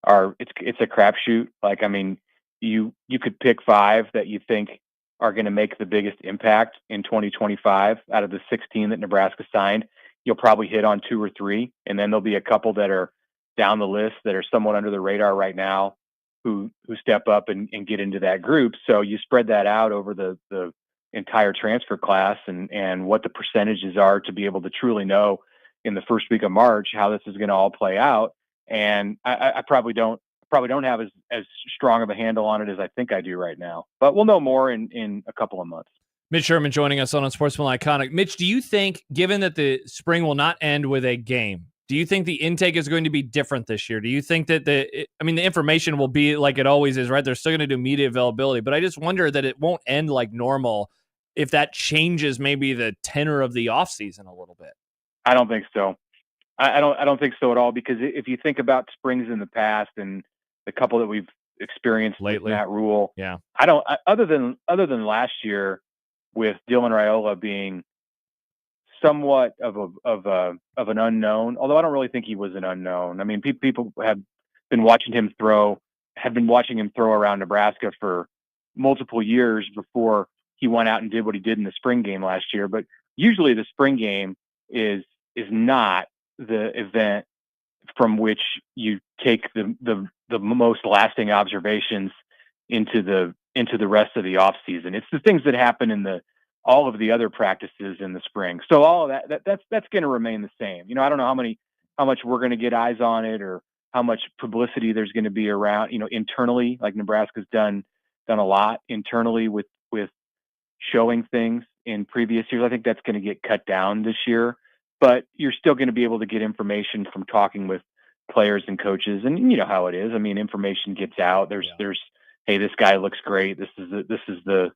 it's a crapshoot. Like, I mean, you could pick 5 that you think are going to make the biggest impact in 2025 out of the 16 that Nebraska signed. You'll probably hit on 2 or 3, and then there'll be a couple that are down the list that are somewhat under the radar right now who step up and get into that group. So you spread that out over the entire transfer class and what the percentages are to be able to truly know in the first week of March how this is going to all play out. And I probably don't have as strong of a handle on it as I think I do right now, but we'll know more in a couple of months. Mitch Sherman joining us on Unsportsmanlike Iconic. Mitch, do you think, given that the spring will not end with a game, do you think the intake is going to be different this year? Do you think that the information will be like it always is, right? They're still going to do media availability, but I just wonder that it won't end like normal if that changes maybe the tenor of the offseason a little bit. I don't think so. I don't think so at all, because if you think about springs in the past and the couple that we've experienced lately, with Matt Rule, yeah, other than last year with Dylan Raiola being somewhat of an unknown, although I don't really think he was an unknown. I mean, people have been watching him throw around Nebraska for multiple years before he went out and did what he did in the spring game last year. But usually the spring game is not the event from which you take the most lasting observations into the rest of the off season. It's the things that happen in all of the other practices in the spring. So all of that's going to remain the same. I don't know how much we're going to get eyes on it or how much publicity there's going to be around, internally, like Nebraska's done a lot internally with showing things in previous years. I think that's going to get cut down this year, but you're still going to be able to get information from talking with players and coaches. And you know how it is. I mean, information gets out. There's, hey, this guy looks great. This is the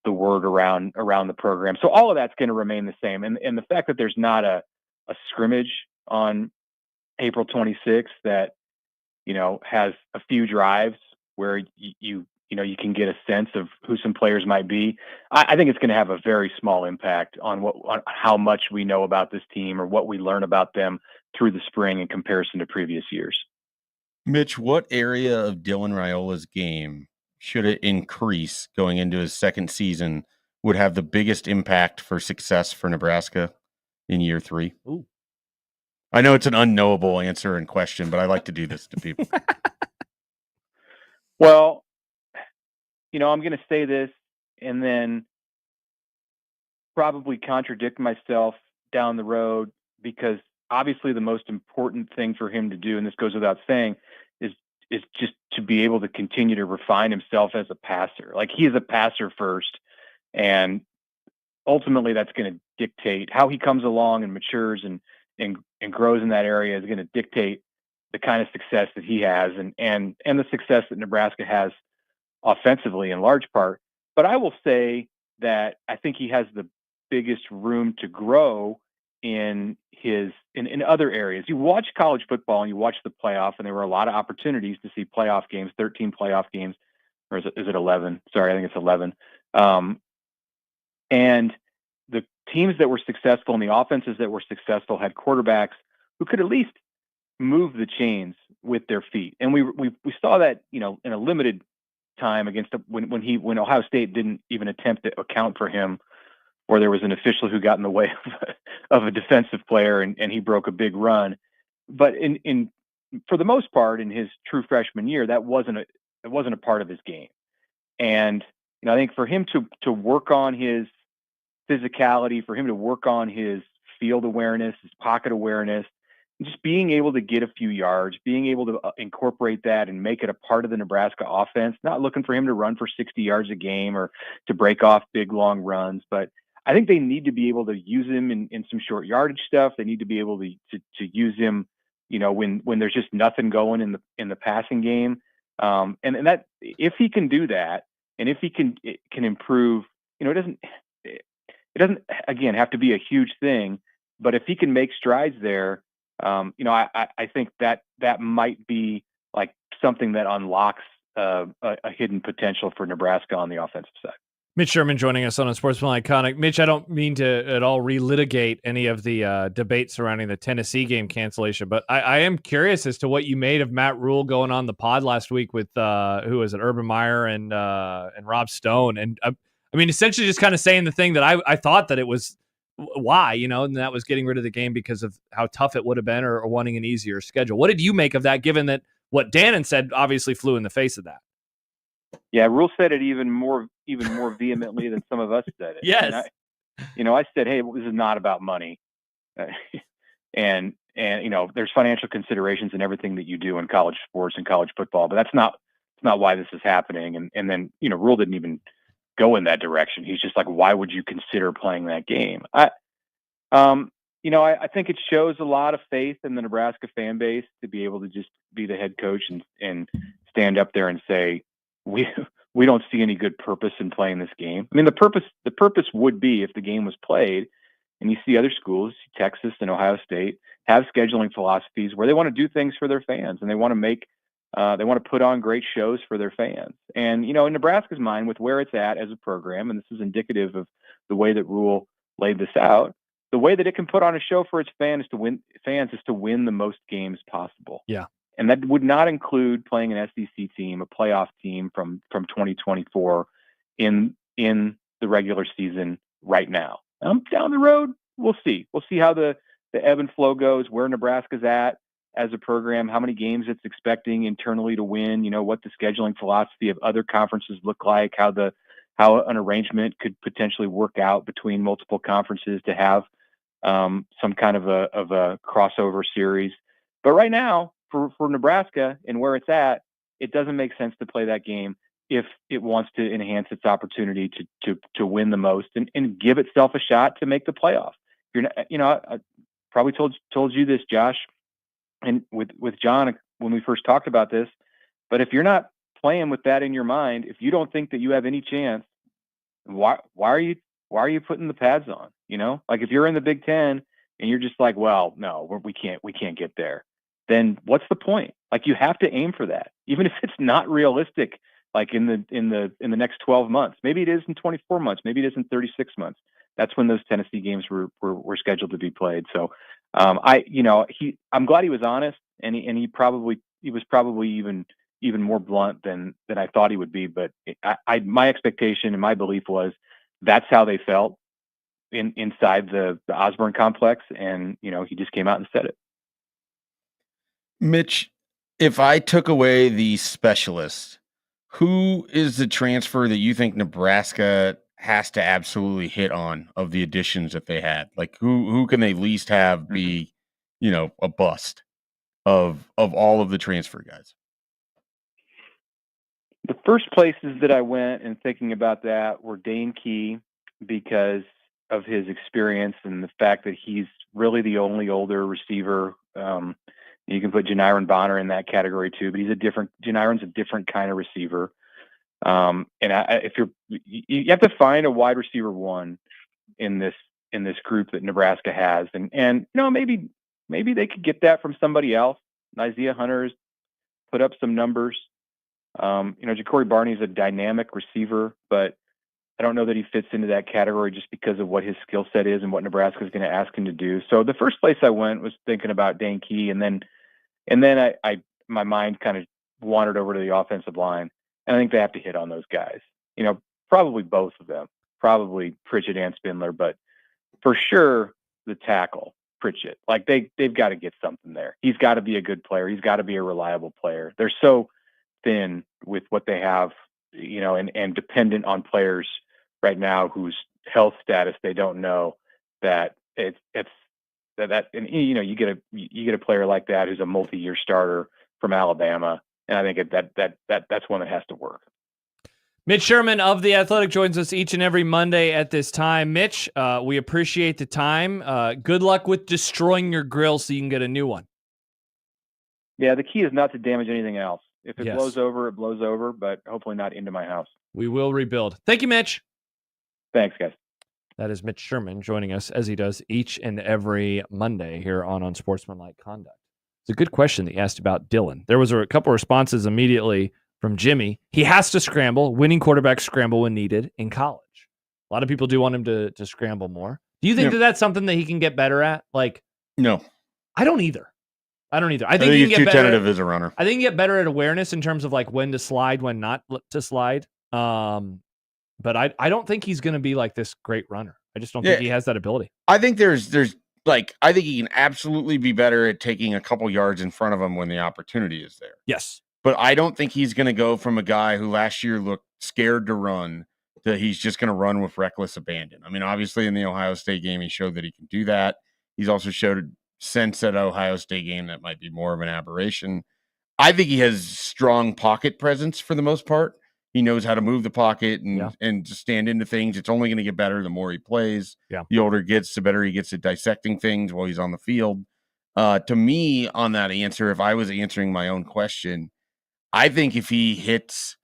word around the program. So all of that's going to remain the same. And the fact that there's not a scrimmage on April 26th that, has a few drives where you can get a sense of who some players might be. I think it's going to have a very small impact on how much we know about this team or what we learn about them through the spring in comparison to previous years. Mitch, what area of Dylan Raiola's game, should it increase going into his second season, would have the biggest impact for success for Nebraska in year 3? Ooh. I know it's an unknowable answer and question, but I like to do this to people. Well, I'm going to say this and then probably contradict myself down the road, because obviously the most important thing for him to do, and this goes without saying, is just to be able to continue to refine himself as a passer. Like, he is a passer first, and ultimately that's going to dictate how he comes along and matures and grows in that area is going to dictate the kind of success that he has and the success that Nebraska has offensively in large part. But I will say that I think he has the biggest room to grow in other areas. You watch college football and you watch the playoff, and there were a lot of opportunities to see playoff games, 13 playoff games, or is it 11? Sorry, I think it's 11. And the teams that were successful and the offenses that were successful had quarterbacks who could at least move the chains with their feet. And we saw that, in a limited time against when Ohio State didn't even attempt to account for him, or there was an official who got in the way of a defensive player and he broke a big run. But for the most part, in his true freshman year, that wasn't a part of his game. And I think for him to work on his physicality, for him to work on his field awareness, his pocket awareness, and just being able to get a few yards, being able to incorporate that and make it a part of the Nebraska offense, not looking for him to run for 60 yards a game or to break off big, long runs. But I think they need to be able to use him in some short yardage stuff. They need to be able to use him, when there's just nothing going in the passing game. And that, if he can do that, and if he can improve, it doesn't again have to be a huge thing, but if he can make strides there, I think that might be like something that unlocks a hidden potential for Nebraska on the offensive side. Mitch Sherman joining us on Unsportsmanlike Iconic. Mitch, I don't mean to at all relitigate any of the debate surrounding the Tennessee game cancellation, but I am curious as to what you made of Matt Rule going on the pod last week with who was it, Urban Meyer and Rob Stone, and I mean essentially just kind of saying the thing that I thought that it was why, and that was getting rid of the game because of how tough it would have been or wanting an easier schedule. What did you make of that, given that what Dannon said obviously flew in the face of that? Yeah, Rule said it even more vehemently than some of us said it. Yes. And I said, hey, this is not about money. And there's financial considerations in everything that you do in college sports and college football, but that's not why this is happening. And then, Rule didn't even go in that direction. He's just like, why would you consider playing that game? I think it shows a lot of faith in the Nebraska fan base to be able to just be the head coach and stand up there and say, we don't see any good purpose in playing this game. I mean, the purpose would be if the game was played, and you see other schools, Texas and Ohio State, have scheduling philosophies where they want to do things for their fans and they want to put on great shows for their fans. And, in Nebraska's mind, with where it's at as a program, and this is indicative of the way that Rule laid this out, the way that it can put on a show for its fans is to win the most games possible. Yeah. And that would not include playing an SEC team, a playoff team from 2024 in the regular season right now. Down the road, we'll see. We'll see how the ebb and flow goes, where Nebraska's at as a program, how many games it's expecting internally to win, what the scheduling philosophy of other conferences look like, how an arrangement could potentially work out between multiple conferences to have some kind of a crossover series. But right now, for Nebraska and where it's at, it doesn't make sense to play that game if it wants to enhance its opportunity to win the most and give itself a shot to make the playoff. You're not, I probably told you this, Josh, and with John when we first talked about this. But if you're not playing with that in your mind, if you don't think that you have any chance, why are you putting the pads on? Like if you're in the Big Ten and you're just like, well, no, we can't get there, then what's the point? Like you have to aim for that, even if it's not realistic. Like in the next 12 months, maybe it is in 24 months, maybe it is in 36 months. That's when those Tennessee games were scheduled to be played. So I'm glad he was honest, and he was probably even more blunt than I thought he would be. But my expectation and my belief was that's how they felt inside the Osborne complex, and he just came out and said it. Mitch, if I took away the specialist, who is the transfer that you think Nebraska has to absolutely hit on of the additions that they had? Like who can they least have be, a bust of all of the transfer guys? The first places that I went and thinking about that were Dane Key, because of his experience and the fact that he's really the only older receiver. You can put Janiron Bonner in that category too, but Janiron's a different kind of receiver. And you have to find a wide receiver one in this group that Nebraska has, and maybe they could get that from somebody else. Isaiah Hunter's put up some numbers. Ja'Cory Barney's a dynamic receiver, but I don't know that he fits into that category just because of what his skill set is and what Nebraska is going to ask him to do. So the first place I went was thinking about Dane Key, and then my mind kind of wandered over to the offensive line, and I think they have to hit on those guys. Probably both of them, probably Pritchett and Spindler, but for sure the tackle Pritchett. Like they've got to get something there. He's got to be a good player. He's got to be a reliable player. They're so thin with what they have, and dependent on players right now whose health status, they don't know that it's that and you get a player like that who's a multi-year starter from Alabama, and I think that's one that has to work. Mitch Sherman of The Athletic joins us each and every Monday at this time. Mitch, we appreciate the time. Good luck with destroying your grill so you can get a new one. Yeah, the key is not to damage anything else. If it blows over, it blows over, but hopefully not into my house. We will rebuild. Thank you, Mitch. Thanks, guys. That is Mitch Sherman joining us as he does each and every Monday here on Unsportsmanlike Conduct. It's a good question that you asked about Dylan. There was a couple responses immediately from Jimmy. He has to scramble. Winning quarterbacks scramble when needed in college. A lot of people do want him to scramble more. Do you think that that's something that he can get better at? Like, no, I don't either. I think he's he can too get better tentative as a runner. I think he can get better at awareness in terms of like when to slide, when not to slide. But I don't think he's going to be like this great runner. I just don't think he has that ability. I think I think he can absolutely be better at taking a couple yards in front of him when the opportunity is there. Yes. But I don't think he's going to go from a guy who last year looked scared to run to he's just going to run with reckless abandon. I mean, obviously in the Ohio State game, he showed that he can do that. He's also showed since that Ohio State game that might be more of an aberration. I think he has strong pocket presence for the most part. He knows how to move the pocket and just stand into things. It's only going to get better the more he plays. Yeah. The older he gets, the better he gets at dissecting things while he's on the field. To me, on that answer, if I was answering my own question, I think if he hits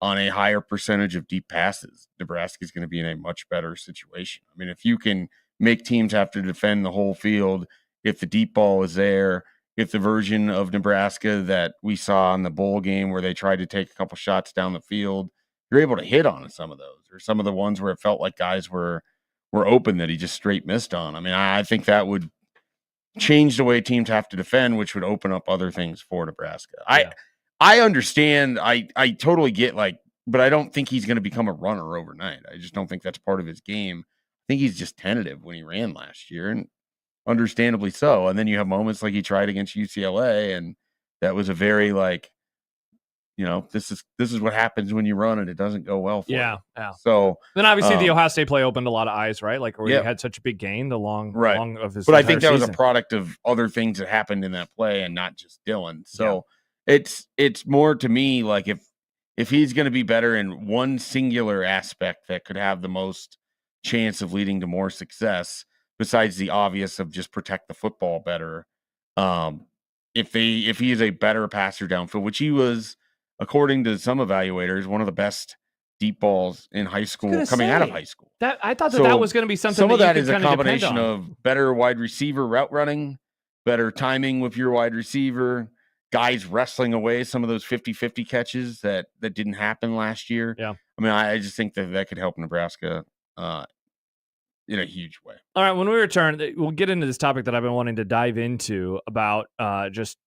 on a higher percentage of deep passes, Nebraska is going to be in a much better situation. I mean, if you can make teams have to defend the whole field, if the deep ball is there, if the version of Nebraska that we saw in the bowl game where they tried to take a couple shots down the field, you're able to hit on some of those, or some of the ones where it felt like guys were open that he just straight missed on. I mean, I think that would change the way teams have to defend, which would open up other things for Nebraska. I understand. I totally get but I don't think he's going to become a runner overnight. I just don't think that's part of his game. I think he's just tentative when he ran last year, and understandably so. And then you have moments like he tried against UCLA, and that was a very this is what happens when you run and it doesn't go well for you. Yeah. So then obviously the Ohio State play opened a lot of eyes, right? Like where he had such a big gain long of his. But I think that was season. a product of other things that happened in that play and not just Dylan. So it's more to me like if he's going to be better in one singular aspect that could have the most chance of leading to more success, besides the obvious of just protect the football better. If he is a better passer downfield, which he was, according to some evaluators, one of the best deep balls in high school coming out of high school. That I thought that was going to be something. Some of that you is could a kinda combination depend on. of better wide receiver route running, better timing with your wide receiver, guys wrestling away some of those 50-50 catches that didn't happen last year. Yeah. I mean, I just think that could help Nebraska in a huge way. All right, when we return, we'll get into this topic that I've been wanting to dive into about just,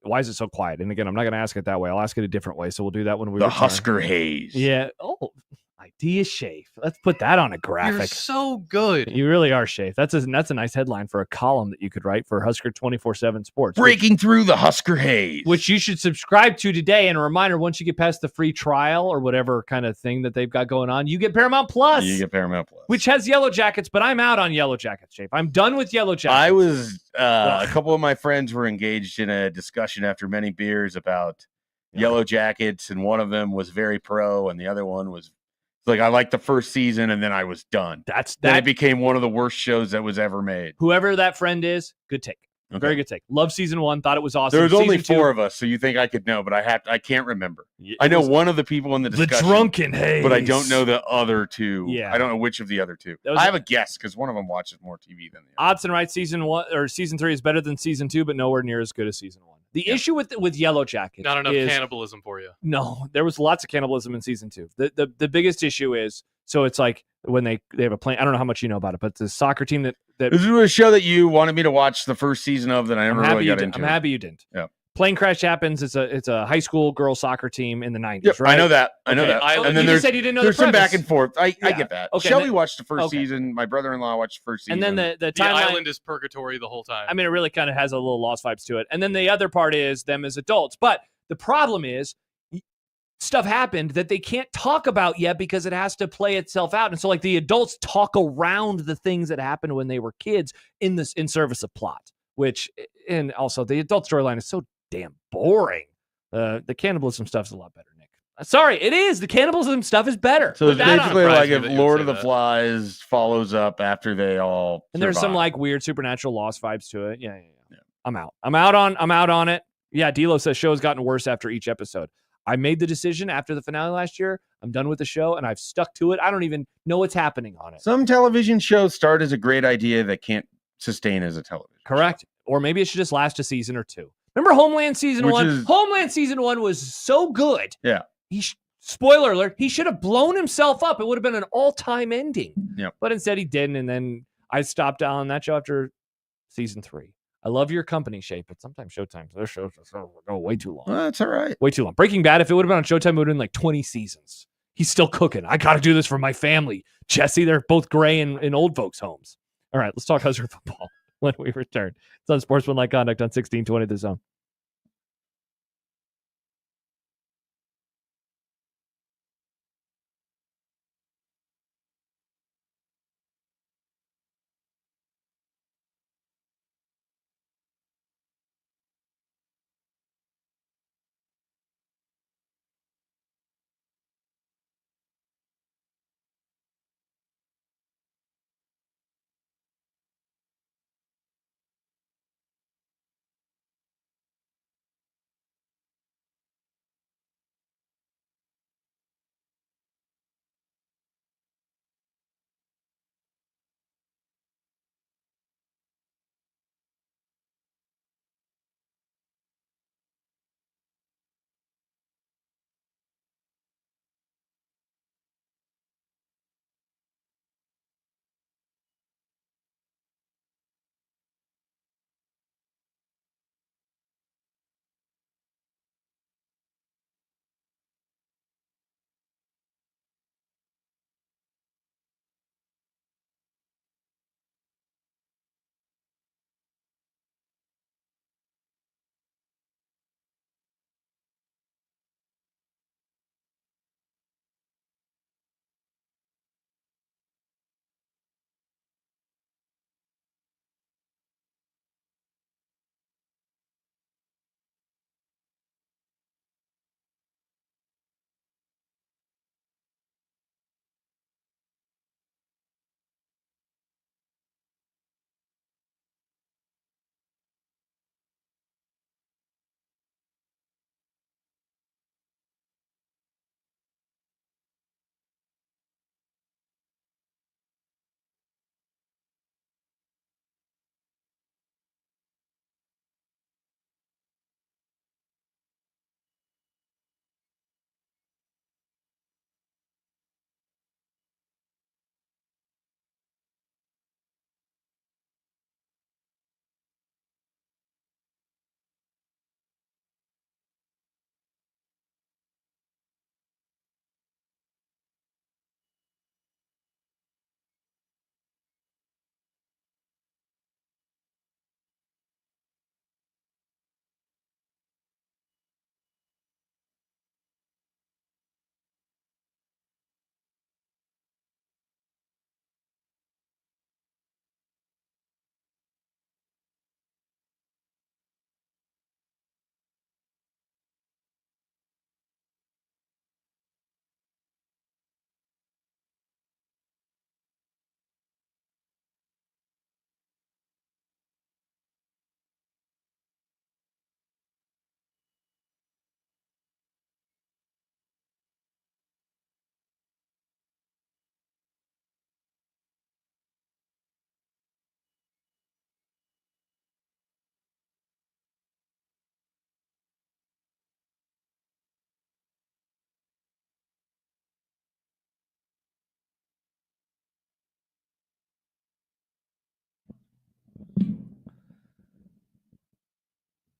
why is it so quiet? And again, I'm not going to ask it that way. I'll ask it a different way. So we'll do that when we return. Husker haze. Yeah. Oh, idea, Shafe. Let's put that on a graphic. You're so good. You really are, Shafe. That's a nice headline for a column that you could write for Husker 24/7 Sports. Breaking through the Husker haze. Which you should subscribe to today. And a reminder, once you get past the free trial or whatever kind of thing that they've got going on, you get Paramount Plus. You get Paramount Plus. Which has Yellow Jackets, but I'm out on Yellow Jackets, Shafe. I'm done with Yellow Jackets. I was, a couple of my friends were engaged in a discussion after many beers about Yellow Jackets, and one of them was very pro, and the other one was like, I liked the first season, and then I was done. Then it became one of the worst shows that was ever made. Whoever that friend is, good take. Okay. Very good take. Love season 1. Thought it was awesome. There's only season 4 2, of us, so you think I could know, but I can't remember. I know one of the people in the discussion. The drunken haze. But I don't know the other 2. Yeah. I don't know which of the other 2. I have a guess because one of them watches more TV than the other. Odds and right, season 1 or season 3 is better than season 2, but nowhere near as good as season 1. The issue with Yellow Jackets not enough is cannibalism for you. No, there was lots of cannibalism in season 2. The biggest issue is, so it's like when they have a plane. I don't know how much you know about it, but the soccer team that this is a show that you wanted me to watch the first season of that I never really got into. I'm happy you didn't. Yeah. Plane crash happens. It's a high school girls soccer team in the 90s, yep, right? I know that. I know that. And then you said you didn't know there's the some premise. back and forth. I get that. Okay, Shelby watched the first season. My brother-in-law watched the first season. And then the The timeline, island is purgatory the whole time. I mean, it really kind of has a little Lost vibes to it. And then the other part is them as adults. But the problem is, stuff happened that they can't talk about yet because it has to play itself out. And so like the adults talk around the things that happened when they were kids in service of plot, and also the adult storyline is so damn boring. The cannibalism stuff's a lot better, Nick. Sorry, it is. The cannibalism stuff is better. So it's basically like if Lord of the Flies follows up after they all and there's some like weird supernatural lost vibes to it. Yeah. I'm out on it. Yeah, D'Lo says show has gotten worse after each episode. I made the decision after the finale last year. I'm done with the show, and I've stuck to it. I don't even know what's happening on it. Some television shows start as a great idea that can't sustain as a television Correct. show. Or maybe it should just last a season or two. Remember Homeland Season 1? Homeland Season 1 was so good. Yeah. Spoiler alert, he should have blown himself up. It would have been an all-time ending. Yep. But instead he didn't, and then I stopped on that show after Season 3. I love your company, Shape, but sometimes Showtime, their shows go way too long. Well, that's all right. Way too long. Breaking Bad, if it would have been on Showtime, it would have been like 20 seasons. He's still cooking. I got to do this for my family. Jesse, they're both gray in old folks' homes. All right, let's talk Husker football when we return. It's on Sportsmanlike Conduct on 1620 The Zone.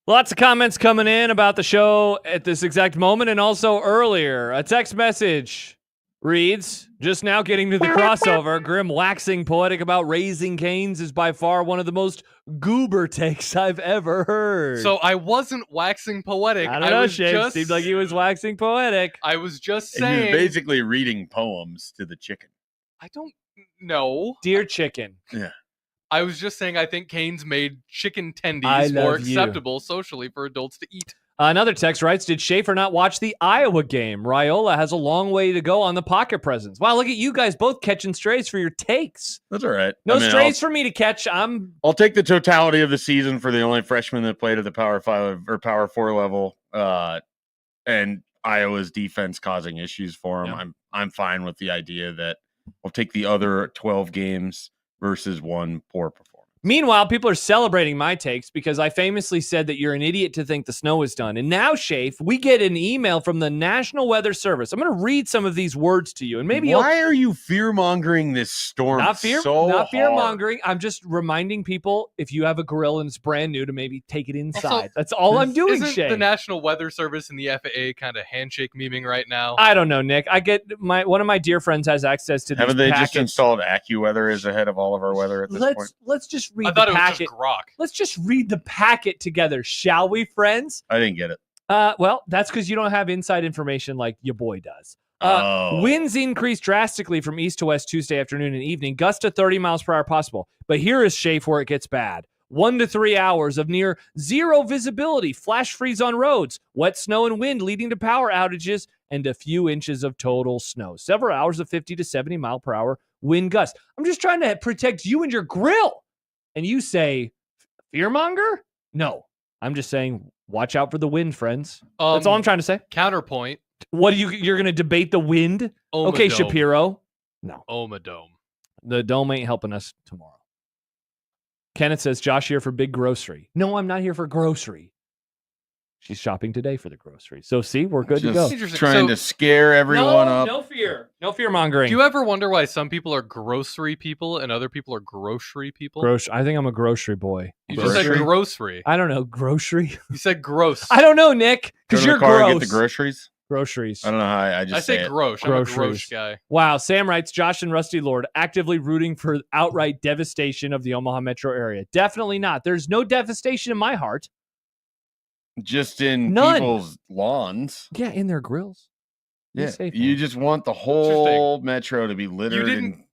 Lots of comments coming in about the show at this exact moment and also earlier. A text message reads, just now getting to the crossover. Grim waxing poetic about Raising Cane's is by far one of the most goober takes I've ever heard. So I wasn't waxing poetic. I don't know, was Shane. just, Seemed like he was waxing poetic. I was just And he saying. was basically reading poems to the chicken. I don't know. Dear chicken. Yeah. I was just saying I think Cane's made chicken I tendies more love you. acceptable socially for adults to eat. Another text writes, did Schaefer not watch the Iowa game? Raiola has a long way to go on the pocket presence. Wow, look at you guys both catching strays for your takes. That's all right. No strays for me to catch. I'll take the totality of the season for the only freshman that played at the Power 5 or Power 4 level, and Iowa's defense causing issues for him. Yeah. I'm fine with the idea that we'll take the other 12 games versus one poor performance. Meanwhile, people are celebrating my takes because I famously said that you're an idiot to think the snow is done. And now, Shafe, we get an email from the National Weather Service. I'm going to read some of these words to you, and maybe why are you fear-mongering this storm? Not hard? fear-mongering. I'm just reminding people if you have a grill and it's brand new to maybe take it inside. Also, that's all I'm doing, Isn't Shafe. the National Weather Service and the FAA kind of handshake memeing right now? I don't know, Nick. I get one of my dear friends has access to these Haven't they packets. just installed AccuWeather as ahead of all of our weather at this point? Let's just read I thought the it was packet. just grok. Let's just read the packet together, shall we, friends? I didn't get it. Well, that's because you don't have inside information like your boy does. Oh. Winds increased drastically from east to west Tuesday afternoon and evening, gusts to 30 miles per hour possible. But here is Shafe where it gets bad. 1 to 3 hours of near zero visibility, flash freeze on roads, wet snow and wind leading to power outages, and a few inches of total snow. Several hours of 50 to 70 mile per hour wind gusts. I'm just trying to protect you and your grill. And you say, fearmonger? No, I'm just saying, watch out for the wind, friends. That's all I'm trying to say. Counterpoint. What you're going to debate the wind? Okay, Omadome. Shapiro. No. Omadome. The dome ain't helping us tomorrow. Kenneth says, Josh here for big grocery. No, I'm not here for grocery. She's shopping today for the grocery. So see, we're good to go. Trying to scare everyone up. No fear. No fear mongering. Do you ever wonder why some people are grocery people and other people are grocery people? I think I'm a grocery boy. You just said grocery. I don't know. Grocery? You said gross. I don't know, Nick. Because you're Go to the car and gross. get the groceries? Groceries. I don't know how I just say gross. I'm a gross guy. Wow. Sam writes, Josh and Rusty Lord actively rooting for outright devastation of the Omaha metro area. Definitely not. There's no devastation in my heart. Just in None. people's lawns. Yeah, in their grills. Be Yeah, safe, you man. just want the whole metro to be littered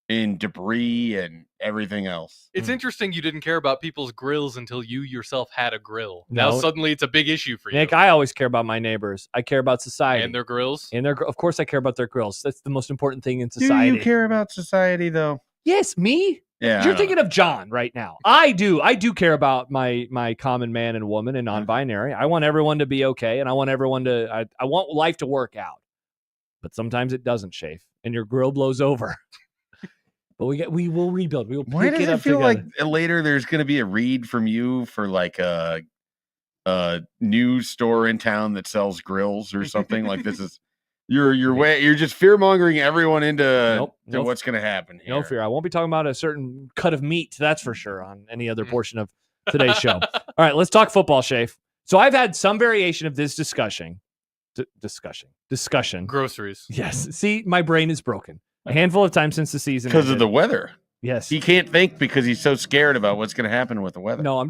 in debris and everything else. It's interesting you didn't care about people's grills until you yourself had a grill. No. Now suddenly it's a big issue for you. Nick, I always care about my neighbors. I care about society. And their grills? Of course I care about their grills. That's the most important thing in society. Do you care about society, though? Yes, me? Yeah. You're thinking of John right now. I do. I do care about my common man and woman and non-binary. I want everyone to be okay, and I want everyone to I want life to work out. But sometimes it doesn't, Shafe, and your grill blows over. But we will rebuild. We will Why pick does it it up feel together. like later there's going to be a read from you for like a new store in town that sells grills or something? Like this is you're just fear mongering everyone into what's going to happen here. No fear. I won't be talking about a certain cut of meat, that's for sure, on any other portion of today's show. All right, let's talk football, Shafe. So I've had some variation of this discussion. Groceries. Yes. See, my brain is broken. A handful of times since the season. Because of the weather. Yes. He can't think because he's so scared about what's going to happen with the weather. No, I'm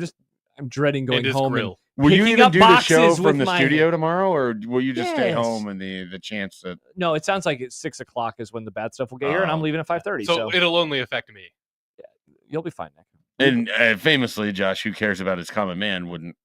dreading going home. Grill. Will you picking even up do the show boxes from with the my- studio tomorrow, or will you just stay Yes. home and the chance that? No, it sounds like it's 6 o'clock is when the bad stuff will get here, and I'm leaving at 5:30. So it'll only affect me. You'll be fine, Nick. And famously, Josh, who cares about his common man, wouldn't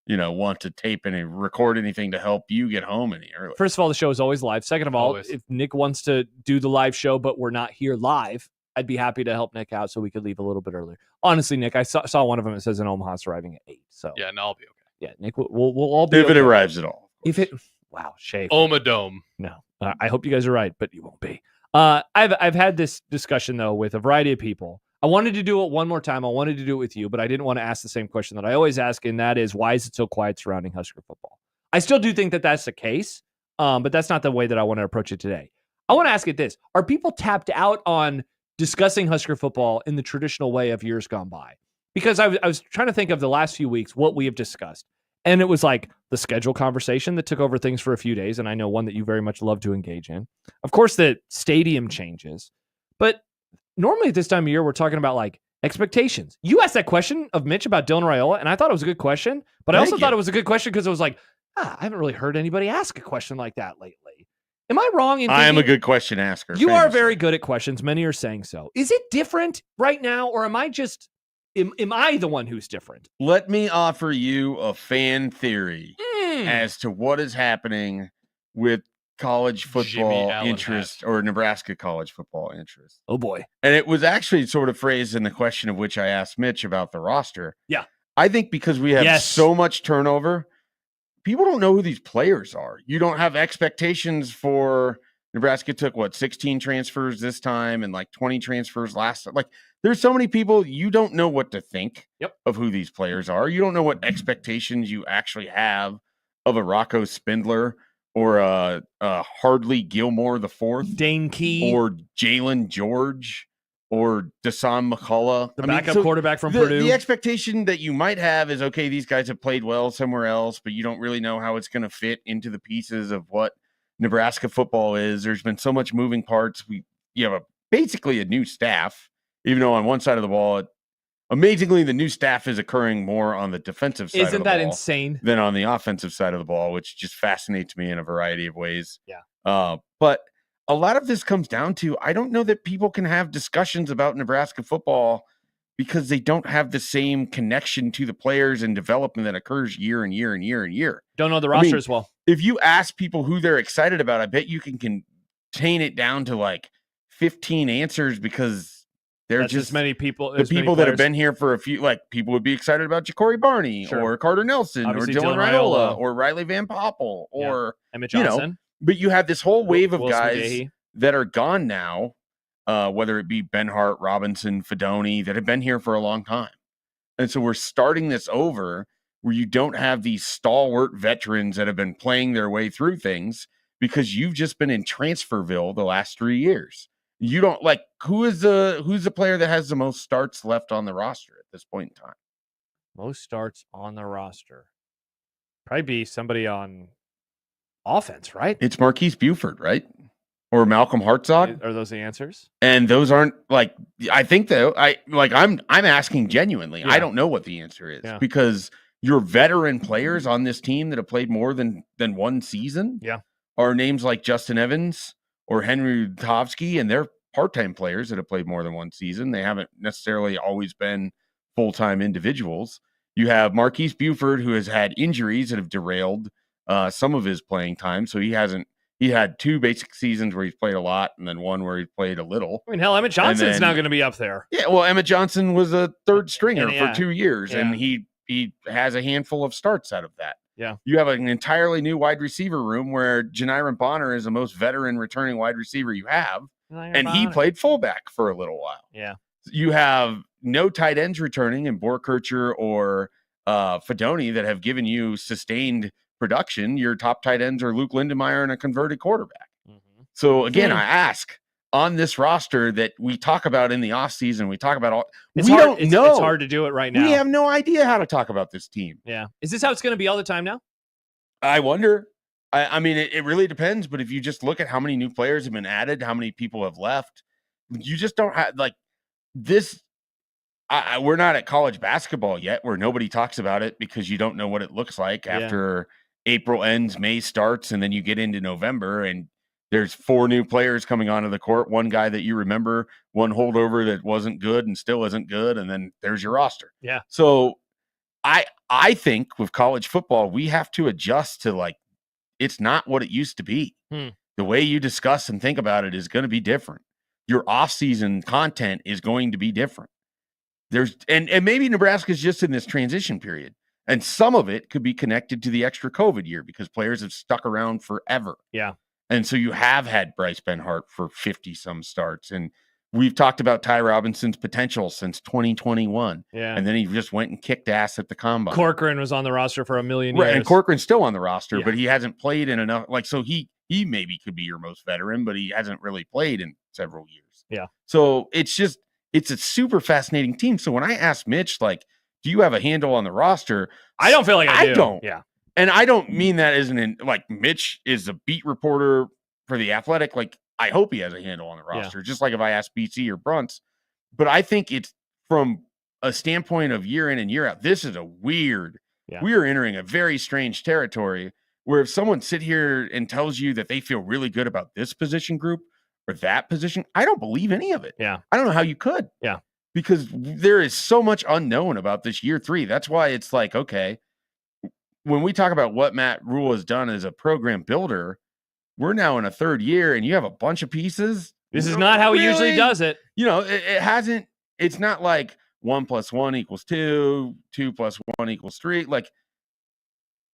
want to tape any, record anything to help you get home any earlier. First of all, the show is always live. Second of all, Always. if Nick wants to do the live show, but we're not here live, I'd be happy to help Nick out so we could leave a little bit earlier. Honestly, Nick, I saw one of them. It says in Omaha it's arriving at 8. So Yeah, no, I'll be okay. yeah, Nick, we'll all be If okay. it arrives at all. If it, wow, Shay. Omadome. No, I hope you guys are right, but you won't be. I've had this discussion though with a variety of people. I wanted to do it one more time. I wanted to do it with you, but I didn't want to ask the same question that I always ask, and that is, why is it so quiet surrounding Husker football? I still do think that that's the case, but that's not the way that I want to approach it today. I want to ask it this: are people tapped out on discussing Husker football in the traditional way of years gone by? Because I was trying to think of the last few weeks what we have discussed, And it was like the schedule conversation that took over things for a few days. And I know one that you very much love to engage in. Of course, the stadium changes. But normally at this time of year, we're talking about like expectations. You asked that question of Mitch about Dylan Raiola, and I thought it was a good question. But I also thought it was a good question because it was like, I haven't really heard anybody ask a question like that lately. Am I wrong in thinking I am a good question asker. You are very good at questions. Many are saying so. Is it different right now, or am I just am I the one who's different? Let me offer you a fan theory as to what is happening with college football interest or Nebraska college football interest. Oh boy. And it was actually sort of phrased in the question of which I asked Mitch about the roster. Yeah. I think because we have so much turnover, people don't know who these players are. You don't have expectations for Nebraska took 16 transfers this time and like 20 transfers last. Like there's so many people you don't know what to think of who these players are. You don't know what expectations you actually have of a Rocco Spindler or a Hardly Gilmore the fourth, Dane Key, or Jalen George, or Dasan McCullough, the backup quarterback from Purdue. The expectation that you might have is, okay, these guys have played well somewhere else, but you don't really know how it's going to fit into the pieces of what Nebraska football is. There's been so much moving parts. You have basically a new staff, even though on one side of the ball, amazingly, the new staff is occurring more on the defensive side of the ball. Isn't that insane? Than on the offensive side of the ball, which just fascinates me in a variety of ways. Yeah. But a lot of this comes down to, I don't know that people can have discussions about Nebraska football because they don't have the same connection to the players and development that occurs year and year and year and year. Don't know the roster as well. If you ask people who they're excited about, I bet you can contain it down to like 15 answers because there's just many people. The people that have been here for a few, like people would be excited about Ja'Cory Barney or Carter Nelson Obviously or Dylan Raiola or Riley Van Poppel or Emmett Johnson. But you have this whole wave of Wilson guys McGahee. that are gone now, whether it be Benhart, Robinson, Fedoni, that have been here for a long time. And so we're starting this over where you don't have these stalwart veterans that have been playing their way through things because you've just been in Transferville the last 3 years. You don't like who's the player that has the most starts left on the roster at this point in time? Most starts on the roster. Probably be somebody on offense, right? It's Marquise Buford, right? Or Malcolm Hartzog. Are those the answers? And those aren't like, I think though, I'm asking genuinely. I don't know what the answer is because your veteran players on this team that have played more than one season are names like Justin Evans or Henry Rudkowski, and they're part-time players that have played more than one season. They haven't necessarily always been full-time individuals. You have Marquise Buford, who has had injuries that have derailed some of his playing time. So he had 2 basic seasons where he's played a lot and then one where he played a little. I mean, hell, Emmett Johnson's now going to be up there. Yeah, well, Emmett Johnson was a third stringer for 2 years, and he has a handful of starts out of that. Yeah. You have an entirely new wide receiver room where Janiron Bonner is the most veteran returning wide receiver you have, and he played fullback for a little while. Yeah. You have no tight ends returning in Borkircher or Fedoni that have given you sustained production. Your top tight ends are Luke Lindenmeyer and a converted quarterback. Mm-hmm. So again, I ask on this roster that we talk about in the offseason, we talk about all. It's hard to do it right now. We have no idea how to talk about this team. Yeah. Is this how it's going to be all the time now? I wonder. I mean, it really depends. But if you just look at how many new players have been added, how many people have left, you just don't have like this. We're not at college basketball yet where nobody talks about it because you don't know what it looks like after April ends, May starts, and then you get into November and there's 4 new players coming onto the court. One guy that you remember, one holdover that wasn't good and still isn't good, and then there's your roster. Yeah. So I think with college football, we have to adjust to like it's not what it used to be. The way you discuss and think about it is going to be different. Your off-season content is going to be different. And maybe Nebraska's just in this transition period. And some of it could be connected to the extra COVID year because players have stuck around forever. Yeah. And so you have had Bryce Benhart for 50-some starts. And we've talked about Ty Robinson's potential since 2021. Yeah. And then he just went and kicked ass at the combine. Corcoran was on the roster for a million years. Right, and Corcoran's still on the roster, but he hasn't played in enough. Like, so he maybe could be your most veteran, but he hasn't really played in several years. Yeah. So it's a super fascinating team. So when I asked Mitch, like, do you have a handle on the roster? I don't feel like I do. Don't. Yeah. And I don't mean that as like Mitch is a beat reporter for The Athletic. Like, I hope he has a handle on the roster, just like if I ask BC or Brunts. But I think it's from a standpoint of year in and year out. This is a weird, we are entering a very strange territory where if someone sit here and tells you that they feel really good about this position group or that position, I don't believe any of it. Yeah. I don't know how you could. Yeah. Because there is so much unknown about this year 3. That's why it's like, okay, when we talk about what Matt Rule has done as a program builder, we're now in a 3rd year and you have a bunch of pieces. This is not how he usually does it. You know, it hasn't, it's not like 1 + 1 = 2, 2 + 1 = 3. Like,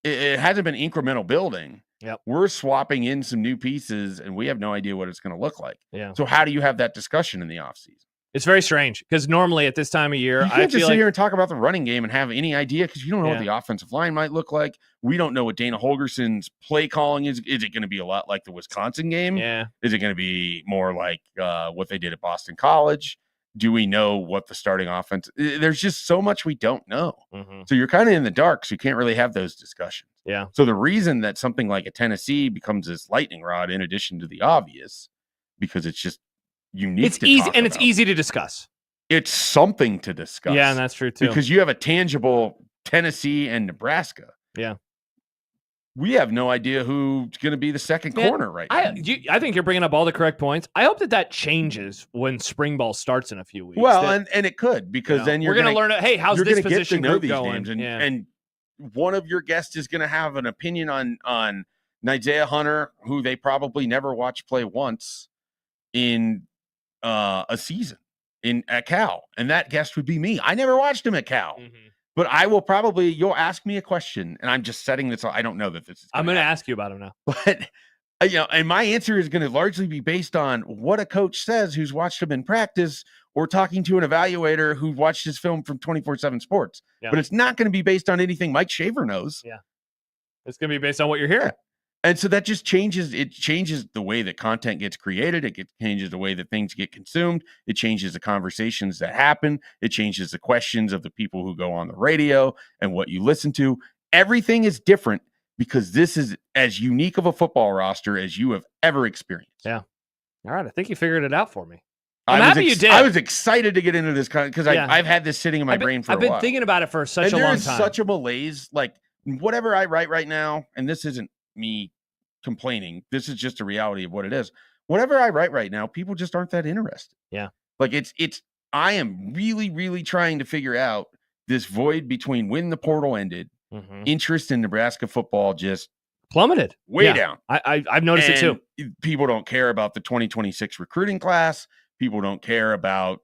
it hasn't been incremental building. Yep. We're swapping in some new pieces and we have no idea what it's going to look like. Yeah. So how do you have that discussion in the offseason? It's very strange because normally at this time of year, you can't just sit here and talk about the running game and have any idea because you don't know what the offensive line might look like. We don't know what Dana Holgerson's play calling is. Is it going to be a lot like the Wisconsin game? Yeah. Is it going to be more like what they did at Boston College? Do we know what the starting offense? There's just so much we don't know. Mm-hmm. So you're kind of in the dark. So you can't really have those discussions. Yeah. So the reason that something like a Tennessee becomes this lightning rod, in addition to the obvious, because it's just unique. It's easy and it's easy to discuss. It's something to discuss. Yeah, and that's true too. Because you have a tangible Tennessee and Nebraska. Yeah. We have no idea who's going to be the second corner right now. I think you're bringing up all the correct points. I hope that changes when spring ball starts in a few weeks. Well, and it could, because then we're going to learn, hey, how's this position group going? And one of your guests is going to have an opinion on Isaiah Hunter, who they probably never watched play once in a season at Cal. And that guest would be me. I never watched him at Cal. Mm-hmm. But I will probably, you'll ask me a question, and I'm just setting this. I don't know that this is. I'm going to ask you about him now. But, and my answer is going to largely be based on what a coach says who's watched him in practice or talking to an evaluator who watched his film from 24/7 Sports. Yeah. But it's not going to be based on anything Mike Shaver knows. Yeah. It's going to be based on what you're hearing. And so that just changes. It changes the way that content gets created. It changes the way that things get consumed. It changes the conversations that happen. It changes the questions of the people who go on the radio and what you listen to. Everything is different because this is as unique of a football roster as you have ever experienced. Yeah. All right. I think you figured it out for me. I'm happy you did. I was excited to get into this because I've had this sitting in my brain for a while. I've been thinking about it for such a long time. There's such a malaise. Like, whatever I write right now, and this isn't me complaining, this is just a reality of what it is. Whatever I write right now, people just aren't that interested. Yeah. Like I am really, really trying to figure out this void between when the portal ended, interest in Nebraska football just plummeted way down. I've noticed it too. People don't care about the 2026 recruiting class. People don't care about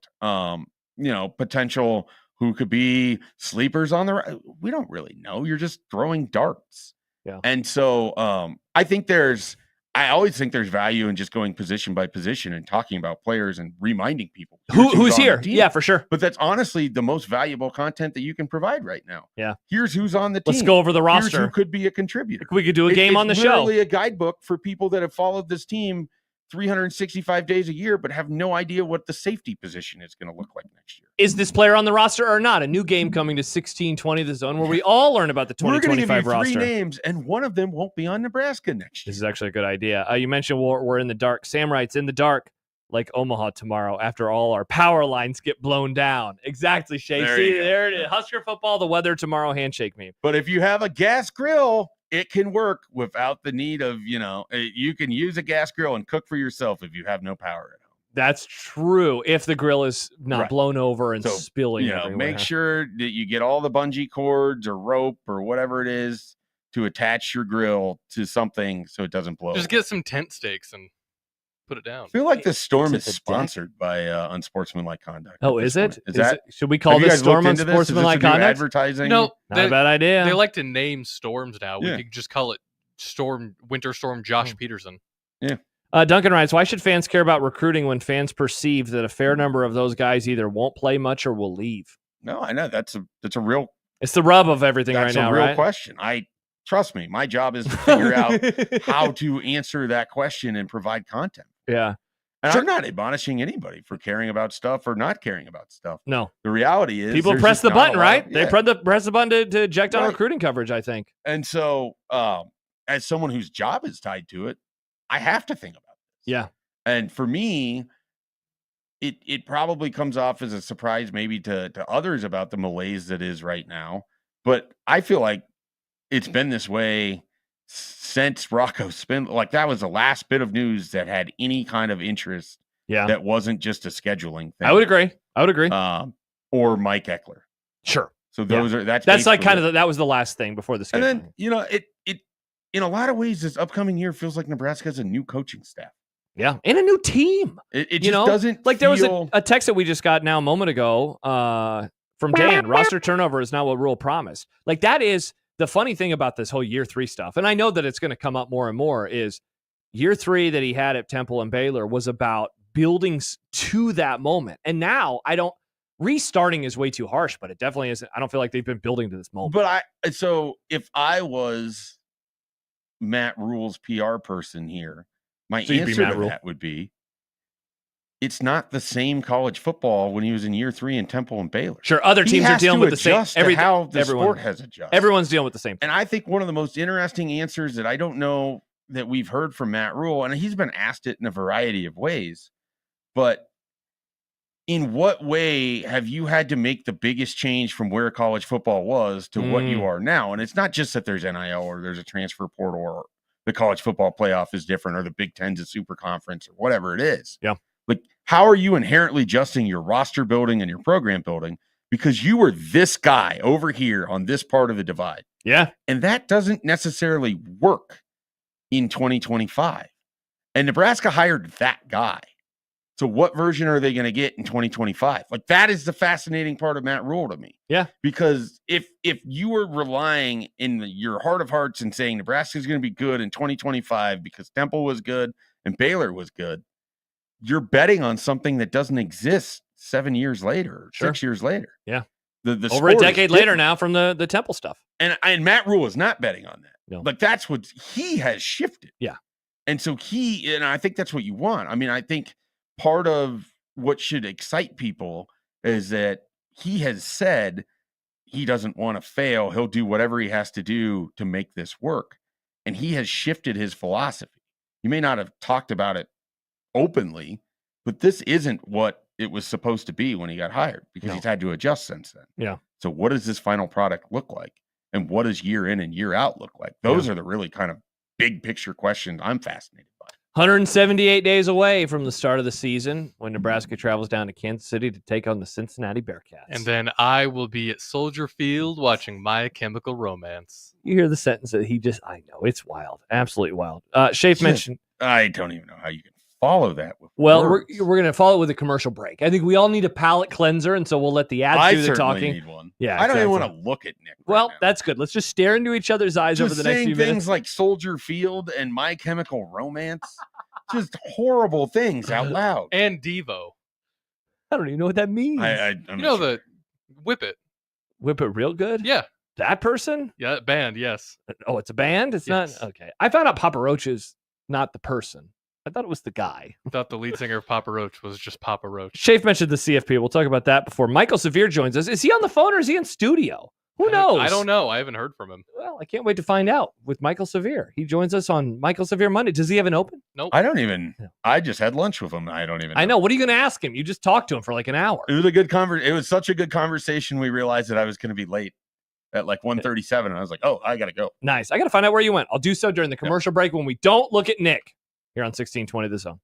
potential who could be sleepers on the right. We don't really know. You're just throwing darts. Yeah. And so I always think there's value in just going position by position and talking about players and reminding people who's here. Yeah, for sure. But that's honestly the most valuable content that you can provide right now. Yeah. Here's who's on the team. Let's go over the roster. Here's who could be a contributor. We could do a game on the show. It's literally a guidebook for people that have followed this team 365 days a year, but have no idea what the safety position is going to look like next year. Is this player on the roster or not? A new game coming to 1620 The Zone where we all learn about the 2025 roster. We're going to give you 3 names, and one of them won't be on Nebraska next year. This is actually a good idea. You mentioned we're in the dark. Sam writes, in the dark, like Omaha tomorrow, after all our power lines get blown down. Exactly, Shay. There it is. Husker football, the weather tomorrow, handshake me. But if you have a gas grill, it can work without the need of, you can use a gas grill and cook for yourself if you have no power at home. That's true. If the grill is not blown over and spilling everywhere. Make sure that you get all the bungee cords or rope or whatever it is to attach your grill to something so it doesn't blow. Just get some tent stakes and put it down. I feel like the storm is sponsored by Unsportsmanlike Conduct. Oh, is it? Should we call this storm Unsportsmanlike Conduct? Advertising? No, not a bad idea. They like to name storms now. We could just call it Winter Storm Josh Peterson. Yeah. Duncan writes, why should fans care about recruiting when fans perceive that a fair number of those guys either won't play much or will leave? No, I know that's a real. It's the rub of everything right now, right? That's a real question. Trust me, my job is to figure out how to answer that question and provide content. Yeah. And I'm not admonishing anybody for caring about stuff or not caring about stuff. No. The reality is people press the button, right? They press the button to eject on recruiting coverage, I think. And so as someone whose job is tied to it, I have to think about this. Yeah. And for me, it probably comes off as a surprise maybe to others about the malaise that is right now. But I feel like it's been this way since Rocco Spindler. Like that was the last bit of news that had any kind of interest. Yeah. That wasn't just a scheduling thing. I would agree. Or Mike Eckler. Sure. So those are that's like kind of that was the last thing before the scheduling. And then, it in a lot of ways this upcoming year feels like Nebraska has a new coaching staff. Yeah, and a new team. It just doesn't like there was a text that we just got now a moment ago from Dan. Roster turnover is not what Rule promised. Like that is the funny thing about this whole year 3 stuff. And I know that it's going to come up more and more is year 3 that he had at Temple and Baylor was about building to that moment. And now restarting is way too harsh, but it definitely isn't. I don't feel like they've been building to this moment. But so if I was Matt Rule's PR person here, my answer to that would be, it's not the same college football when he was in year 3 in Temple and Baylor. Sure, other teams are dealing with the same. How the sport has adjusted. Everyone's dealing with the same thing. And I think one of the most interesting answers that I don't know that we've heard from Matt Rule, and he's been asked it in a variety of ways, but in what way have you had to make the biggest change from where college football was to what you are now? And it's not just that there's NIL or there's a transfer portal or the college football playoff is different or the Big Ten's a super conference or whatever it is. Yeah. Like, how are you inherently adjusting your roster building and your program building because you were this guy over here on this part of the divide? Yeah. And that doesn't necessarily work in 2025. And Nebraska hired that guy. So what version are they going to get in 2025? Like that is the fascinating part of Matt Rule to me. Yeah. Because if you were relying in your heart of hearts and saying Nebraska is going to be good in 2025 because Temple was good and Baylor was good, you're betting on something that doesn't exist 7 years later, or 6 years later. Yeah. The over a decade later now from the Temple stuff. And Matt Rule is not betting on that. No. Like that's what he has shifted. Yeah. And so and I think that's what you want. I mean, I think part of what should excite people is that he has said he doesn't want to fail. He'll do whatever he has to do to make this work. And he has shifted his philosophy. He may not have talked about it openly, but this isn't what it was supposed to be when he got hired because he's had to adjust since then. Yeah. So what does this final product look like? And what does year in and year out look like? Those are the really kind of big picture questions I'm fascinated by. 178 days away from the start of the season when Nebraska travels down to Kansas City to take on the Cincinnati Bearcats. And then I will be at Soldier Field watching My Chemical Romance. You hear the sentence that I know, it's wild. Absolutely wild. Shafe mentioned. I don't even know how you can follow that. We're going to follow it with a commercial break. I think we all need a palate cleanser, and so we'll let the ads do the talking. Need one. Yeah, I don't even want to look at Nick. Well, that's good. Let's just stare into each other's eyes over the next few minutes. Things like Soldier Field and My Chemical Romance, just horrible things out loud. And Devo. I don't even know what that means. I'm the Whip It. Whip It real good? Yeah. That person? Yeah, band, yes. Oh, it's a band? It's not? Okay. I found out Papa Roach is not the person. I thought it was the guy. I thought the lead singer of Papa Roach was just Papa Roach. Shafe mentioned the CFP. We'll talk about that before Michael Severe joins us. Is he on the phone or is he in studio? Who knows? I don't know. I haven't heard from him. Well, I can't wait to find out with Michael Severe. He joins us on Michael Severe Monday. Does he have an open? Nope. I just had lunch with him. I don't even know. I know. What are you going to ask him? You just talked to him for like an hour. It was a good It was such a good conversation. We realized that I was going to be late at like 1:37. And I was like, oh, I got to go. Nice. I got to find out where you went. I'll do so during the commercial break when we don't look at Nick here on 1620 The Zone.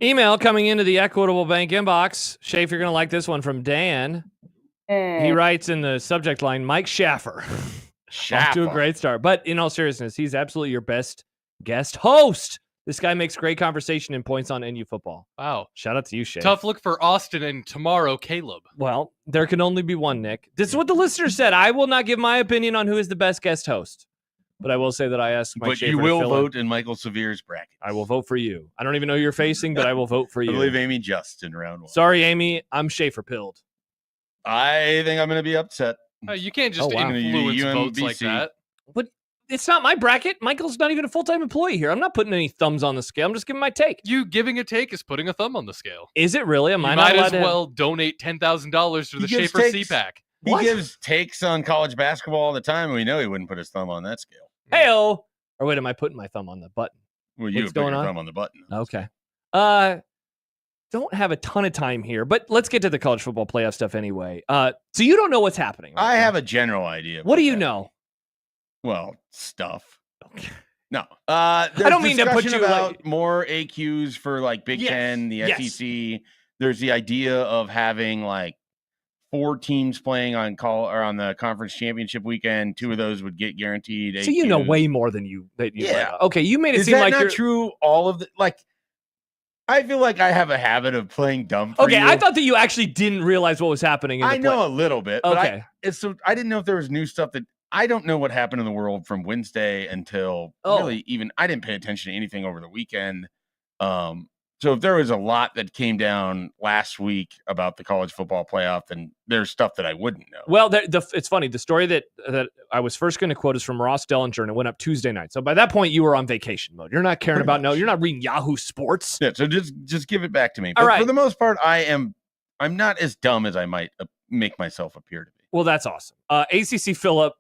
Email coming into the Equitable Bank inbox. Shafe, you're going to like this one from Dan. He writes in the subject line, Mike Schaffer. Off to a great start. But in all seriousness, he's absolutely your best guest host. This guy makes great conversation and points on NU football. Wow. Shout out to you, Shafe. Tough look for Austin and tomorrow, Caleb. Well, there can only be one, Nick. This is what the listener said. I will not give my opinion on who is the best guest host. But I will say that I asked Mike Schaffer you will to vote in Michael Severe's bracket. I will vote for you. I don't even know who you're facing, but I will vote for you. I believe Amy Just in round 1. Sorry, Amy. I'm Schaffer pilled. I think I'm going to be upset. You can't just influence votes like that. But it's not my bracket. Michael's not even a full-time employee here. I'm not putting any thumbs on the scale. I'm just giving my take. You giving a take is putting a thumb on the scale. Is it really? You might as well donate $10,000 to the Schaefer CPAC. He gives takes on college basketball all the time, and we know he wouldn't put his thumb on that scale. Hey-oh. Or wait, am I putting my thumb on the button? Well, you would put your thumb on the button. Okay. Don't have a ton of time here, but let's get to the college football playoff stuff anyway. So you don't know what's happening. Right I have a general idea. What do you know? Well, stuff. Okay. No. I don't mean to put you about more AQs for like Big Ten, the SEC. There's the idea of having like 4 teams playing on on the conference championship weekend. 2 of those would get guaranteed AQs. So you know way more than you. Yeah. Okay, you made it Is seem that like not you're true. All of the I feel like I have a habit of playing dumb. For okay, you. I thought that you actually didn't realize what was happening. I know a little bit. Okay, but I didn't know if there was new stuff that I don't know what happened in the world from Wednesday until really even I didn't pay attention to anything over the weekend. So if there was a lot that came down last week about the college football playoff, then there's stuff that I wouldn't know. Well, it's funny. The story that I was first going to quote is from Ross Dellinger, and it went up Tuesday night. So by that point, you were on vacation mode. You're not caring about you're not reading Yahoo Sports. Yeah. So just give it back to me. All but right. For the most part, I'm not as dumb as I might make myself appear to be. Well, that's awesome. ACC Phillip.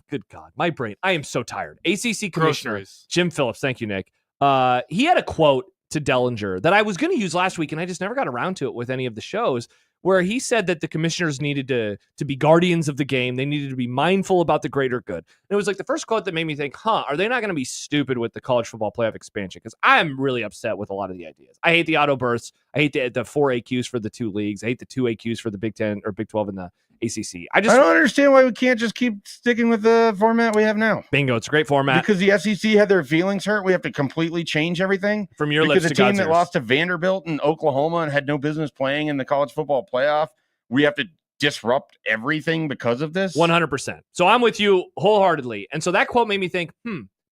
Good God, my brain. I am so tired. ACC Commissioner Jim Phillips. Thank you, Nick. He had a quote to Dellinger that I was going to use last week, and I just never got around to it with any of the shows, where he said that the commissioners needed to be guardians of the game. They needed to be mindful about the greater good. And it was like the first quote that made me think, are they not going to be stupid with the college football playoff expansion? Because I'm really upset with a lot of the ideas. I hate the auto bursts. I hate the 4 AQs for the 2 leagues. I hate the 2 AQs for the Big 10 or Big 12 and the ACC. I don't understand why we can't just keep sticking with the format we have now. Bingo. It's a great format. Because the SEC had their feelings hurt. We have to completely change everything. From your lips to God's ears. Because a team that lost to Vanderbilt and Oklahoma and had no business playing in the college football playoff, we have to disrupt everything because of this? 100%. So I'm with you wholeheartedly. And so that quote made me think,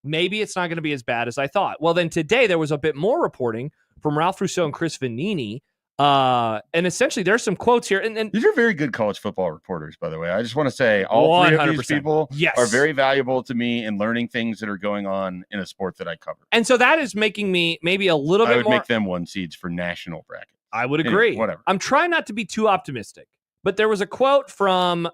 maybe it's not going to be as bad as I thought. Well, then today there was a bit more reporting from Ralph Rousseau and Chris Vanini. And essentially there's some quotes here. And these are very good college football reporters, by the way. I just want to say all 3 of these people are very valuable to me in learning things that are going on in a sport that I cover. And so that is making me maybe a little bit more. I would make them 1 seeds for national bracket. I would agree. Anyway, whatever. I'm trying not to be too optimistic, but there was a quote from,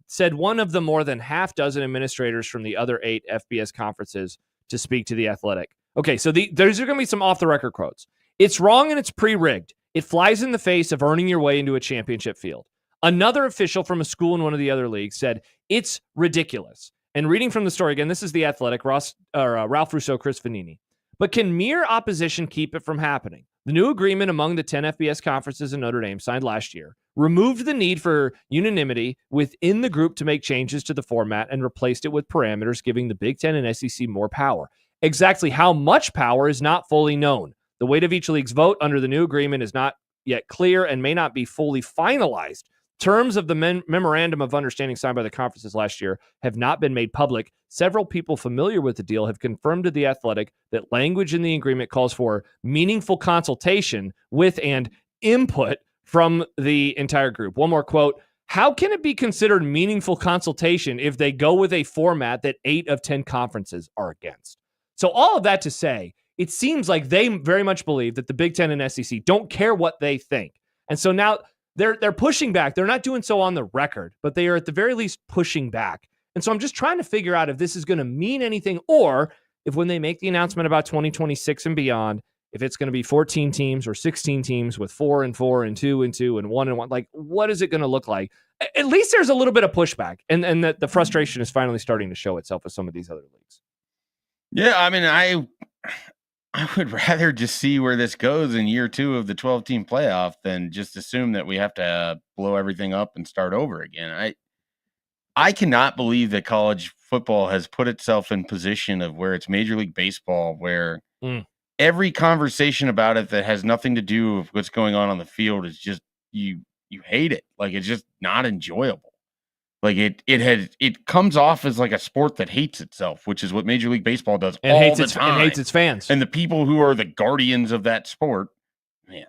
said one of the more than half dozen administrators from the other 8 FBS conferences to speak to The Athletic. Okay, so there's going to be some off-the-record quotes. It's wrong and it's pre-rigged. It flies in the face of earning your way into a championship field. Another official from a school in one of the other leagues said, it's ridiculous. And reading from the story again, this is The Athletic, Ralph Rousseau, Chris Vanini. But can mere opposition keep it from happening? The new agreement among the 10 FBS conferences in Notre Dame signed last year removed the need for unanimity within the group to make changes to the format and replaced it with parameters giving the Big Ten and SEC more power. Exactly how much power is not fully known. The weight of each league's vote under the new agreement is not yet clear and may not be fully finalized. Terms of the memorandum of understanding signed by the conferences last year have not been made public. Several people familiar with the deal have confirmed to The Athletic that language in the agreement calls for meaningful consultation with and input from the entire group. One more quote. How can it be considered meaningful consultation if they go with a format that 8 of 10 conferences are against? So all of that to say, it seems like they very much believe that the Big Ten and SEC don't care what they think. And so now they're pushing back. They're not doing so on the record, but they are at the very least pushing back. And so I'm just trying to figure out if this is going to mean anything, or if when they make the announcement about 2026 and beyond, if it's going to be 14 teams or 16 teams with 4 and 4 and 2 and 2 and 1 and 1, like what is it going to look like? At least there's a little bit of pushback, and that the frustration is finally starting to show itself with some of these other leagues. Yeah, I mean, I would rather just see where this goes in year 2 of the 12-team playoff than just assume that we have to blow everything up and start over again. I cannot believe that college football has put itself in position of where it's Major League Baseball, where every conversation about it that has nothing to do with what's going on the field is just you hate it. Like, it's just not enjoyable. Like, it comes off as like a sport that hates itself, which is what Major League Baseball does and all the time. And hates its fans. And the people who are the guardians of that sport, man,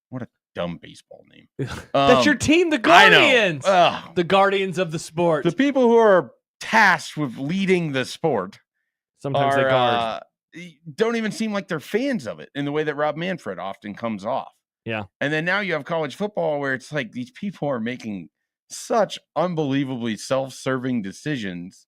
what a dumb baseball name. That's your team, the Guardians. The Guardians of the sport. The people who are tasked with leading the sport sometimes they guard. Don't even seem like they're fans of it in the way that Rob Manfred often comes off. Yeah. And then now you have college football where it's like these people are making such unbelievably self-serving decisions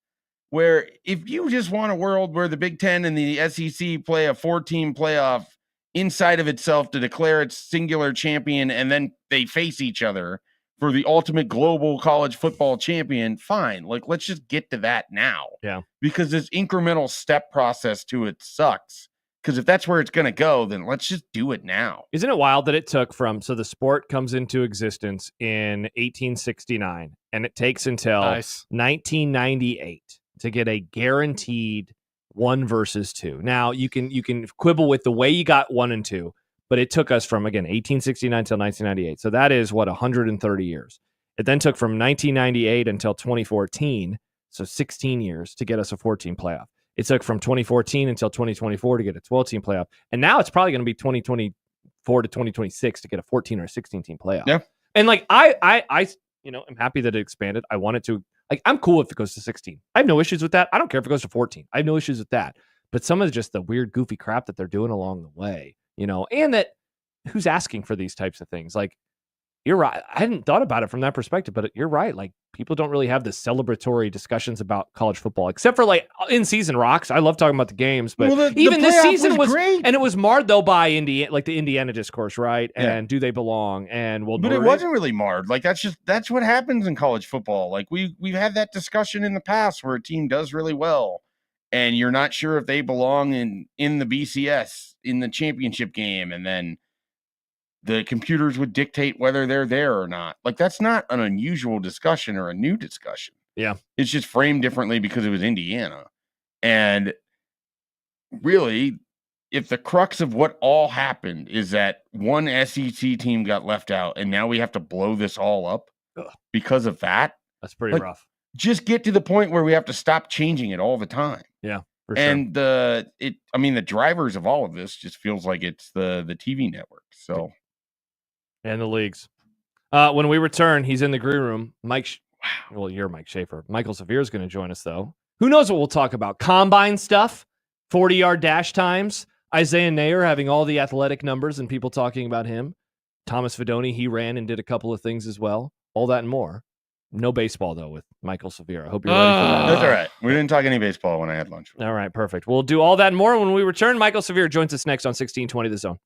where if you just want a world where the Big Ten and the SEC play a 4-team playoff inside of itself to declare its singular champion and then they face each other for the ultimate global college football champion, fine. Like, let's just get to that now. Yeah. Because this incremental step process to it sucks. Because if that's where it's going to go, then let's just do it now. Isn't it wild that it took so the sport comes into existence in 1869 and it takes until 1998 to get a guaranteed 1 versus 2. Now you can quibble with the way you got 1 and 2, but it took us from, again, 1869 until 1998. So that is 130 years. It then took from 1998 until 2014, so 16 years to get us a 14 playoff. It took from 2014 until 2024 to get a 12-team playoff. And now it's probably going to be 2024 to 2026 to get a 14 or a 16-team playoff. Yeah. And like I I'm happy that it expanded. I want it to, like, I'm cool if it goes to 16. I have no issues with that. I don't care if it goes to 14. I have no issues with that. But some of just the weird, goofy crap that they're doing along the way, and that who's asking for these types of things? Like, you're right. I hadn't thought about it from that perspective, but you're right. Like, people don't really have the celebratory discussions about college football, except for like in-season rocks. I love talking about the games, but even this season was great, and it was marred though by the Indiana discourse, right? Yeah. And do they belong? And but it wasn't really marred. Like, that's what happens in college football. Like, we've had that discussion in the past where a team does really well, and you're not sure if they belong in the BCS in the championship game, and then the computers would dictate whether they're there or not. Like, that's not an unusual discussion or a new discussion. Yeah. It's just framed differently because it was Indiana. And really, if the crux of what all happened is that one SEC team got left out and now we have to blow this all up because of that, that's pretty rough. Just get to the point where we have to stop changing it all the time. Yeah. And the drivers of all of this just feels like it's the TV network. So, and the leagues. When we return, he's in the green room. Well, you're Mike Schaefer. Michael Severe is going to join us, though. Who knows what we'll talk about? Combine stuff, 40-yard dash times, Isaiah Nayer having all the athletic numbers and people talking about him. Thomas Fidoni, he ran and did a couple of things as well. All that and more. No baseball, though, with Michael Severe. I hope you're ready for that. That's all right. We didn't talk any baseball when I had lunch. All right, perfect. We'll do all that and more when we return. Michael Severe joins us next on 1620 The Zone.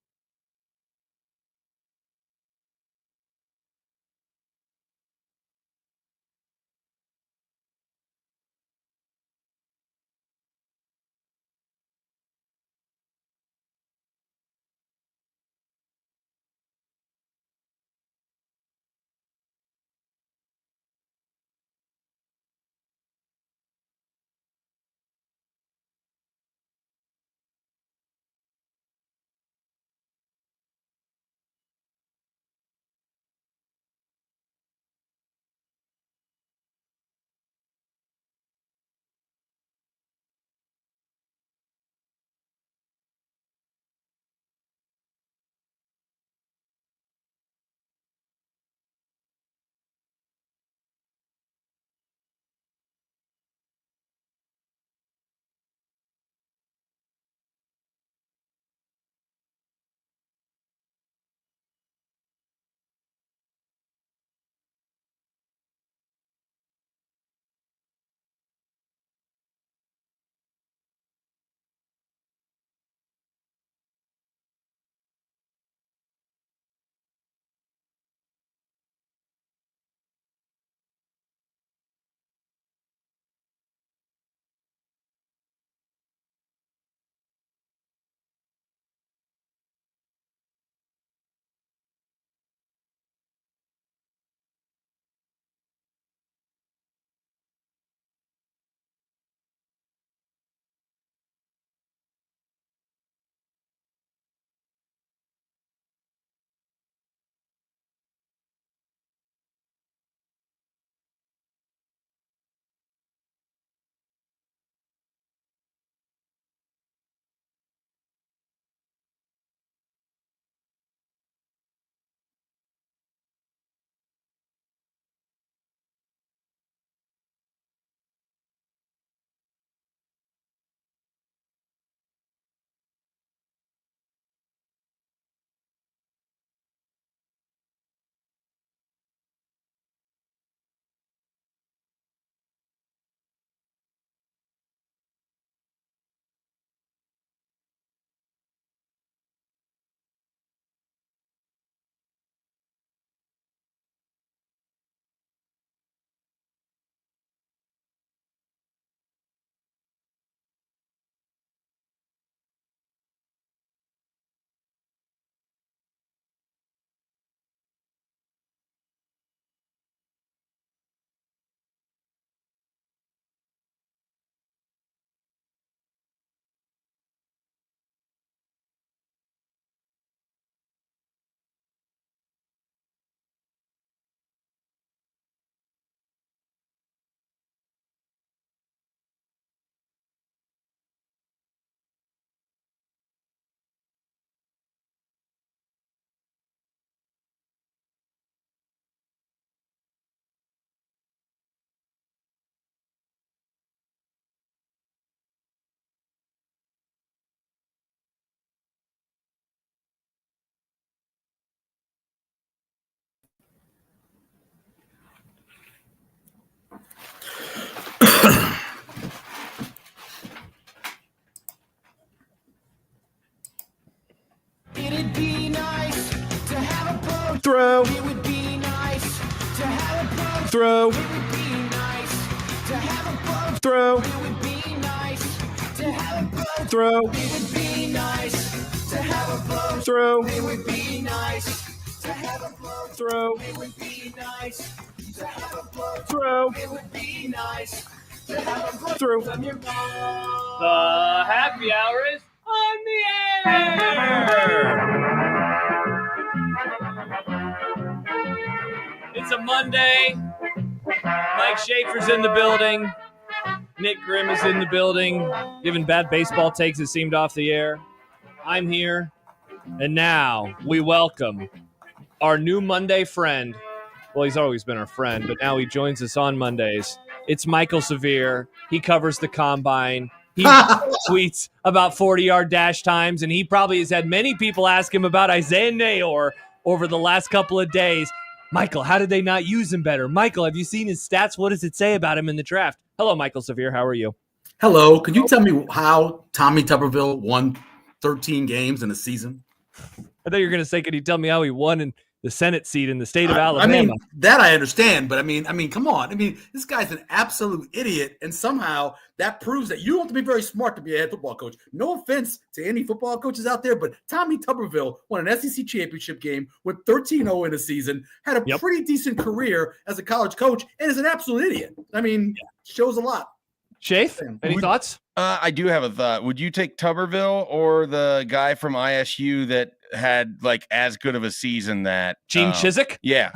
Throw. Throw. Throw. Throw. Throw. Throw. Throw. Throw. The happy hour is on the air. It's a Monday. Mike Schaefer's in the building. Nick Grimm is in the building, giving bad baseball takes that seemed off the air. I'm here. And now we welcome our new Monday friend. Well, he's always been our friend, but now he joins us on Mondays. It's Michael Severe. He covers the combine. He tweets about 40-yard dash times, and he probably has had many people ask him about Isaiah Nayor over the last couple of days. Michael, how did they not use him better? Michael, have you seen his stats? What does it say about him in the draft? Hello, Michael Severe. How are you? Hello. Can you tell me how Tommy Tuberville won 13 games in a season? I thought you were going to say, could you tell me how he won in the Senate seat in the state of Alabama? I mean, that I understand, but I mean, come on. I mean, this guy's an absolute idiot, and somehow that proves that you don't have to be very smart to be a head football coach. No offense to any football coaches out there, but Tommy Tuberville won an SEC championship game, went 13-0 in a season, had a pretty decent career as a college coach, and is an absolute idiot. I mean, shows a lot. Shafe, any thoughts? I do have a thought. Would you take Tuberville or the guy from ISU that had like as good of a season that Gene Chizik? Yeah.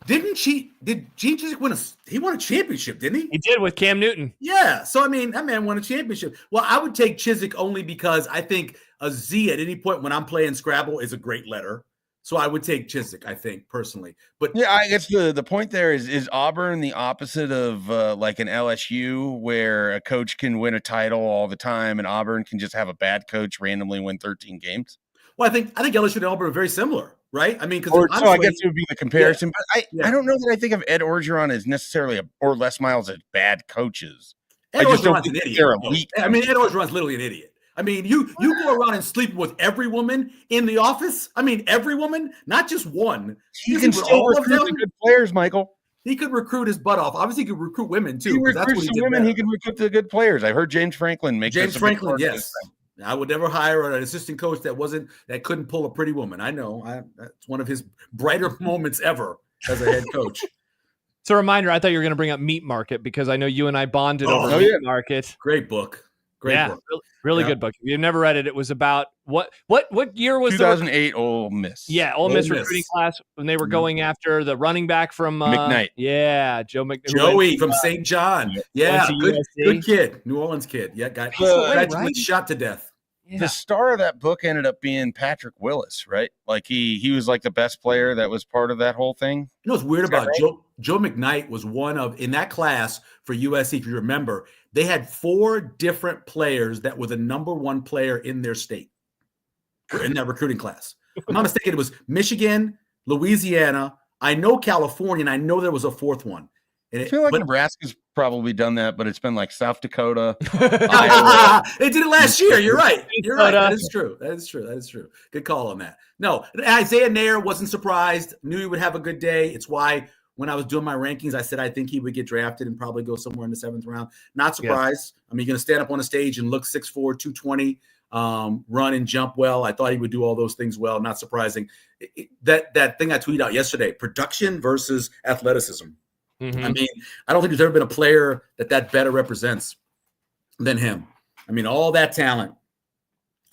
Did Gene Chizik won a championship, didn't he? He did with Cam Newton. Yeah. So, I mean, that man won a championship. Well, I would take Chizik only because I think a Z at any point when I'm playing Scrabble is a great letter. So I would take Chizik, I think, personally. But yeah, I guess the point there is Auburn the opposite of like an LSU where a coach can win a title all the time and Auburn can just have a bad coach randomly win 13 games? Well, I think LSU and Auburn are very similar, right? I mean, because so I guess it would be the comparison. Yeah, but I don't know that I think of Ed Orgeron as necessarily or Les Miles as bad coaches. Ed Orgeron's an idiot. I mean, Ed Orgeron's literally an idiot. I mean, you go around and sleep with every woman in the office. I mean, every woman, not just one. He can still recruit the good players, Michael. He could recruit his butt off. Obviously, he could recruit women too. He recruits the women. He can recruit the good players. I heard James Franklin make James Franklin. Yes, I would never hire an assistant coach that couldn't pull a pretty woman. I know. That's one of his brighter moments ever as a head coach. It's a reminder. I thought you were going to bring up Meat Market because I know you and I bonded over Meat Market. Great book. Great book. Really good book. If you've never read it, it was about what year was 2008 Ole Miss. Yeah, Ole Miss recruiting class when they were going after the running back from McKnight. Yeah, Joey from St. John. Yeah, good kid, New Orleans kid. Yeah, got shot to death. Yeah. The star of that book ended up being Patrick Willis, right? Like he was like the best player that was part of that whole thing. You know what's weird about Joe McKnight was one of, in that class for USC, if you remember, they had 4 different players that were the number 1 player in their state in that recruiting class. I'm not mistaken, it was Michigan, Louisiana, I know California, and I know there was a 4th one. I feel like Nebraska's probably done that, but it's been like South Dakota. They did it last year. You're right. You're right. That is true. Good call on that. No, Isaiah Nayor wasn't surprised. Knew he would have a good day. It's why when I was doing my rankings, I said I think he would get drafted and probably go somewhere in the 7th round. Not surprised. Yeah. I mean, you're going to stand up on a stage and look 6'4", 220, run and jump well. I thought he would do all those things well. Not surprising. That thing I tweeted out yesterday, production versus athleticism. Mm-hmm. I mean, I don't think there's ever been a player that better represents than him. I mean, all that talent,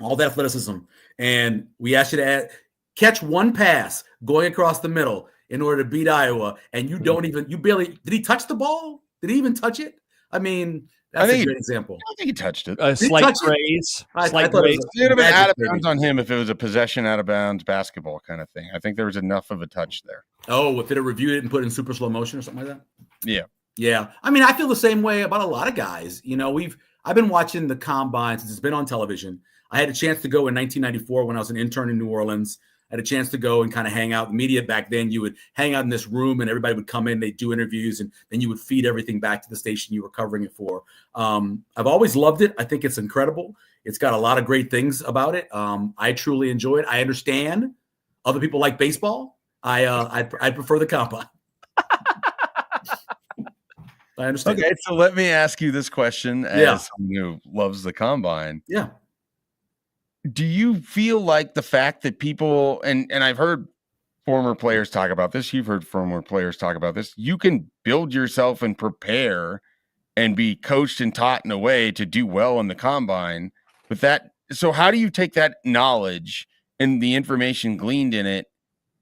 all that athleticism. And we asked you to catch one pass going across the middle in order to beat Iowa. And you barely, did he touch the ball? Did he even touch it? I mean, that's a great example. I think he touched it. A slight graze. It would have been out of bounds on him if it was a possession out of bounds basketball kind of thing. I think there was enough of a touch there. Oh, if it had reviewed it and put it in super slow motion or something like that? Yeah. Yeah. I mean, I feel the same way about a lot of guys. You know, I've been watching the combine since it's been on television. I had a chance to go in 1994 when I was an intern in New Orleans. I had a chance to go and kind of hang out. The media back then, you would hang out in this room and everybody would come in, they'd do interviews, and then you would feed everything back to the station you were covering it for. I've always loved it. I think it's incredible. It's got a lot of great things about it. I truly enjoy it. I understand other people like baseball. I prefer the combine. I understand. Okay, so let me ask you this question as someone who loves the combine. Yeah. Do you feel like the fact that people, and I've heard former players talk about this, you've heard former players talk about this, you can build yourself and prepare and be coached and taught in a way to do well in the combine with that. So how do you take that knowledge and the information gleaned in it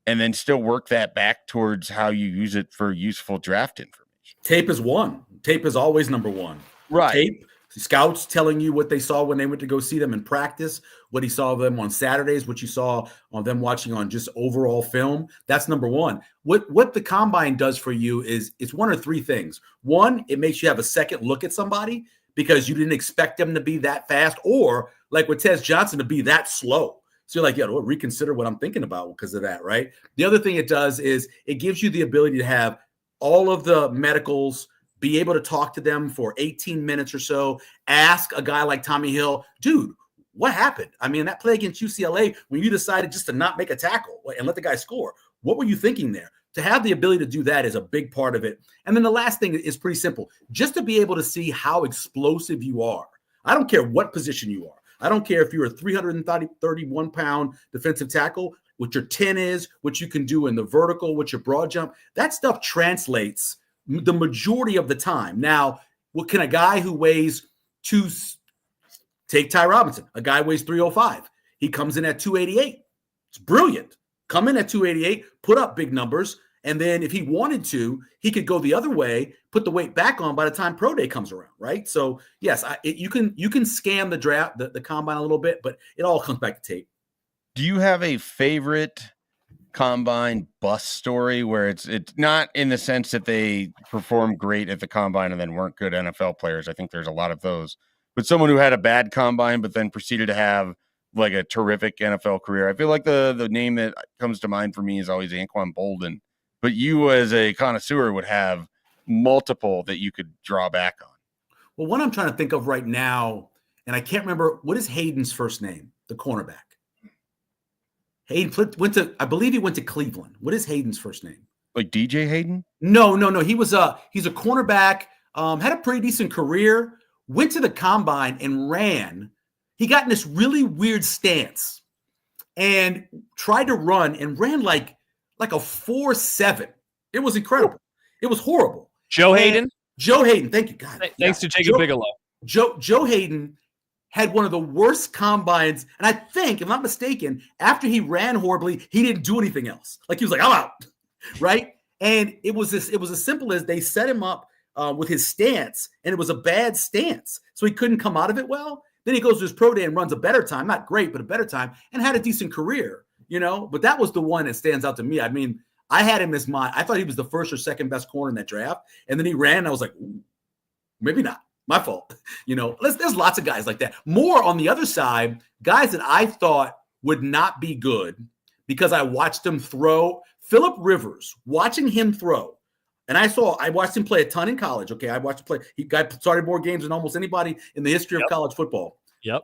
and then still work that back towards how you use it for useful draft information? Tape is one. Tape is always number one. Right. Tape, scouts telling you what they saw when they went to go see them in practice, what he saw of them on Saturdays, what you saw on them watching on just overall film. That's number one. What the combine does for you is it's one or three things. One, it makes you have a second look at somebody because you didn't expect them to be that fast, or like with Tez Johnson to be that slow. So you're like, well, reconsider what I'm thinking about because of that, right? The other thing it does is it gives you the ability to have all of the medicals, be able to talk to them for 18 minutes or so, ask a guy like Tommy Hill, dude, what happened? I mean, that play against UCLA, when you decided just to not make a tackle and let the guy score, what were you thinking there? To have the ability to do that is a big part of it. And then the last thing is pretty simple, just to be able to see how explosive you are. I don't care what position you are. I don't care if you're a 331-pound defensive tackle, what your 10 is, what you can do in the vertical, what your broad jump. That stuff translates the majority of the time. Now, what can a guy who weighs take Ty Robinson, a guy weighs 305. He comes in at 288. It's brilliant. Come in at 288, put up big numbers, and then if he wanted to, he could go the other way, put the weight back on by the time pro day comes around, right? So yes, you can scam the draft, the combine a little bit, but it all comes back to tape. Do you have a favorite combine bust story where it's not in the sense that they performed great at the combine and then weren't good NFL players? I think there's a lot of those, but someone who had a bad combine but then proceeded to have like a terrific NFL career. I feel like the name that comes to mind for me is always Anquan Bolden, but you as a connoisseur would have multiple that you could draw back on. Well, one I'm trying to think of right now, and I can't remember, what is Hayden's first name, the cornerback? Hayden I believe he went to Cleveland. What is Hayden's first name? Like DJ Hayden? No. He's a cornerback, had a pretty decent career, went to the combine and ran. He got in this really weird stance and tried to run and ran like a 4.7. It was incredible. It was horrible. Joe Hayden? Joe Hayden. Thank you, God. Thanks to Jacob Bigelow. Joe Hayden had one of the worst combines. And I think, if I'm not mistaken, after he ran horribly, he didn't do anything else. Like he was like, I'm out. Right. And it was as simple as they set him up with his stance, and it was a bad stance. So he couldn't come out of it well. Then he goes to his pro day and runs a better time, not great, but a better time, and had a decent career, But that was the one that stands out to me. I mean, I had him as I thought he was the first or second best corner in that draft. And then he ran, and I was like, ooh, maybe not. My fault. There's lots of guys like that. More on the other side, guys that I thought would not be good because I watched him throw. Phillip Rivers, watching him throw. And I watched him play a ton in college. Okay. I watched him play. He started more games than almost anybody in the history of college football. Yep.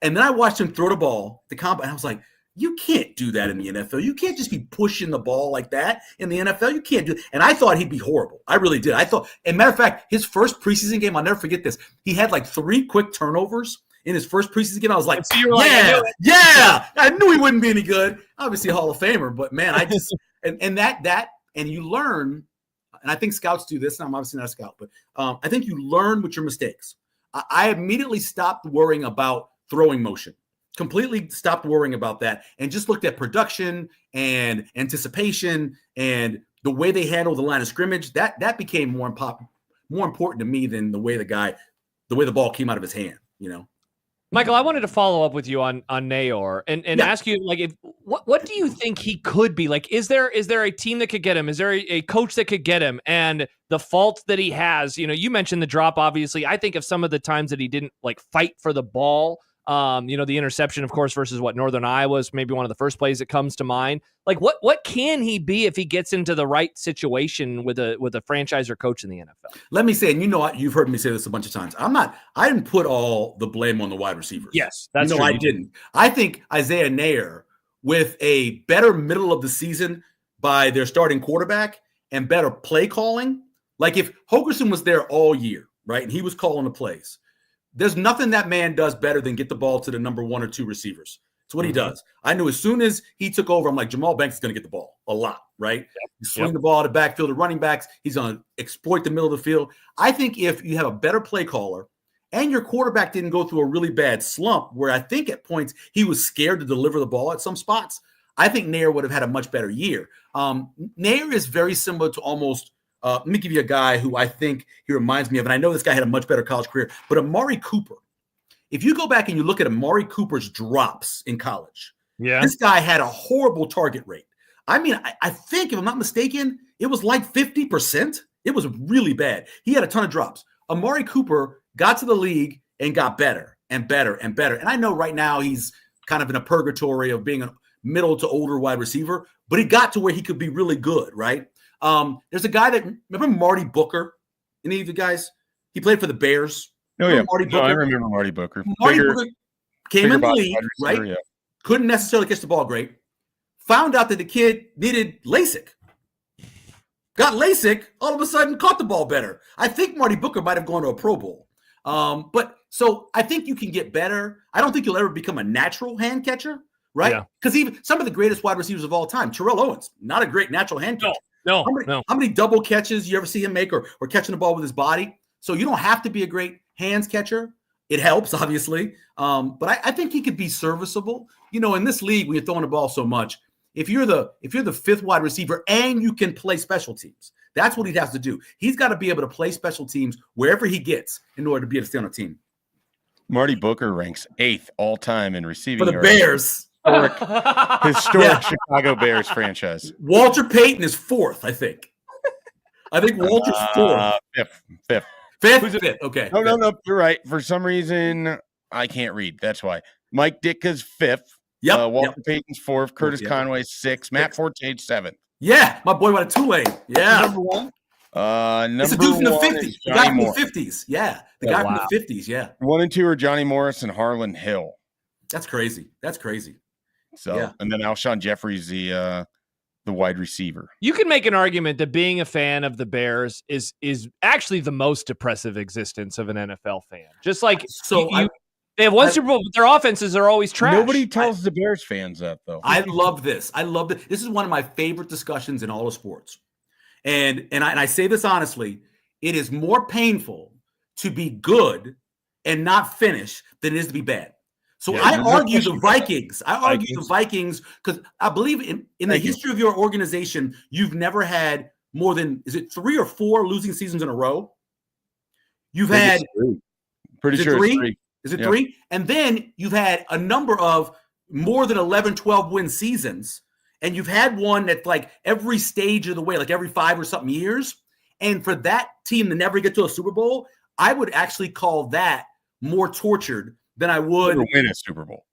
And then I watched him throw the ball, the combine. I was like, you can't do that in the NFL. You can't just be pushing the ball like that in the NFL. You can't do it. And I thought he'd be horrible. I really did. I thought, and matter of fact, his first preseason game, I'll never forget this. He had like 3 quick turnovers in his first preseason game. I was like, so I knew he wouldn't be any good. Obviously a Hall of Famer, but man, I just, and you learn, and I think scouts do this. And I'm obviously not a scout, but I think you learn with your mistakes. I immediately stopped worrying about throwing motion. Completely stopped worrying about that and just looked at production and anticipation and the way they handle the line of scrimmage. That became more important to me than the way the ball came out of his hand, Michael, I wanted to follow up with you on Nayor and ask you, like, what do you think he could be? Like, is there a team that could get him? Is there a coach that could get him? And the faults that he has, you mentioned the drop, obviously. I think of some of the times that he didn't like fight for the ball The interception, of course, versus what Northern Iowa is maybe one of the first plays that comes to mind. Like, what can he be if he gets into the right situation with a franchise or coach in the NFL? Let me say, and you've heard me say this a bunch of times. I didn't put all the blame on the wide receivers. Yes, that's true. I didn't. I think Isaiah Nair, with a better middle of the season by their starting quarterback and better play calling, like if Hogerson was there all year, right, and he was calling the plays, there's nothing that man does better than get the ball to the number 1 or 2 receivers. It's what he does. I knew as soon as he took over, I'm like, Jamal Banks is going to get the ball a lot, right? Yep. You swing the ball to backfield to running backs. He's going to exploit the middle of the field. I think if you have a better play caller and your quarterback didn't go through a really bad slump where I think at points he was scared to deliver the ball at some spots, I think Nair would have had a much better year. Nair is very similar to almost let me give you a guy who I think he reminds me of, and I know this guy had a much better college career, but Amari Cooper. If you go back and you look at Amari Cooper's drops in college, this guy had a horrible target rate. I mean, I think, if I'm not mistaken, it was like 50%. It was really bad. He had a ton of drops. Amari Cooper got to the league and got better and better and better. And I know right now he's kind of in a purgatory of being a middle to older wide receiver, but he got to where he could be really good, right? There's a guy that, remember Marty Booker? Any of you guys? He played for the Bears. Oh, yeah. Marty Booker? I remember Marty Booker. Booker came in the league, right? Yeah. Couldn't necessarily catch the ball great. Found out that the kid needed LASIK. Got LASIK, all of a sudden caught the ball better. I think Marty Booker might have gone to a Pro Bowl. But so I think you can get better. I don't think you'll ever become a natural hand catcher, right? Because even some of the greatest wide receivers of all time, Terrell Owens, not a great natural hand catcher. No. How many double catches you ever see him make or catching the ball with his body? So you don't have to be a great hands catcher. It helps, obviously. But I think he could be serviceable. In this league, when you're throwing the ball so much, if you're the fifth wide receiver and you can play special teams, that's what he has to do. He's got to be able to play special teams wherever he gets in order to be able to stay on a team. Marty Booker ranks 8th all time in receiving for the Bears. Historic Chicago Bears franchise. Walter Payton is 4th, I think. I think Walter's 4th. 5th. 5th? Okay. No. You're right. For some reason, I can't read. That's why. Mike Ditka's 5th. Yep. Walter Payton's 4th. Curtis Conway's 6th. Matt Forte's 7th. Yeah. My boy went to Tulane. Yeah. Number 1. It's a dude from the 50s. The guy from the 50s. Yeah. The guy from the 50s. Yeah. 1 and 2 are Johnny Morris and Harlan Hill. That's crazy. So, and then Alshon Jeffrey's the wide receiver. You can make an argument that being a fan of the Bears is actually the most depressive existence of an NFL fan. Just like they have one Super Bowl, but their offenses are always trash. Nobody tells the Bears fans that, though. I love this. This is one of my favorite discussions in all of sports. And I say this honestly, it is more painful to be good and not finish than it is to be bad. So I argue the Vikings. The Vikings because I believe in the history of your organization, you've never had more than, is it 3 or 4 losing seasons in a row? You've had pretty sure 3. Is it 3? And then you've had a number of more than 11, 12 win seasons. And you've had one that's like every stage of the way, like every 5 or something years. And for that team to never get to a Super Bowl, I would actually call that more tortured than I would. Never win a Super Bowl.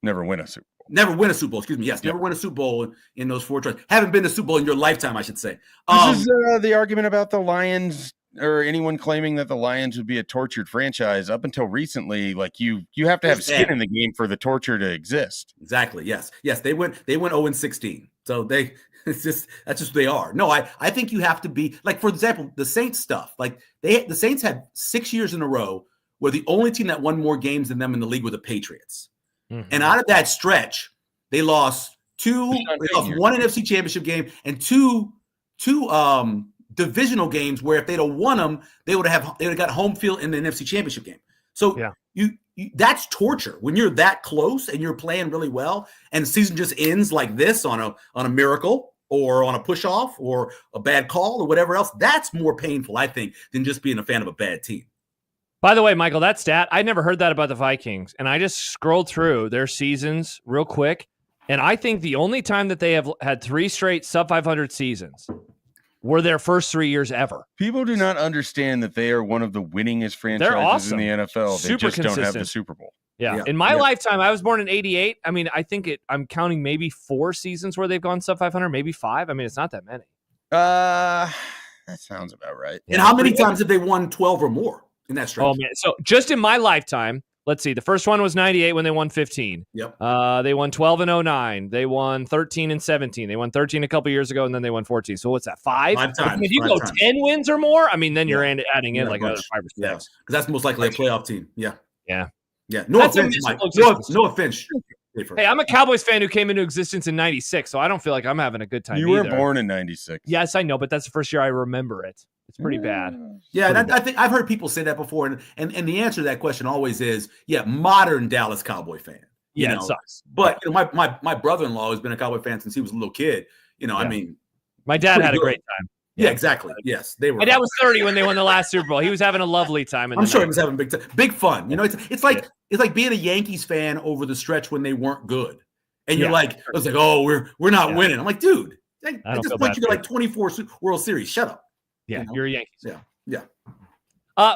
Excuse me. Yes, never win a Super Bowl in those 4 tries. Haven't been to a Super Bowl in your lifetime, I should say. This is the argument about the Lions or anyone claiming that the Lions would be a tortured franchise. Up until recently, like you have to have skin in the game for the torture to exist. Exactly. Yes. They went 0-16. So that's just who they are. No, I think you have to be like, for example, the Saints stuff. Like the Saints had 6 years in a row where the only team that won more games than them in the league were the Patriots. Mm-hmm. And out of that stretch, they lost one NFC championship game and two divisional games where if they'd have won them, they would have got home field in the NFC championship game. So you that's torture when you're that close and you're playing really well and the season just ends like this on a miracle or on a push off or a bad call or whatever else. That's more painful, I think, than just being a fan of a bad team. By the way, Michael, that stat, I never heard that about the Vikings. And I just scrolled through their seasons real quick. And I think the only time that they have had 3 straight sub 500 seasons were their first 3 years ever. People do not understand that they are one of the winningest franchises awesome. in the NFL. They Super just don't have the consistent. Super Bowl. Yeah. In my lifetime, I was born in 88. I mean, I think I'm counting maybe 4 seasons where they've gone sub 500, maybe 5. I mean, it's not that many. That sounds about right. And how many times have they won 12 or more in that stretch? Oh, man. So just in my lifetime, let's see. The first one was 98 when they won 15. Yep. They won 12 and 09. They won 13 and 17. They won 13 a couple years ago, and then they won 14. So what's that, 5? 5 times. If you go 10 wins or more, I mean, then you're adding in like another 5 or 6. Yeah, because that's most likely a playoff team. Yeah. Yeah. Yeah. No offense, Mike. No offense. Hey, I'm a Cowboys fan who came into existence in 96, so I don't feel like I'm having a good time You weren't born in 96. Yes, I know, but that's the first year I remember it. It's pretty bad. Yeah, and I think I've heard people say that before, and the answer to that question always is, modern Dallas Cowboy fan. Yeah, it sucks. But my brother-in-law has been a Cowboy fan since he was a little kid. I mean, my dad had a great time. Yeah, exactly. Yes, they were. My dad was 30 when they won the last Super Bowl. He was having a lovely time. I'm sure he was having big fun. It's like being a Yankees fan over the stretch when they weren't good, and you're like, it's like, oh, we're not winning. I'm like, dude, at this point you got like 24 World Series. Shut up. Yeah, you're a Yankees. Yeah.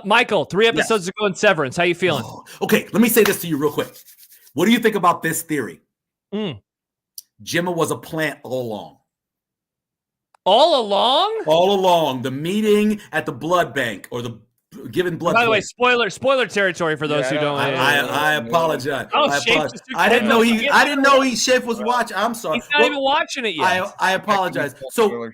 Michael, 3 episodes ago in Severance. How you feeling? Okay, let me say this to you real quick. What do you think about this theory? Jimma was a plant all along. All along? All along. The meeting at the blood bank or the giving blood. By the way, spoiler territory for those who don't. I apologize. Oh, I didn't know he Shafe was watching. I'm sorry. He's not even watching it yet. I apologize. So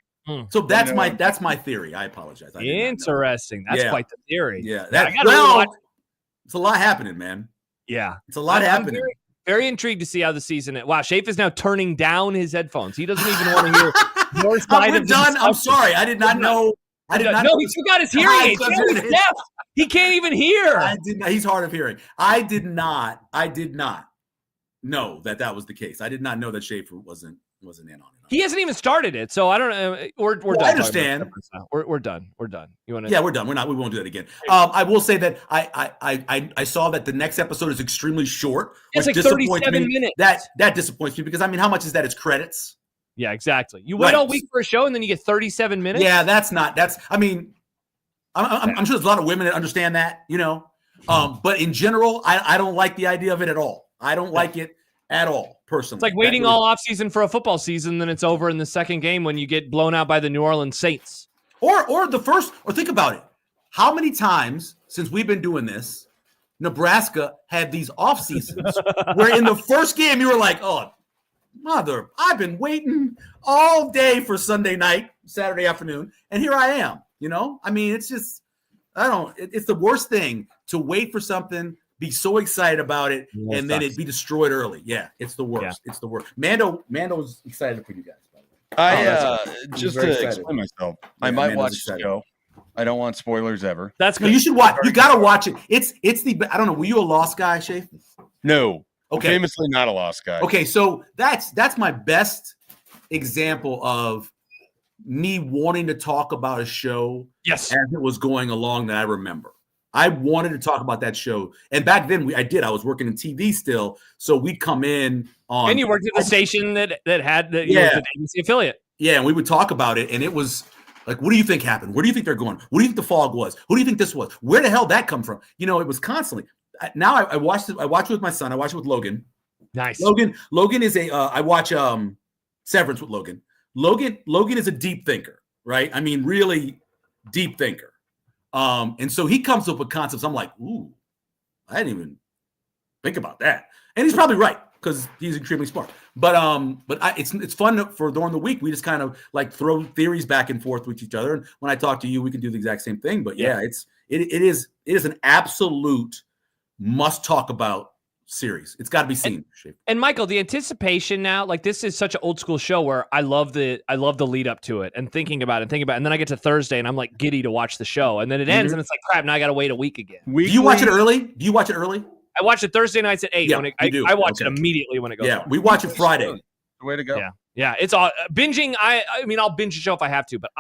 that's my theory. I apologize. Interesting. That's quite the theory. Yeah. It's a lot happening, man. Yeah. It's a lot happening. Very intrigued to see how the season is. Wow, Shafe is now turning down his headphones. He doesn't even want to hear your side of the done. I'm sorry. I did not know. No, he forgot his hearing aids. He's deaf. He can't even hear. He's hard of hearing. I did not know that was the case. I did not know that Schaefer wasn't in on it. He hasn't even started it, so I don't know. We're done. I understand. We're done. We're done. You want to? Yeah, we're done. We won't do that again. I will say that I saw that the next episode is extremely short. It's like 37 minutes. That disappoints me because how much is that? It's credits. Yeah, exactly. You wait all week for a show and then you get 37 minutes. Yeah, I'm sure there's a lot of women that understand that, but in general, I don't like the idea of it at all. I don't like it at all, personally. It's like waiting all offseason for a football season, then it's over in the second game when you get blown out by the New Orleans Saints. Or think about it. How many times since we've been doing this, Nebraska had these off seasons where in the first game you were like, oh, mother, I've been waiting all day for Sunday night, Saturday afternoon, and here I am. I mean, it's just, it's the worst thing to wait for something, be so excited about it, and then it be destroyed early. Yeah, it's the worst. Yeah. It's the worst. Mando's excited for you guys, by the way. Just to explain myself, I might watch the show. I don't want spoilers ever. That's good. No, you should watch. You got to watch it. It's the. I don't know. Were you a Lost guy, Shafe? No. Okay. Famously not a Lost guy. Okay, so that's my best example of me wanting to talk about a show as it was going along that I remember. I wanted to talk about that show. And back then I was working in TV still. So we'd come in on. And you worked at the station that had the ABC affiliate. Yeah, and we would talk about it. And it was like, what do you think happened? Where do you think they're going? What do you think the fog was? Who do you think this was? Where the hell did that come from? It was constantly. Now I watched it. I watch it with my son. I watch it with Logan. Nice. Logan is I watch Severance with Logan. Logan is a deep thinker, right? I mean, really deep thinker. And so he comes up with concepts. I'm like, ooh, I didn't even think about that. And he's probably right because he's extremely smart. But it's fun for during the week. We just kind of like throw theories back and forth with each other. And when I talk to you, we can do the exact same thing. But it is an absolute must talk about series. It's got to be seen. And Michael, the anticipation now, like this is such an old school show where I love the lead up to it and thinking about it, and then I get to Thursday and I'm like giddy to watch the show, and then it ends and it's like crap. Now I got to wait a week again. Do you watch it early? I watch it Thursday nights at 8. Yeah, I watch it immediately when it goes. Yeah, we watch it Friday. The way to go. Yeah. It's all binging. I mean, I'll binge a show if I have to, but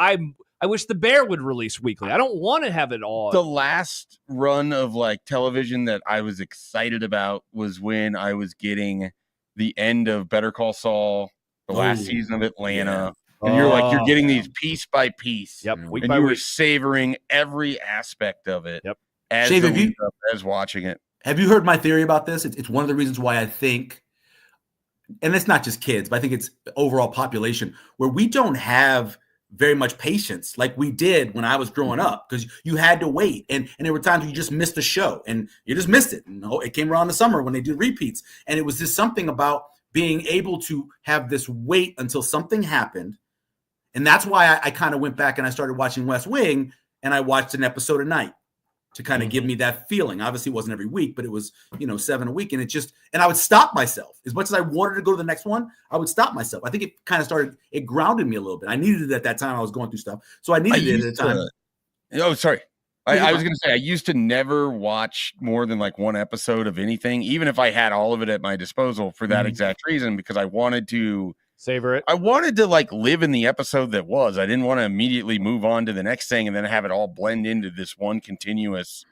I wish The Bear would release weekly. I don't want to have it all. The last run of like television that I was excited about was when I was getting the end of Better Call Saul, the last season of Atlanta. And you're getting these piece by piece. Yep. And Week you by were week. savoring every aspect of it. Yep. As Shave, the lead up, as watching it. Have you heard my theory about this? It's one of the reasons why I think, and it's not just kids, but I think it's overall population, where we don't have very much patience like we did when I was growing up, because you had to wait. And there were times you just missed the show and you just missed it. It came around the summer when they do repeats. And it was just something about being able to have this wait until something happened. And that's why I kind of went back and I started watching West Wing, and I watched an episode a night to kind of give me that feeling. Obviously it wasn't every week, but it was, 7 a week. And and I would stop myself. As much as I wanted to go to the next one, I would stop myself. I think it kind of it grounded me a little bit. I needed it at that time. I was going through stuff. So I needed it at the time. Sorry. I was going to say, I used to never watch more than like one episode of anything, even if I had all of it at my disposal for that exact reason, because I wanted to savor it. I wanted to like live in the episode that was. I didn't want to immediately move on to the next thing and then have it all blend into this one continuous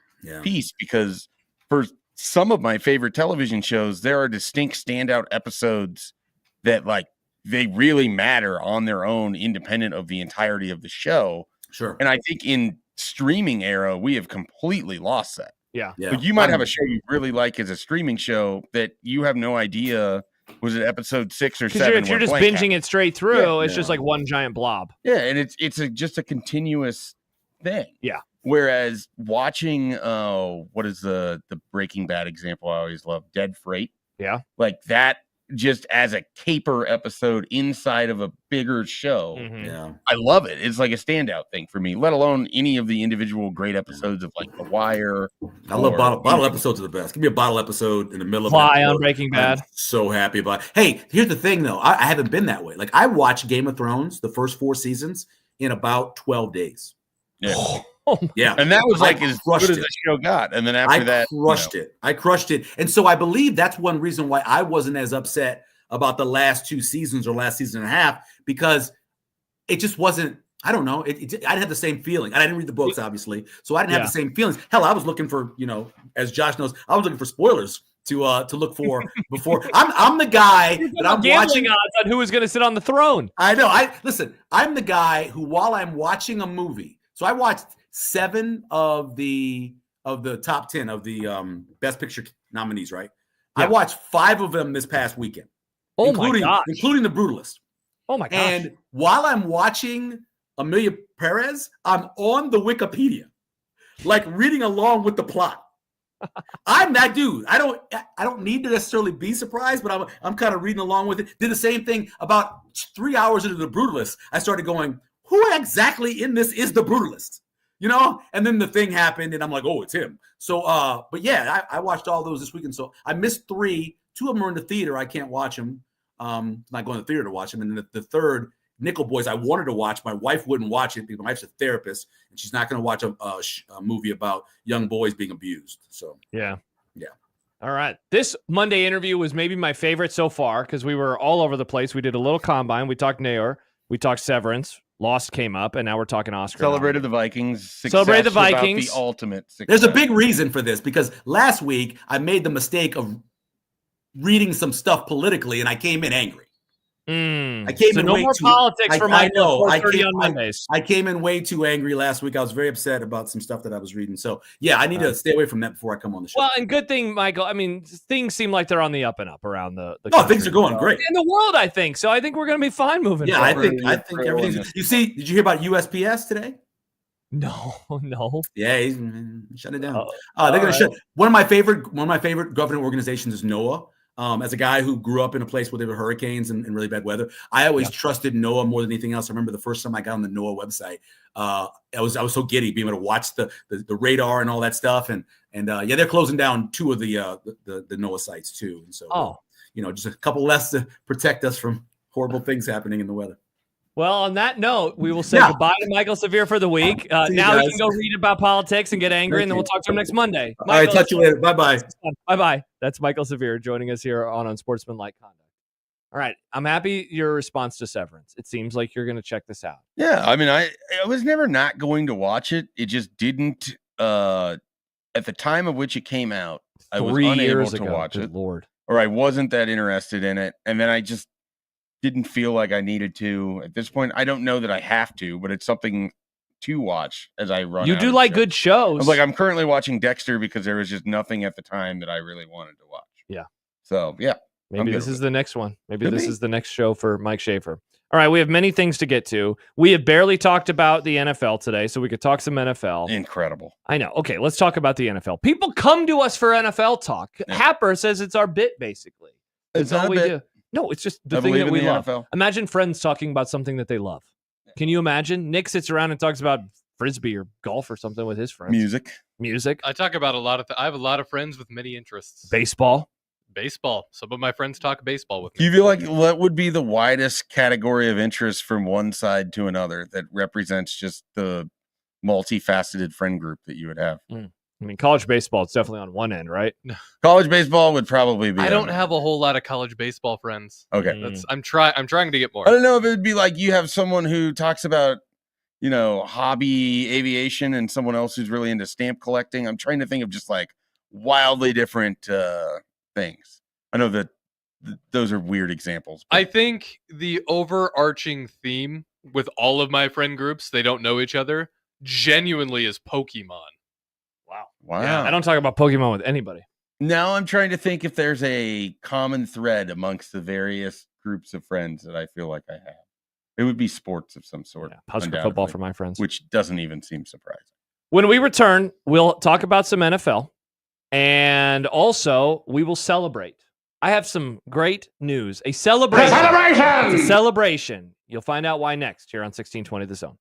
piece, because for some of my favorite television shows, there are distinct standout episodes that like they really matter on their own, independent of the entirety of the show. Sure. And I think in streaming era, we have completely lost that. Yeah. But you might have a show you really like as a streaming show that you have no idea. Was it episode 6 or 7? If you're just binging it straight through, it's just like one giant blob. Yeah, and it's just a continuous thing. Yeah. Whereas watching, what is the Breaking Bad example I always love? Dead Freight. Yeah. Like that, just as a caper episode inside of a bigger show. Yeah. I love it. It's like a standout thing for me, let alone any of the individual great episodes of like The Wire. I love bottle episodes are the best. Give me a bottle episode in the middle of Fly on Breaking Bad. I'm so happy about it. Hey, here's the thing though. I haven't been that way. Like I watched Game of Thrones, the first 4 seasons, in about 12 days. Yeah. Yeah. And that was like as good as the show got. And then after that, I crushed it. And so I believe that's one reason why I wasn't as upset about the last 2 seasons or last season and a half, because it just wasn't, I don't know. I didn't have the same feeling. I didn't read the books, obviously. So I didn't have the same feelings. Hell, I was looking for, as Josh knows, I was looking for spoilers to look for before. I'm the guy that I'm gambling watching odds on who was going to sit on the throne. I know. Listen, I'm the guy who, while I'm watching a movie, so I watched 7 of the top 10 of the Best Picture nominees, right? Yeah. I watched 5 of them this past weekend. Including The Brutalist. Oh my gosh. And while I'm watching Amelia Perez, I'm on the Wikipedia, like reading along with the plot. I'm that dude. I don't need to necessarily be surprised, but I'm kind of reading along with it. Did the same thing about 3 hours into The Brutalist. I started going, who exactly in this is the Brutalist? And then the thing happened and I'm like, oh, it's him. So, but yeah, I watched all those this weekend. So I missed 3. 2 of them are in the theater. I can't watch them. Not going to the theater to watch them. And then the third, Nickel Boys, I wanted to watch. My wife wouldn't watch it because my wife's a therapist and she's not going to watch a movie about young boys being abused. So yeah. All right. This Monday interview was maybe my favorite so far because we were all over the place. We did a little combine. We talked Nair. We talked Severance. Lost came up, and now we're talking Oscar. Celebrated the Vikings. Celebrated the Vikings. The ultimate success. There's a big reason for this because last week I made the mistake of reading some stuff politically, and I came in angry. I came in no way more too, politics for my on Mondays. I came in way too angry last week. I was very upset about some stuff that I was reading. So yeah, I need to stay away from that before I come on the show. Well, and good thing, Michael. I mean, things seem like they're on the up and up around the things are going great in the world. I think so. I think we're going to be fine moving. Yeah, forward. I think everything's. You see? Did you hear about USPS today? No. Yeah, he's shut it down. They're going to shut. One of my favorite government organizations is NOAA. As a guy who grew up in a place where there were hurricanes and really bad weather, I always trusted NOAA more than anything else. I remember the first time I got on the NOAA website, I was so giddy being able to watch the radar and all that stuff. And they're closing down 2 of the NOAA sites too. And so, just a couple less to protect us from horrible things happening in the weather. Well, on that note, we will say goodbye to Michael Severe for the week. Now he can go read about politics and get angry, and then we'll talk to him next Monday. All right, talk to you later. Bye-bye. Bye-bye. That's Michael Severe joining us here on Unsportsmanlike Conduct. All right. I'm happy your response to Severance. It seems like you're going to check this out. Yeah. I mean, I was never not going to watch it. It just didn't, at the time of which it came out, I was unable to watch it. Lord. Or I wasn't that interested in it. And then I just didn't feel like I needed to at this point. I don't know that I have to, but it's something to watch as I run. You do like good shows. I'm currently watching Dexter because there was just nothing at the time that I really wanted to watch. Yeah. So yeah, maybe this is the next one. Maybe this is the next show for Mike Schaefer. All right, we have many things to get to. We have barely talked about the NFL today, so we could talk some NFL. Incredible. I know. Okay, let's talk about the NFL. People come to us for NFL talk. Yeah. Happer says it's our bit, basically. It's all we do. No, it's just the thing that we love. NFL. Imagine friends talking about something that they love. Can you imagine? Nick sits around and talks about Frisbee or golf or something with his friends. Music. I talk about a lot of I have a lot of friends with many interests. Baseball. Some of my friends talk baseball with me. Do you feel like what would be the widest category of interest from one side to another that represents just the multifaceted friend group that you would have? I mean, college baseball, it's definitely on one end, right? College baseball would probably be. I don't have a whole lot of college baseball friends. Okay. I'm trying to get more. I don't know if it would be like you have someone who talks about, hobby aviation and someone else who's really into stamp collecting. I'm trying to think of just like wildly different things. I know that those are weird examples. I think the overarching theme with all of my friend groups, they don't know each other, genuinely is Pokemon. Wow. Yeah, I don't talk about Pokemon with anybody. Now I'm trying to think if there's a common thread amongst the various groups of friends that I feel like I have. It would be sports of some sort. Yeah, Husker football for my friends. Which doesn't even seem surprising. When we return, we'll talk about some NFL. And also, we will celebrate. I have some great news. A celebration! It's a celebration! You'll find out why next here on 1620 The Zone.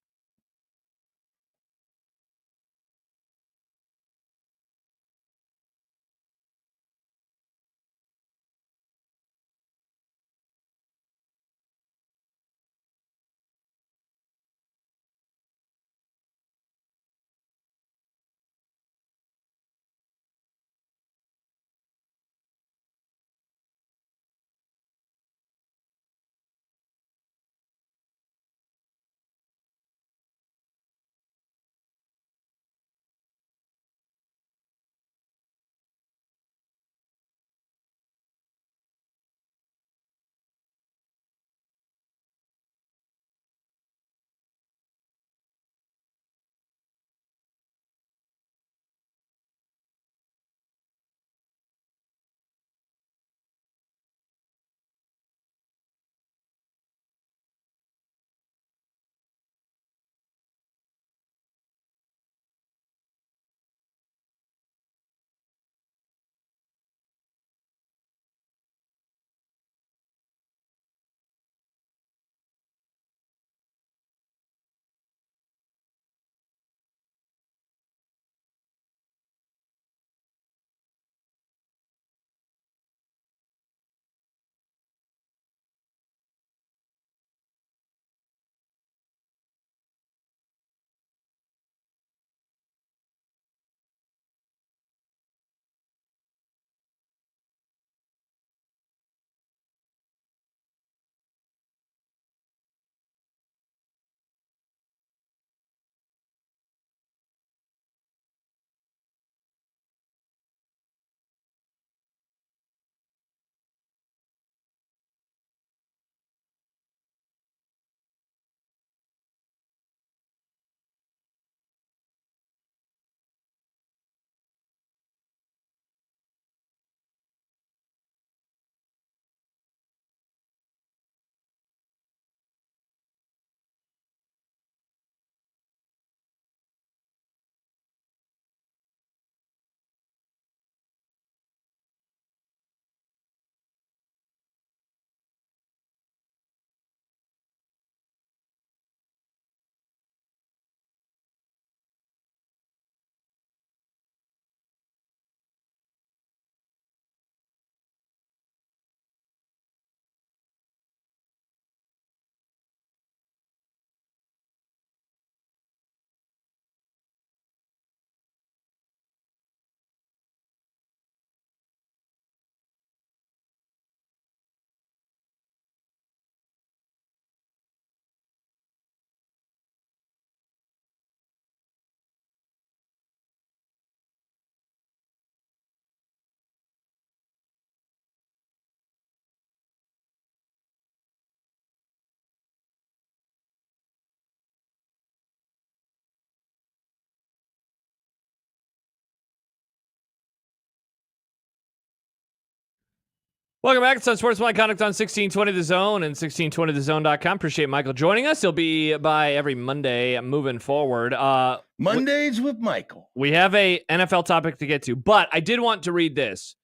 Welcome back. It's Unsportsmanlike Conduct on 1620 The Zone and 1620thezone.com. Appreciate Michael joining us. He'll be by every Monday moving forward. Mondays with Michael. We have a NFL topic to get to, but I did want to read this.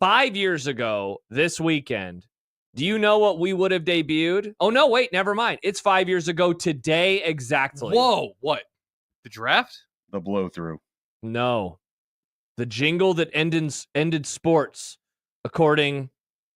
5 years ago this weekend, do you know what we would have debuted? Oh, no, wait, never mind. It's 5 years ago today exactly. Whoa, what? The draft? The blow through. No. The jingle that ended sports, according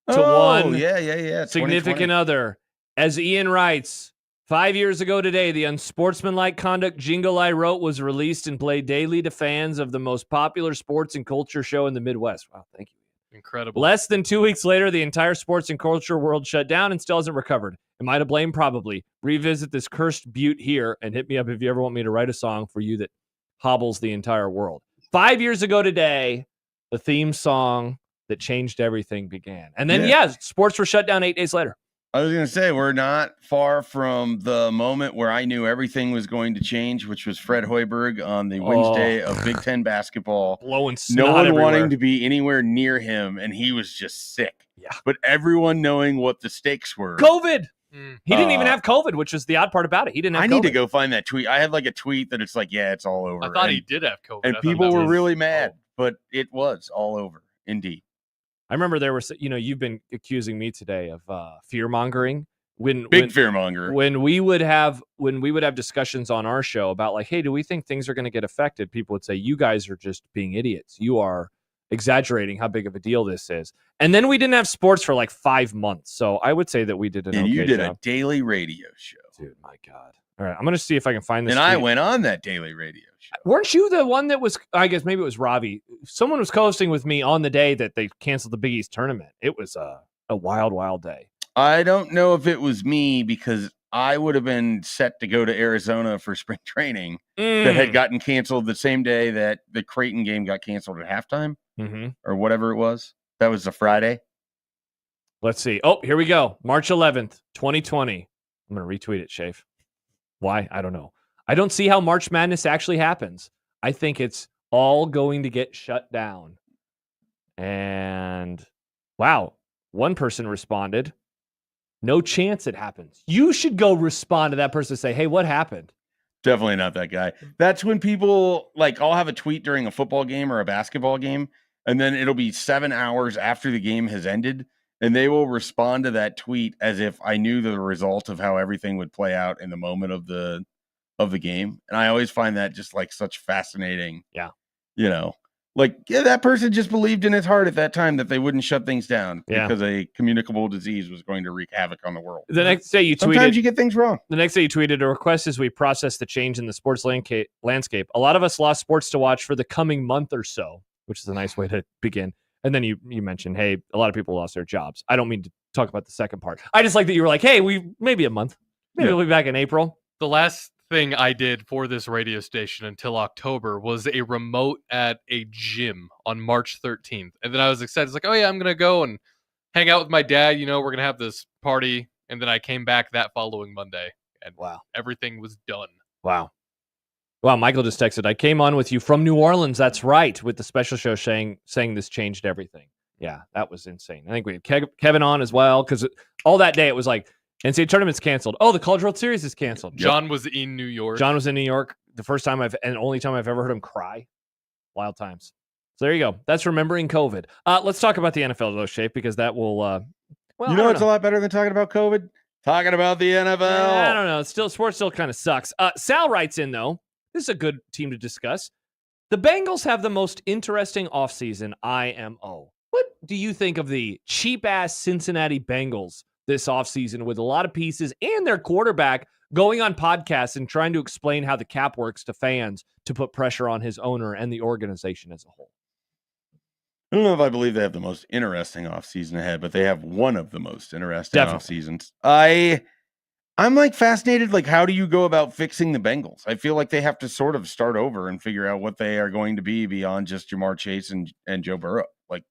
to one significant other. As Ian writes, 5 years ago today, the Unsportsmanlike Conduct jingle I wrote was released and played daily to fans of the most popular sports and culture show in the Midwest. Wow, thank you. Incredible. Less than 2 weeks later, the entire sports and culture world shut down and still hasn't recovered. Am I to blame? Probably. Revisit this cursed butte here and hit me up if you ever want me to write a song for you that hobbles the entire world. 5 years ago today, the theme song that changed everything began. And then, sports were shut down 8 days later. I was going to say, we're not far from the moment where I knew everything was going to change, which was Fred Hoiberg on the Wednesday of Big Ten basketball. Blowing snot No one everywhere. wanting to be anywhere near him, and he was just sick. Yeah. But everyone knowing what the stakes were. COVID. He didn't even have COVID, which was the odd part about it. He didn't have COVID. I need to go find that tweet. I had like a tweet that it's like, yeah, it's all over. I thought he did have COVID. And people were really mad, but it was all over, indeed. I remember there was, you've been accusing me today of fear mongering. Big fear monger. When we would have discussions on our show about like, hey, do we think things are going to get affected? People would say, you guys are just being idiots. You are exaggerating how big of a deal this is. And then we didn't have sports for like 5 months. So I would say that we did an And okay you did job. a daily radio show. Dude, my God. All right, I'm going to see if I can find this. And I went on that daily radio show. Weren't you the one that was, I guess maybe it was Ravi. Someone was co-hosting with me on the day that they canceled the Big East tournament. It was a wild, wild day. I don't know if it was me because I would have been set to go to Arizona for spring training that had gotten canceled the same day that the Creighton game got canceled at halftime or whatever it was. That was the Friday. Let's see. Oh, here we go. March 11th, 2020. I'm going to retweet it, Shafe. Why? I don't know. I don't see how March Madness actually happens. I think it's all going to get shut down. And wow, one person responded. No chance it happens. You should go respond to that person and say, hey, what happened? Definitely not that guy. That's when people, like, I'll have a tweet during a football game or a basketball game, and then it'll be 7 hours after the game has ended, and they will respond to that tweet as if I knew the result of how everything would play out in the moment of the game. And I always find that just like such fascinating. Yeah. That person just believed in his heart at that time that they wouldn't shut things down because a communicable disease was going to wreak havoc on the world. The next day you tweeted. Sometimes you get things wrong. The next day you tweeted, a request as we process the change in the sports landscape. A lot of us lost sports to watch for the coming month or so, which is a nice way to begin. And then you mentioned, hey, a lot of people lost their jobs. I don't mean to talk about the second part. I just like that you were like, hey, maybe a month. Maybe we'll be back in April. The last thing I did for this radio station until October was a remote at a gym on March 13th. And then I was excited. It's like, oh yeah, I'm going to go and hang out with my dad. We're going to have this party. And then I came back that following Monday and everything was done. Wow. Michael just texted, I came on with you from New Orleans. That's right. With the special show saying this changed everything. Yeah, that was insane. I think we had Kevin on as well. Cause all that day it was like, NCAA tournament's canceled. Oh, the College World Series is canceled. John was in New York. John was in New York. The first time and only time I've ever heard him cry. Wild times. So there you go. That's remembering COVID. Let's talk about the NFL though, Shape, because that will. It's a lot better than talking about COVID. Talking about the NFL. I don't know. Sports still kind of sucks. Sal writes in though. This is a good team to discuss. The Bengals have the most interesting offseason IMO. What do you think of the cheap-ass Cincinnati Bengals this offseason with a lot of pieces and their quarterback going on podcasts and trying to explain how the cap works to fans to put pressure on his owner and the organization as a whole? I don't know if I believe they have the most interesting offseason ahead, but they have one of the most interesting off seasons. I'm like fascinated. Like, how do you go about fixing the Bengals? I feel like they have to sort of start over and figure out what they are going to be beyond just Jamar Chase and Joe Burrow. Like,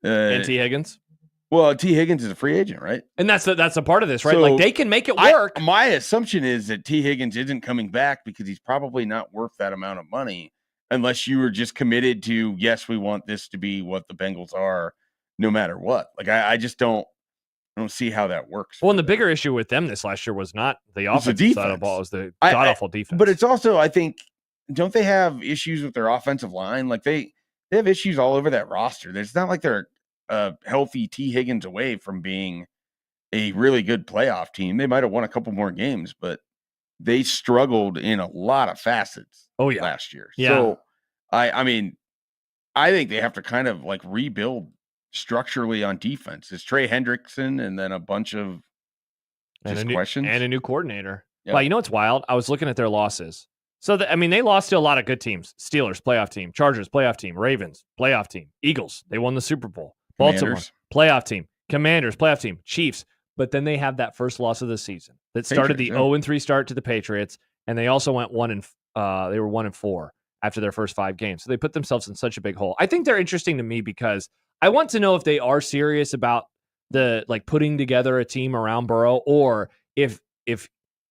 and T. Higgins. Well, T. Higgins is a free agent, right? And that's a part of this, right? So like they can make it work. My assumption is that T. Higgins isn't coming back because he's probably not worth that amount of money unless you were just committed to, yes, we want this to be what the Bengals are no matter what. Like I just don't see how that works. Well, and the bigger issue with them this last year was not the offensive side of the ball, it was the god-awful defense. But it's also, I think, don't they have issues with their offensive line? Like they have issues all over that roster. It's not like they're healthy T. Higgins away from being a really good playoff team. They might have won a couple more games, but they struggled in a lot of facets last year. Yeah. So I mean, I think they have to kind of like rebuild structurally on defense. It's Trey Hendrickson and then a bunch of questions. And a new coordinator. Yep. Well, you know what's wild? I was looking at their losses. So, they lost to a lot of good teams. Steelers, playoff team. Chargers, playoff team. Ravens, playoff team. Eagles, they won the Super Bowl. Baltimore, Commanders. Playoff team. Commanders, playoff team. Chiefs. But then they have that first loss of the season that started the 0-3 start to the Patriots, and they also went 1-4 after their first 5 games. So they put themselves in such a big hole. I think they're interesting to me because I want to know if they are serious about the putting together a team around Burrow, or if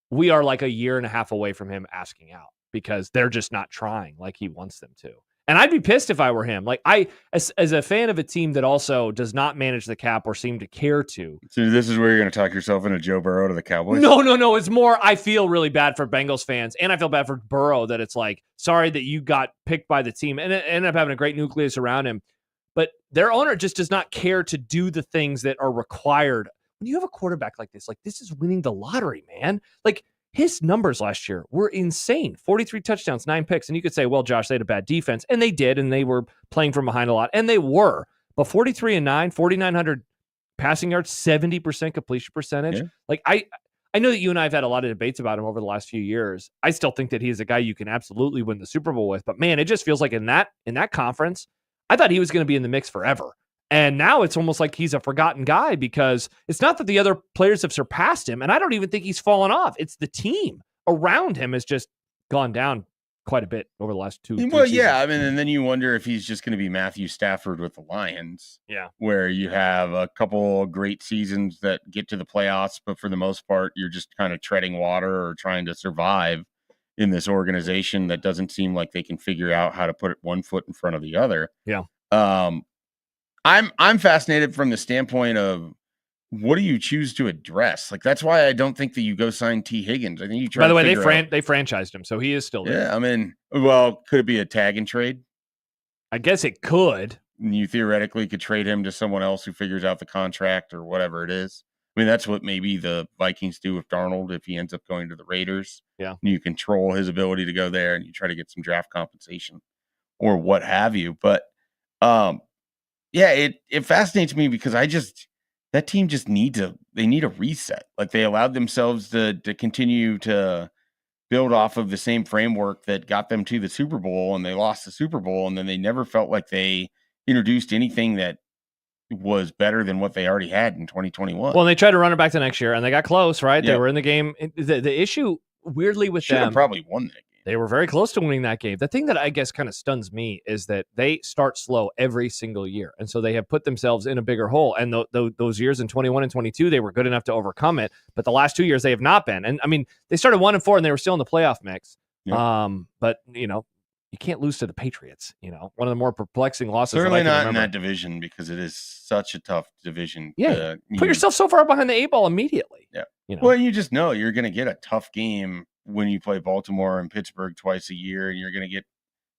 we are like a year and a half away from him asking out because they're just not trying like he wants them to. And I'd be pissed if I were him. Like as a fan of a team that also does not manage the cap or seem to care to. So this is where you're going to talk yourself into Joe Burrow to the Cowboys? No. It's more, I feel really bad for Bengals fans, and I feel bad for Burrow that it's like, sorry that you got picked by the team and ended up having a great nucleus around him. But their owner just does not care to do the things that are required. When you have a quarterback like this is winning the lottery, man. Like, his numbers last year were insane. 43 touchdowns, 9 picks. And you could say, well, Josh, they had a bad defense. And they did, and they were playing from behind a lot. And they were. But 43-9, 4,900 passing yards, 70% completion percentage. Yeah. Like, I know that you and I have had a lot of debates about him over the last few years. I still think that he is a guy you can absolutely win the Super Bowl with. But, man, it just feels like in that conference, I thought he was going to be in the mix forever. And now it's almost like he's a forgotten guy because it's not that the other players have surpassed him, and I don't even think he's fallen off. It's the team around him has just gone down quite a bit over the last 2 Well, seasons. yeah. I mean, and then you wonder if he's just going to be Matthew Stafford with the Lions. Yeah. Where you have a couple great seasons that get to the playoffs, but for the most part, you're just kind of treading water or trying to survive in this organization that doesn't seem like they can figure out how to put one foot in front of the other. Yeah. I'm fascinated from the standpoint of what do you choose to address? Like, that's why I don't think that you go sign T. Higgins. I think you try. By the way, they franchised him, so he is still there. Yeah, I mean, well, could it be a tag and trade? I guess it could. You theoretically could trade him to someone else who figures out the contract or whatever it is. I mean, that's what maybe the Vikings do with Darnold if he ends up going to the Raiders. Yeah, you control his ability to go there, and you try to get some draft compensation or what have you. But yeah, it fascinates me because that team just need a reset. Like, they allowed themselves to continue to build off of the same framework that got them to the Super Bowl, and they lost the Super Bowl, and then they never felt like they introduced anything that was better than what they already had in 2021. Well, and they tried to run it back the next year, and they got close, right? Yep. They were in the game. The issue, weirdly, with Should them, have probably won that game. They were very close to winning that game. The thing that I guess kind of stuns me is that they start slow every single year. And so they have put themselves in a bigger hole. And those years in 21 and 22, they were good enough to overcome it. But the last 2 years, they have not been. And I mean, they started 1-4 and they were still in the playoff mix. Yep. But, you can't lose to the Patriots. One of the more perplexing losses. Certainly not in that division because it is such a tough division. Yeah. Put yourself so far behind the 8 ball immediately. Yeah. Well, you just know you're going to get a tough game when you play Baltimore and Pittsburgh twice a year, and you're going to get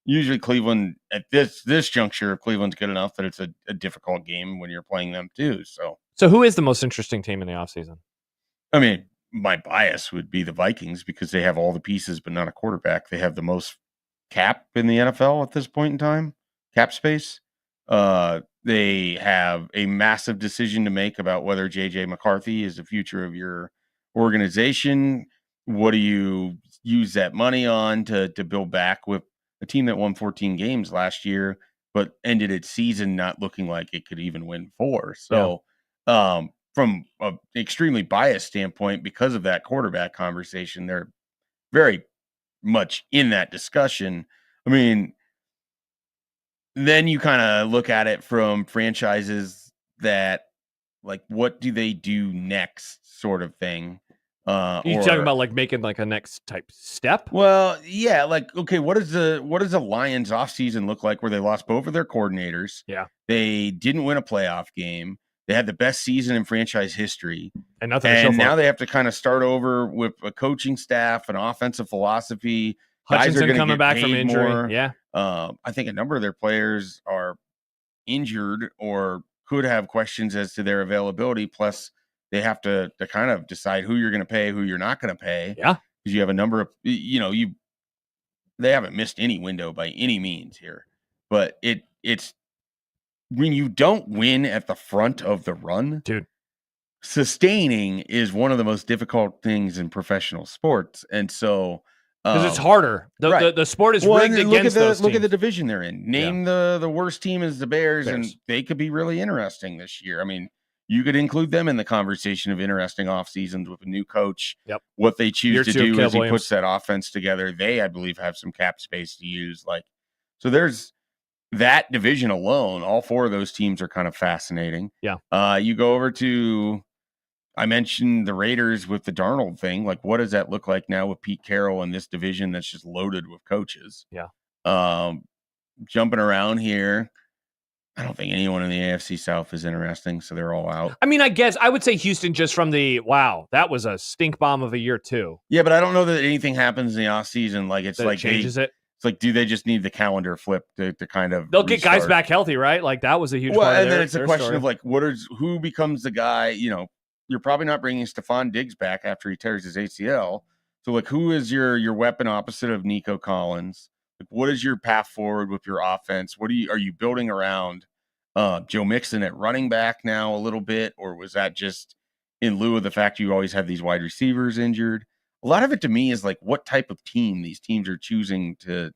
usually Cleveland at this juncture. Cleveland's good enough that it's a difficult game when you're playing them too. So who is the most interesting team in the offseason? I mean, my bias would be the Vikings because they have all the pieces, but not a quarterback. They have the most cap in the NFL at this point in time, cap space. They have a massive decision to make about whether JJ McCarthy is the future of your organization. What do you use that money on to build back with a team that won 14 games last year, but ended its season not looking like it could even win 4? So from an extremely biased standpoint, because of that quarterback conversation, they're very much in that discussion. I mean, then you kind of look at it from franchises that, like, what do they do next sort of thing. You talking about like making like a next type step? Well, yeah, like okay, what does the Lions offseason look like where they lost both of their coordinators? Yeah. They didn't win a playoff game. They had the best season in franchise history. And nothing and to show for now it. they have to kind of start over with a coaching staff, an offensive philosophy. Hutchinson Guys are coming back from paid injury. more. Yeah. I think a number of their players are injured or could have questions as to their availability. Plus, they have to kind of decide who you're going to pay, who you're not going to pay. Yeah. Because you have a number of, they haven't missed any window by any means here. But it's when you don't win at the front of the run, dude, sustaining is one of the most difficult things in professional sports. And so, because it's harder. The sport is rigged against those Look at the teams. division they're in. Name the worst team is the Bears, and they could be really interesting this year. I mean, you could include them in the conversation of interesting off seasons with a new coach. Yep. What they choose to do as he Williams. puts that offense together. They, I believe, have some cap space to use. So there's that division alone. All four of those teams are kind of fascinating. Yeah. You go over to, I mentioned the Raiders with the Darnold thing. Like, what does that look like now with Pete Carroll in this division that's just loaded with coaches? Yeah. Jumping around here, I don't think anyone in the AFC South is interesting, so they're all out. I mean, I guess I would say Houston just from wow, that was a stink bomb of a year too. Yeah, but I don't know that anything happens in the offseason. Like, it's that like changes it. It's like, do they just need the calendar flip to kind of They'll get guys back healthy, right? Like that was a huge part of and then it's a question story. of like, who becomes the guy? You're probably not bringing Stephon Diggs back after he tears his ACL. So, like, who is your weapon opposite of Nico Collins? Like, what is your path forward with your offense? Are you building around Joe Mixon at running back now a little bit, or was that just in lieu of the fact you always have these wide receivers injured? A lot of it to me is like what type of team these teams are choosing to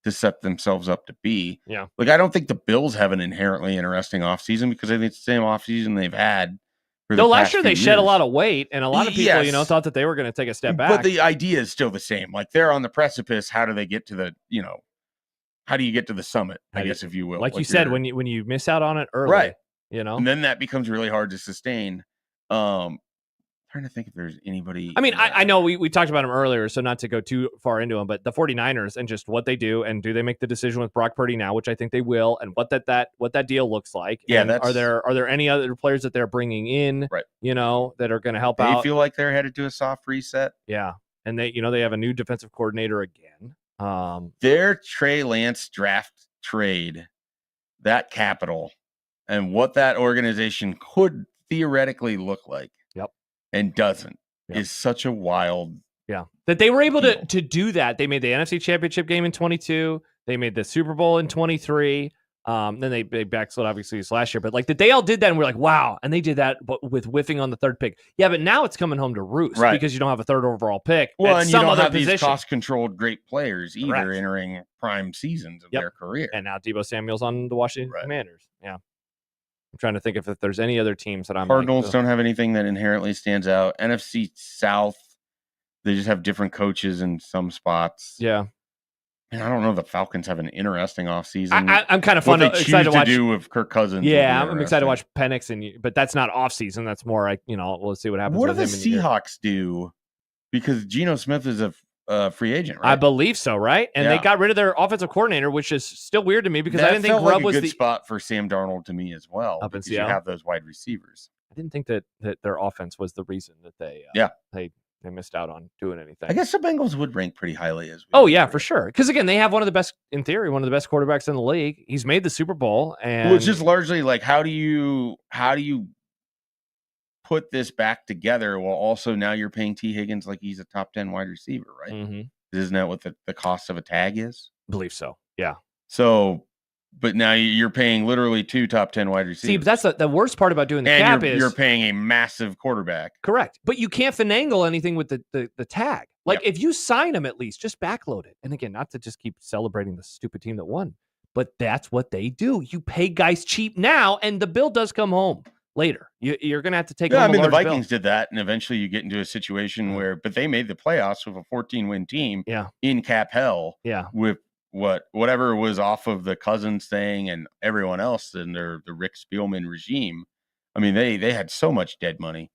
set themselves up to be. Yeah. Like, I don't think the Bills have an inherently interesting offseason because I think it's the same offseason they've had. No, last year they shed a lot of weight, and a lot of people, thought that they were going to take a step back. But the idea is still the same. Like, they're on the precipice. How do they get to the, how do you get to the summit, I guess, if you will? Like you said, when you miss out on it early, right? And then that becomes really hard to sustain. Trying to think if there's anybody. I mean, I know we talked about him earlier, so not to go too far into him, but the 49ers and just what they do, and do they make the decision with Brock Purdy now, which I think they will, and what that deal looks like. Yeah, and are there any other players that they're bringing in, right? That are going to help they out? They feel like they're headed to a soft reset. Yeah, and they have a new defensive coordinator again. Their Trey Lance draft trade, that capital, and what that organization could theoretically look like. And doesn't is such a wild that they were able to do that. They made the NFC Championship game in 22. They made the Super Bowl in 23. Then they backslid obviously this last year, but like that they all did that, and we're like, wow. And they did that, but with whiffing on the third pick. Yeah, but now it's coming home to roost, right? Because you don't have a third overall pick. Well, and you don't have position. These cost-controlled great players either entering prime seasons of their career. And now Deebo Samuel's on the Washington Commanders. Yeah. I'm trying to think if there's any other teams that I'm Cardinals don't have anything that inherently stands out. NFC South, they just have different coaches in some spots. Yeah. And I don't know. The Falcons have an interesting offseason. I'm kind of excited to watch. Do with Kirk Cousins. Yeah, I'm excited to watch Penix, but that's not offseason. That's more like, we'll see what happens. What do the Seahawks do? Because Geno Smith is a free agent, right? I believe so, right? And they got rid of their offensive coordinator, which is still weird to me because I didn't think Grubb was a good spot for Sam Darnold to me as well. Up because you have those wide receivers. I didn't think that their offense was the reason that they missed out on doing anything. I guess the Bengals would rank pretty highly as well. Oh yeah, for sure. Because again, they have one of the best, in theory, one of the best quarterbacks in the league. He's made the Super Bowl, and it's just largely like how do you put this back together while also now you're paying T. Higgins like he's a top 10 wide receiver, right? Mm-hmm. Isn't that what the cost of a tag is? I believe so. Yeah. So, but now you're paying literally 2 top 10 wide receivers. See, but that's the worst part about doing the cap is you're paying a massive quarterback. Correct. But you can't finagle anything with the tag. Like if you sign him, at least just backload it. And again, not to just keep celebrating the stupid team that won, but that's what they do. You pay guys cheap now, and the bill does come home later. You're going to have to take. Yeah, I mean the Vikings did that, and eventually you get into a situation where, but they made the playoffs with a 14-win team. Yeah. In cap hell. Yeah. With whatever was off of the Cousins thing and everyone else in the Rick Spielman regime. I mean, they had so much dead money.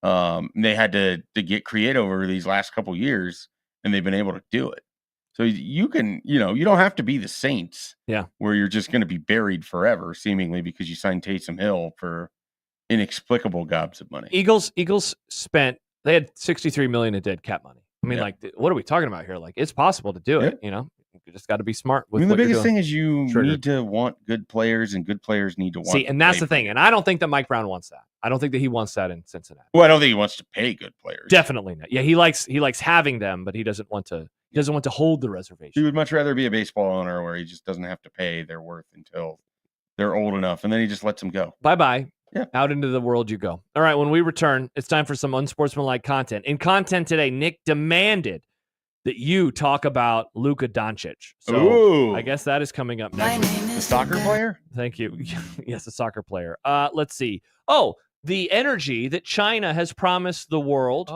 They had to get creative over these last couple years, and they've been able to do it. So you can, you don't have to be the Saints, where you're just going to be buried forever, seemingly, because you signed Taysom Hill for inexplicable gobs of money. Eagles they had $63 million in dead cap money. I mean, what are we talking about here? Like, it's possible to do it. You just got to be smart with. The biggest thing is you need to want good players, and good players need to want. See, and that's the thing. And I don't think that Mike Brown wants that. I don't think that he wants that in Cincinnati. Well, I don't think he wants to pay good players. Definitely not. Yeah, he likes having them, but he doesn't want to. He doesn't want to hold the reservation. He would much rather be a baseball owner where he just doesn't have to pay their worth until they're old enough, and then he just lets them go. Bye-bye. Yeah. Out into the world you go. All right, when we return, it's time for some unsportsmanlike content. In content today, Nick demanded that you talk about Luka Doncic. So I guess that is coming up next. The soccer player? Thank you. Yes, a soccer player. Let's see. The energy that China has promised the world.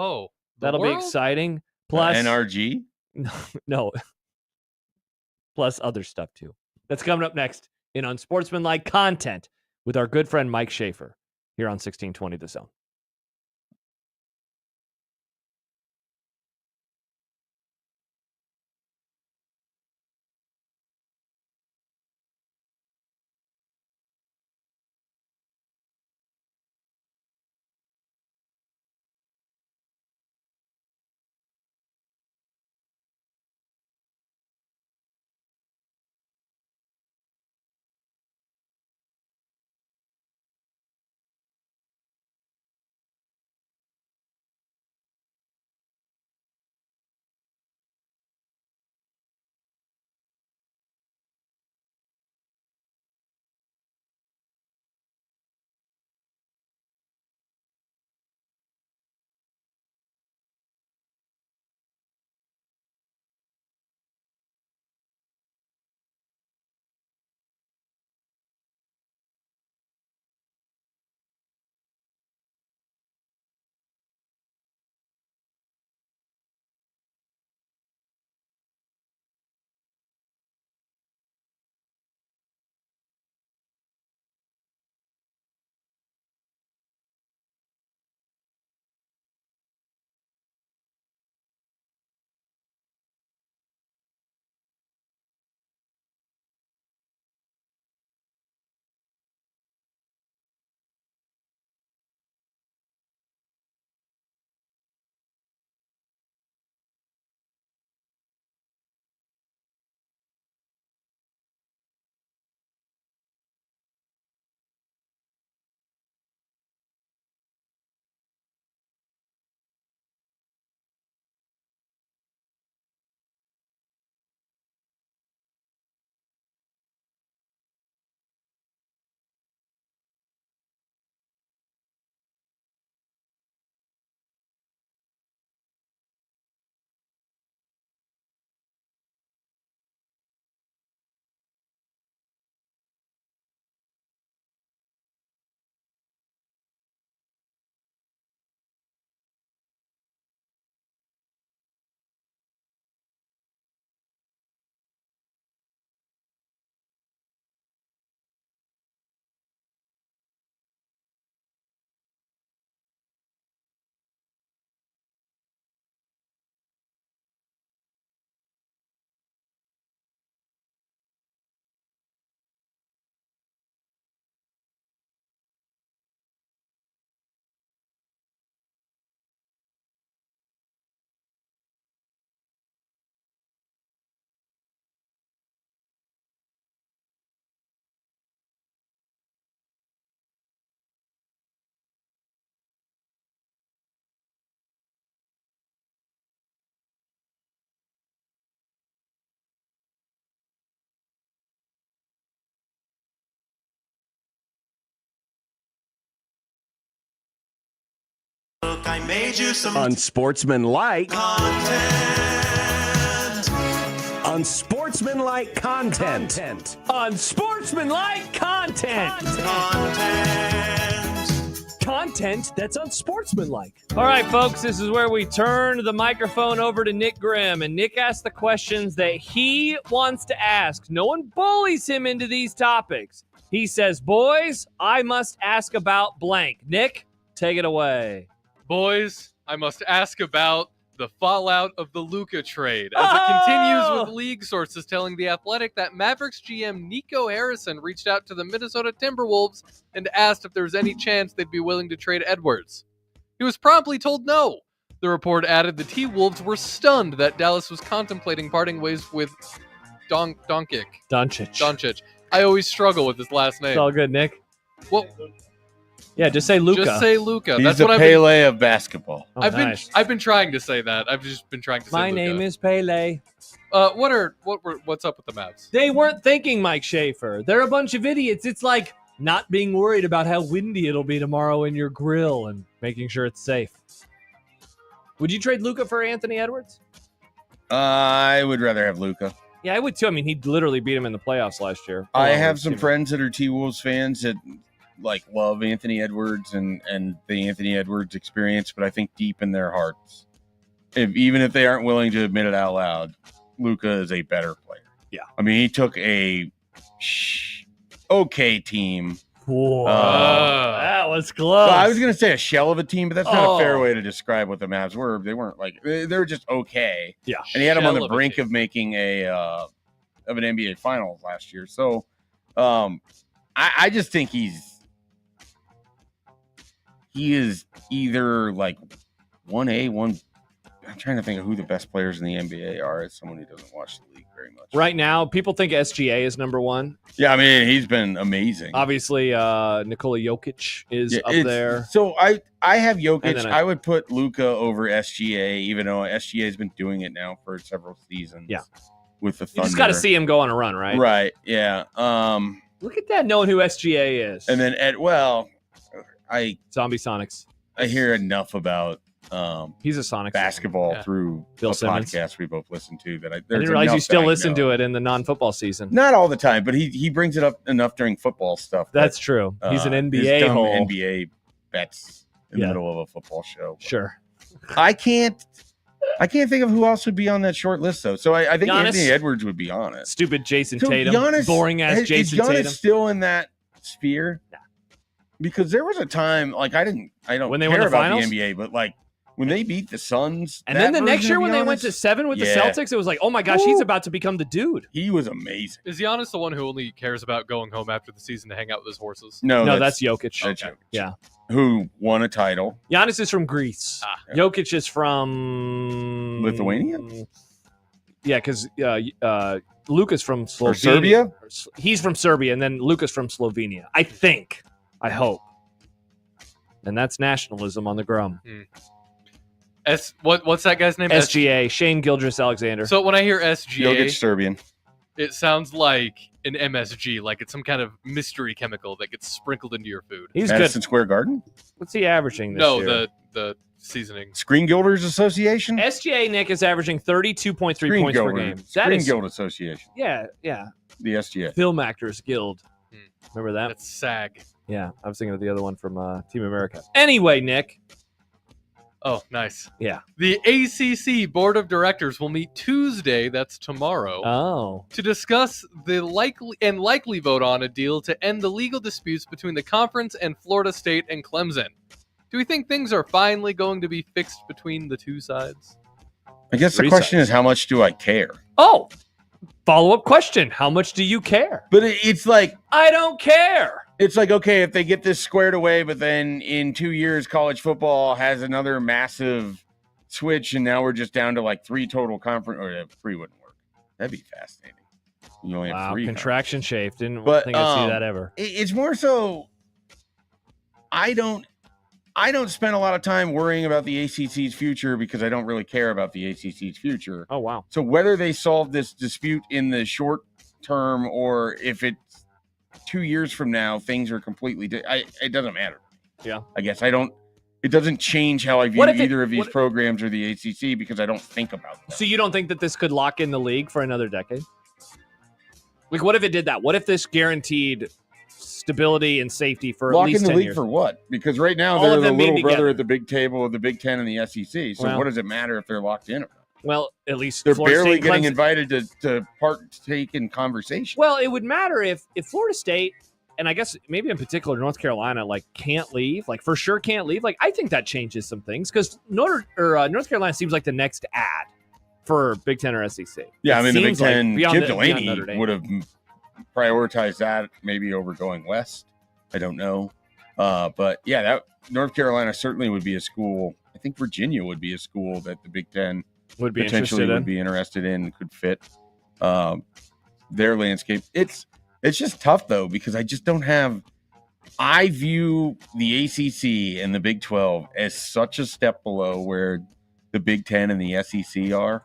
That'll be exciting. Plus NRG? No. Plus other stuff too. That's coming up next in Unsportsmanlike Content with our good friend Mike Schaefer here on 1620 The Zone. I made you some Unsportsmanlike content. Unsportsmanlike content. Unsportsmanlike content. Content that's unsportsmanlike. All right, folks, this is where we turn the microphone over to Nick Grimm, and Nick asks the questions that he wants to ask. No one bullies him into these topics. He says, boys, I must ask about blank. Nick, take it away. Boys, I must ask about the fallout of the Luka trade, as it continues with league sources telling The Athletic that Mavericks GM Nico Harrison reached out to the Minnesota Timberwolves and asked if there was any chance they'd be willing to trade Edwards. He was promptly told no. The report added the T-Wolves were stunned that Dallas was contemplating parting ways with Doncic. I always struggle with his last name. It's all good, Nick. Well, yeah, just say Luka. Just say Luka. He's That's the what Pele of basketball. Nice. I've been trying to say that. I've just been trying to say My Luka. name is Pele. What's up with the Mavs? They weren't thinking Mike Schaefer. They're a bunch of idiots. It's like not being worried about how windy it'll be tomorrow in your grill and making sure it's safe. Would you trade Luka for Anthony Edwards? I would rather have Luka. Yeah, I would too. I mean, he literally beat him in the playoffs last year. I have some friends that are T-Wolves fans that love Anthony Edwards and the Anthony Edwards experience, but I think deep in their hearts, even if they aren't willing to admit it out loud, Luka is a better player. Yeah. I mean, he took a okay team. Whoa. That was close. Well, I was going to say a shell of a team, but that's not a fair way to describe what the Mavs were. They weren't they were just okay. Yeah. And he had them on the brink of making of an NBA Finals last year. So I just think he is either 1A, I'm trying to think of who the best players in the NBA are as someone who doesn't watch the league very much. Right now, people think SGA is number one. Yeah, I mean, he's been amazing. Obviously, Nikola Jokic is up there. So I have Jokic. I would put Luka over SGA, even though SGA has been doing it now for several seasons. Yeah. With the You Thunder. just got to see him go on a run, right? Right, yeah. Look at that, knowing who SGA is. And then, Zombie Sonics. I hear enough about he's a Sonics basketball through Bill a Simmons. podcast we both listen to. That I didn't realize you still listen to it in the non-football season. Not all the time, but he brings it up enough during football stuff. That's true. He's an NBA hole. NBA bets in the middle of a football show. Sure. I can't think of who else would be on that short list though. So I think Giannis, Anthony Edwards would be on it. Stupid Jason Tatum. Boring ass Jason Giannis Tatum. Still in that sphere? Nah. Because there was a time I don't when they care won the about finals? the NBA, but when they beat the Suns, and then the next year when they went to 7 with the Celtics, it was like, oh my gosh, he's about to become the dude. He was amazing. Is Giannis the one who only cares about going home after the season to hang out with his horses? No, that's Jokic. That's Jokic. Yeah. Who won a title. Giannis is from Greece. Jokic is from Lithuania? Yeah, because Luka's from Slovenia. Or Serbia? He's from Serbia, and then Luka's from Slovenia. I think. I hope. And that's nationalism on the grum. What's that guy's name? SGA, Shane Gilgeous-Alexander. So when I hear SGA, Jokic Serbian. It sounds like an MSG, like it's some kind of mystery chemical that gets sprinkled into your food. He's Madison good. Square Garden? What's he averaging this year? the seasoning. Screen Guilders Association? SGA, Nick, is averaging 32.3 points per game. Screen Guild Association. Yeah. The SGA. Film Actors Guild. Remember that? That's SAG. Yeah, I was thinking of the other one from Team America. Anyway, Nick. Oh, nice. Yeah. The ACC Board of Directors will meet Tuesday, that's tomorrow, to discuss the likely vote on a deal to end the legal disputes between the conference and Florida State and Clemson. Do we think things are finally going to be fixed between the two sides? I guess the question is, how much do I care? Oh, follow-up question. How much do you care? But it's like... I don't care. It's like, okay, if they get this squared away, but then in 2 years, college football has another massive switch, and now we're just down to 3 total conference, or 3 wouldn't work. That'd be fascinating. You only have 3. Contraction shape. Didn't think I'd see that ever. It's more so, I don't spend a lot of time worrying about the ACC's future because I don't really care about the ACC's future. Oh, wow. So whether they solve this dispute in the short term or if it's 2 years from now, things are completely it doesn't matter. Yeah. I guess it doesn't change how I view either of these programs or the ACC because I don't think about them. So you don't think that this could lock in the league for another decade? What if it did that? What if this guaranteed stability and safety for lock at least in the 10 league years? For what? Because right now they're the little brother at the big table of the Big Ten and the SEC. So what does it matter if they're locked in or not? Well, at least they're Florida barely State, getting Clemson. invited to partake in conversation. Well, it would matter if Florida State and I guess maybe in particular North Carolina, like can't leave, like for sure can't leave. Like I think that changes some things because North Carolina seems like the next ad for Big Ten or SEC. Yeah, It I mean the Big seems like Ten. beyond Chip beyond Delaney Notre Dame. would have prioritized that maybe over going west. I don't know, but yeah, that North Carolina certainly would be a school. I think Virginia would be a school that the Big Ten would be potentially would be interested in, could fit their landscape. It's just tough though because I just don't have. I view the ACC and the Big 12 as such a step below where the Big 10 and the SEC are,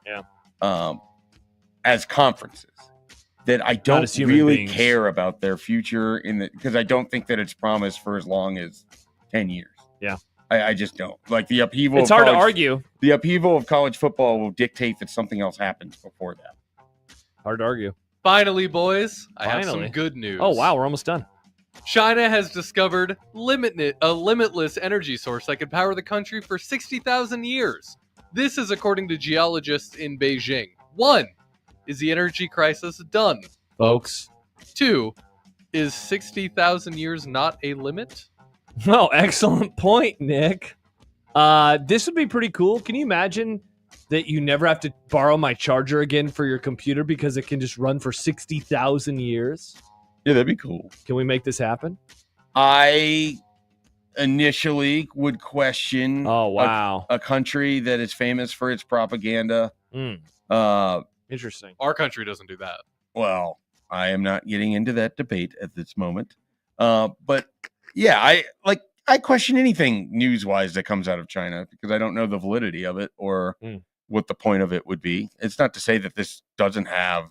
as conferences, that I don't really care about their future because I don't think that it's promised for as long as 10 years. Yeah. I just don't. Like the upheaval. It's hard to argue. The upheaval of college football will dictate that something else happens before that. Hard to argue. Finally, boys, I have some good news. Oh, wow, we're almost done. China has discovered a limitless energy source that could power the country for 60,000 years. This is according to geologists in Beijing. 1. Is the energy crisis done? Folks. 2. Is 60,000 years not a limit? Oh, excellent point, Nick. This would be pretty cool. Can you imagine that you never have to borrow my charger again for your computer because it can just run for 60,000 years? Yeah, that'd be cool. Can we make this happen? I initially would question a country that is famous for its propaganda. Interesting. Our country doesn't do that. Well, I am not getting into that debate at this moment. But yeah, I question anything news-wise that comes out of China because I don't know the validity of it or what the point of it would be. It's not to say that this doesn't have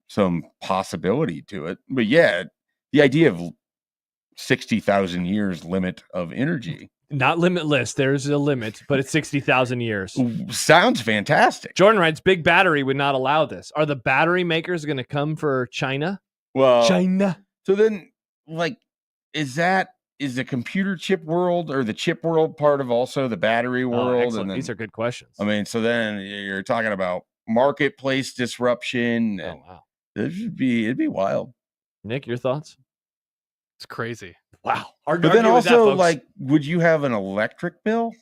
some possibility to it, but yeah, the idea of 60,000 years limit of energy. Not limitless. There's a limit, but it's 60,000 years. Sounds fantastic. Jordan writes, big battery would not allow this. Are the battery makers going to come for China? Well, China. So then, like, is the computer chip world or the chip world part of also the battery world? And then, these are good questions. I mean, so then you're talking about marketplace disruption. And wow. It'd be wild. Nick, your thoughts? It's crazy. Wow. But then also, like, would you have an electric bill?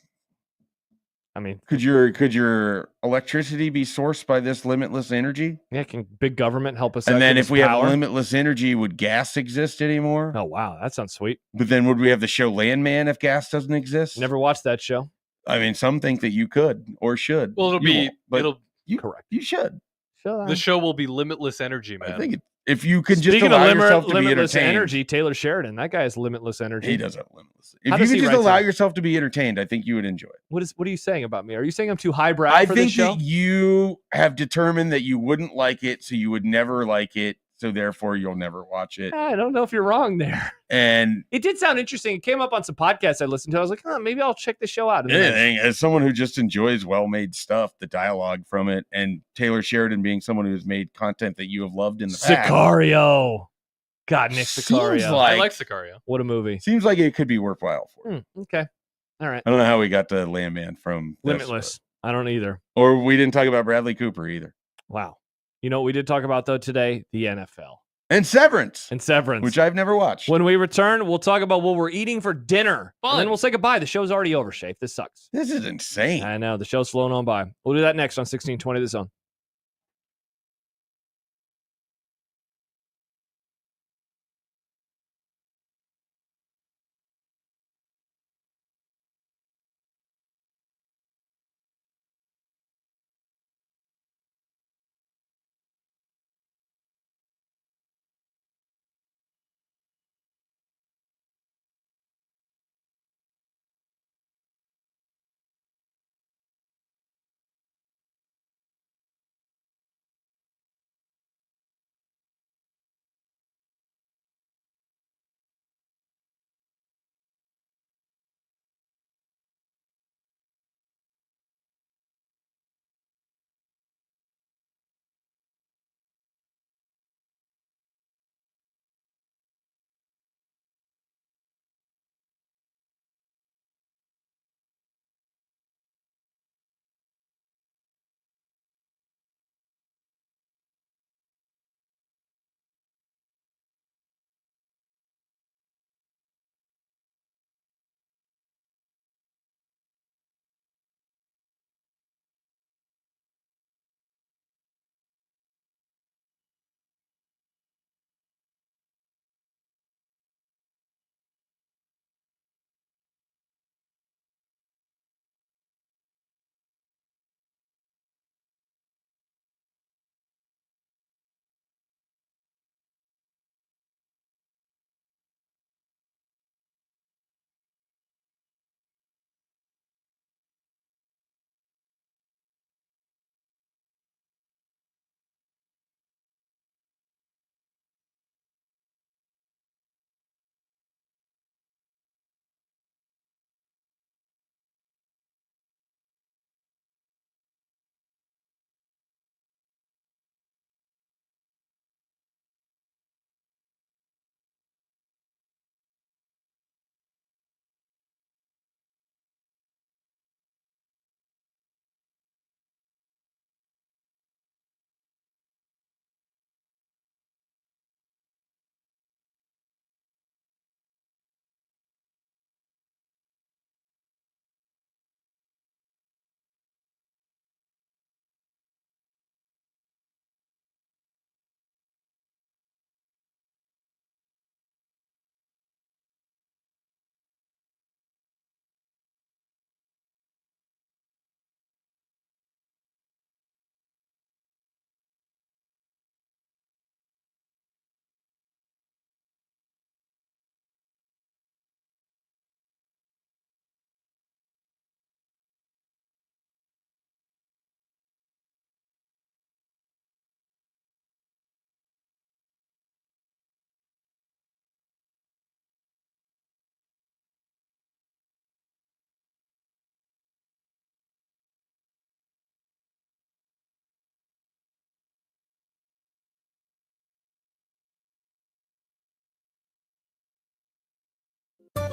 I mean, could your electricity be sourced by this limitless energy? Yeah, can big government help us? And out then if we power? have limitless energy, would gas exist anymore? Oh wow, that sounds sweet. But then would we have the show Landman if gas doesn't exist? Never watched that show. I mean, some think that you could or should. Well, correct. You should. The show will be limitless energy, man. I think if you can just Speaking allow of yourself to be limitless entertained. energy, Taylor Sheridan, that guy has limitless energy. He does have limitless. If you can just allow yourself to be entertained, I think you would enjoy it. What are you saying about me? Are you saying I'm too highbrow I for think this show? that you have determined that you wouldn't like it, so you would never like it, so therefore you'll never watch it. I don't know if you're wrong there. And it did sound interesting. It came up on some podcasts I listened to. I was like, maybe I'll check the show out. Anything, as someone who just enjoys well-made stuff, the dialogue from it, and Taylor Sheridan being someone who's made content that you have loved in the past. Sicario. God, Nick Sicario. I like Sicario. What a movie. Seems like it could be worthwhile for you. Okay. All right. I don't know how we got to Landman from Limitless. I don't either. Or we didn't talk about Bradley Cooper either. Wow. You know what we did talk about, though, today? The NFL. And Severance. Which I've never watched. When we return, we'll talk about what we're eating for dinner. Fun. And then we'll say goodbye. The show's already over, Shafe. This sucks. This is insane. I know. The show's flown on by. We'll do that next on 1620 The Zone.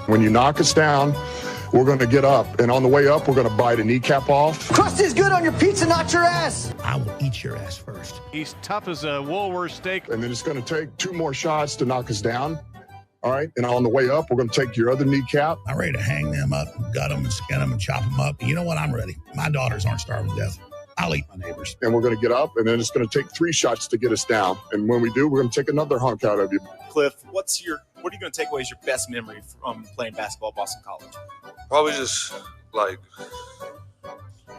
When you knock us down, we're going to get up. And on the way up, we're going to bite a kneecap off. Crust is good on your pizza, not your ass. I will eat your ass first. He's tough as a Woolworth steak. And then it's going to take 2 more shots to knock us down. All right. And on the way up, we're going to take your other kneecap. I'm ready to hang them up, gut them, and skin them, and chop them up. And you know what? I'm ready. My daughters aren't starving to death. I'll eat my neighbors. And we're going to get up, and then it's going to take 3 shots to get us down. And when we do, we're going to take another hunk out of you. Cliff, what are you going to take away as your best memory from playing basketball at Boston College? Probably just like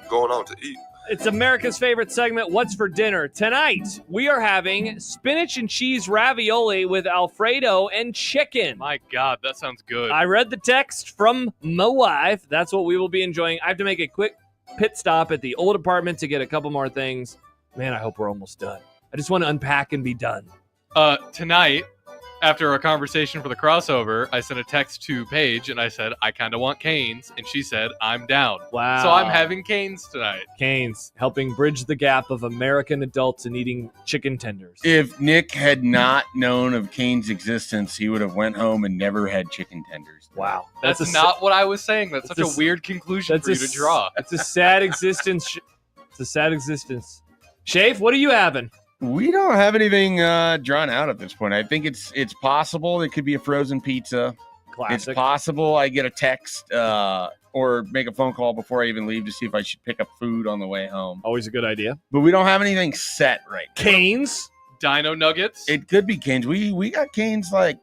going out to eat. It's America's favorite segment, What's for Dinner? Tonight, we are having spinach and cheese ravioli with Alfredo and chicken. My God, that sounds good. I read the text from my wife. That's what we will be enjoying. I have to make a quick pit stop at the old apartment to get a couple more things. Man, I hope we're almost done. I just want to unpack and be done. Tonight, after our conversation for the crossover, I sent a text to Paige and I said, I kind of want Canes. And she said, I'm down. Wow. So I'm having Canes tonight. Canes, helping bridge the gap of American adults in eating chicken tenders. If Nick had not known of Kane's existence, he would have went home and never had chicken tenders. Wow. That's not what I was saying. That's such a weird conclusion for you to draw. It's a sad existence. It's a sad existence. Shafe, what are you having? We don't have anything drawn out at this point. I think it's possible it could be a frozen pizza. Classic. It's possible I get a text or make a phone call before I even leave to see if I should pick up food on the way home. Always a good idea. But we don't have anything set right now. Canes? Dino Nuggets? It could be Canes. We got Canes like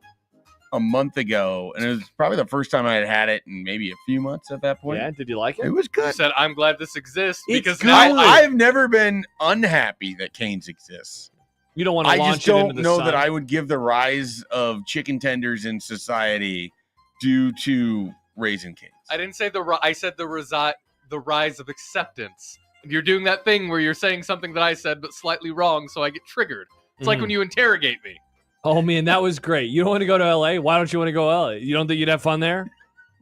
a month ago, and it was probably the first time I had it in maybe a few months at that point. Yeah, did you like it? It was good. You said, I'm glad this exists because good. now I've never been unhappy that Canes exists. You don't want to I launch just it don't into the know sun. that I would give the rise of chicken tenders in society due to Raisin Canes. I didn't say I said the rise of acceptance. You're doing that thing where you're saying something that I said but slightly wrong, so I get triggered. It's like when you interrogate me. Oh, man, that was great. You don't want to go to L.A.? Why don't you want to go to L.A.? You don't think you'd have fun there?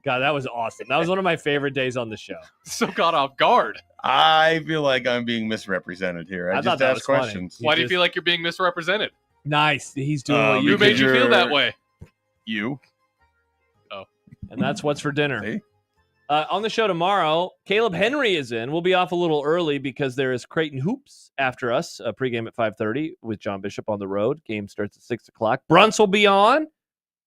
God, that was awesome. That was one of my favorite days on the show. So caught off guard. I feel like I'm being misrepresented here. I just asked questions. Why do you feel like you're being misrepresented? Nice. He's doing what you Who made you feel that way? You. Oh. And that's What's for Dinner. See? On the show tomorrow, Caleb Henry is in. We'll be off a little early because there is Creighton Hoops after us. A pregame at 5:30 with John Bishop on the road. Game starts at 6 o'clock. Brunts will be on.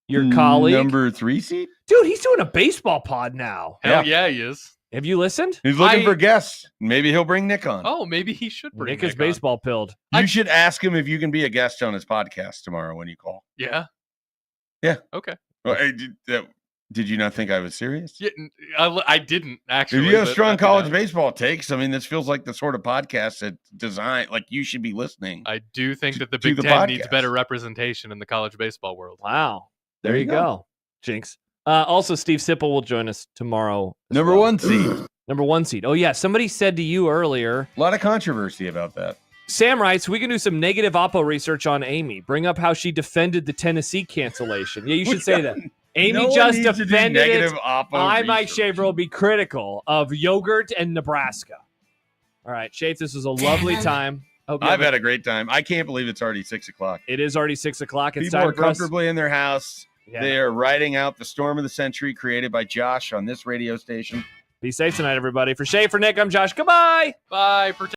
Your colleague. Number 3 seed? Dude, he's doing a baseball pod now. Hell yeah, he is. Have you listened? He's looking for guests. Maybe he'll bring Nick on. Oh, maybe he should bring Nick is baseball pilled. You should ask him if you can be a guest on his podcast tomorrow when you call. Yeah. Yeah. Okay. Well, did you not think I was serious? Yeah, I didn't actually. If you have strong college baseball takes, I mean, this feels like the sort of podcast that designed, like you should be listening. I do think that the Big Ten podcast needs better representation in the college baseball world. Wow. There you go. Jinx. Also, Steve Sipple will join us tomorrow. Number 1 seed. Number 1 seed. Oh, yeah. Somebody said to you earlier. A lot of controversy about that. Sam writes, we can do some negative Oppo research on Amy. Bring up how she defended the Tennessee cancellation. Yeah, you should say that. Amy just defended it. I, Mike Shaver, will be critical of yogurt and Nebraska. All right, Shafe, this was a lovely time. I've had a great time. I can't believe it's already 6 o'clock. It is already 6 o'clock. It's People time are for us. comfortably in their house. Yeah. They are riding out the storm of the century created by Josh on this radio station. Be safe tonight, everybody. For Shay, for Nick, I'm Josh. Goodbye. Bye.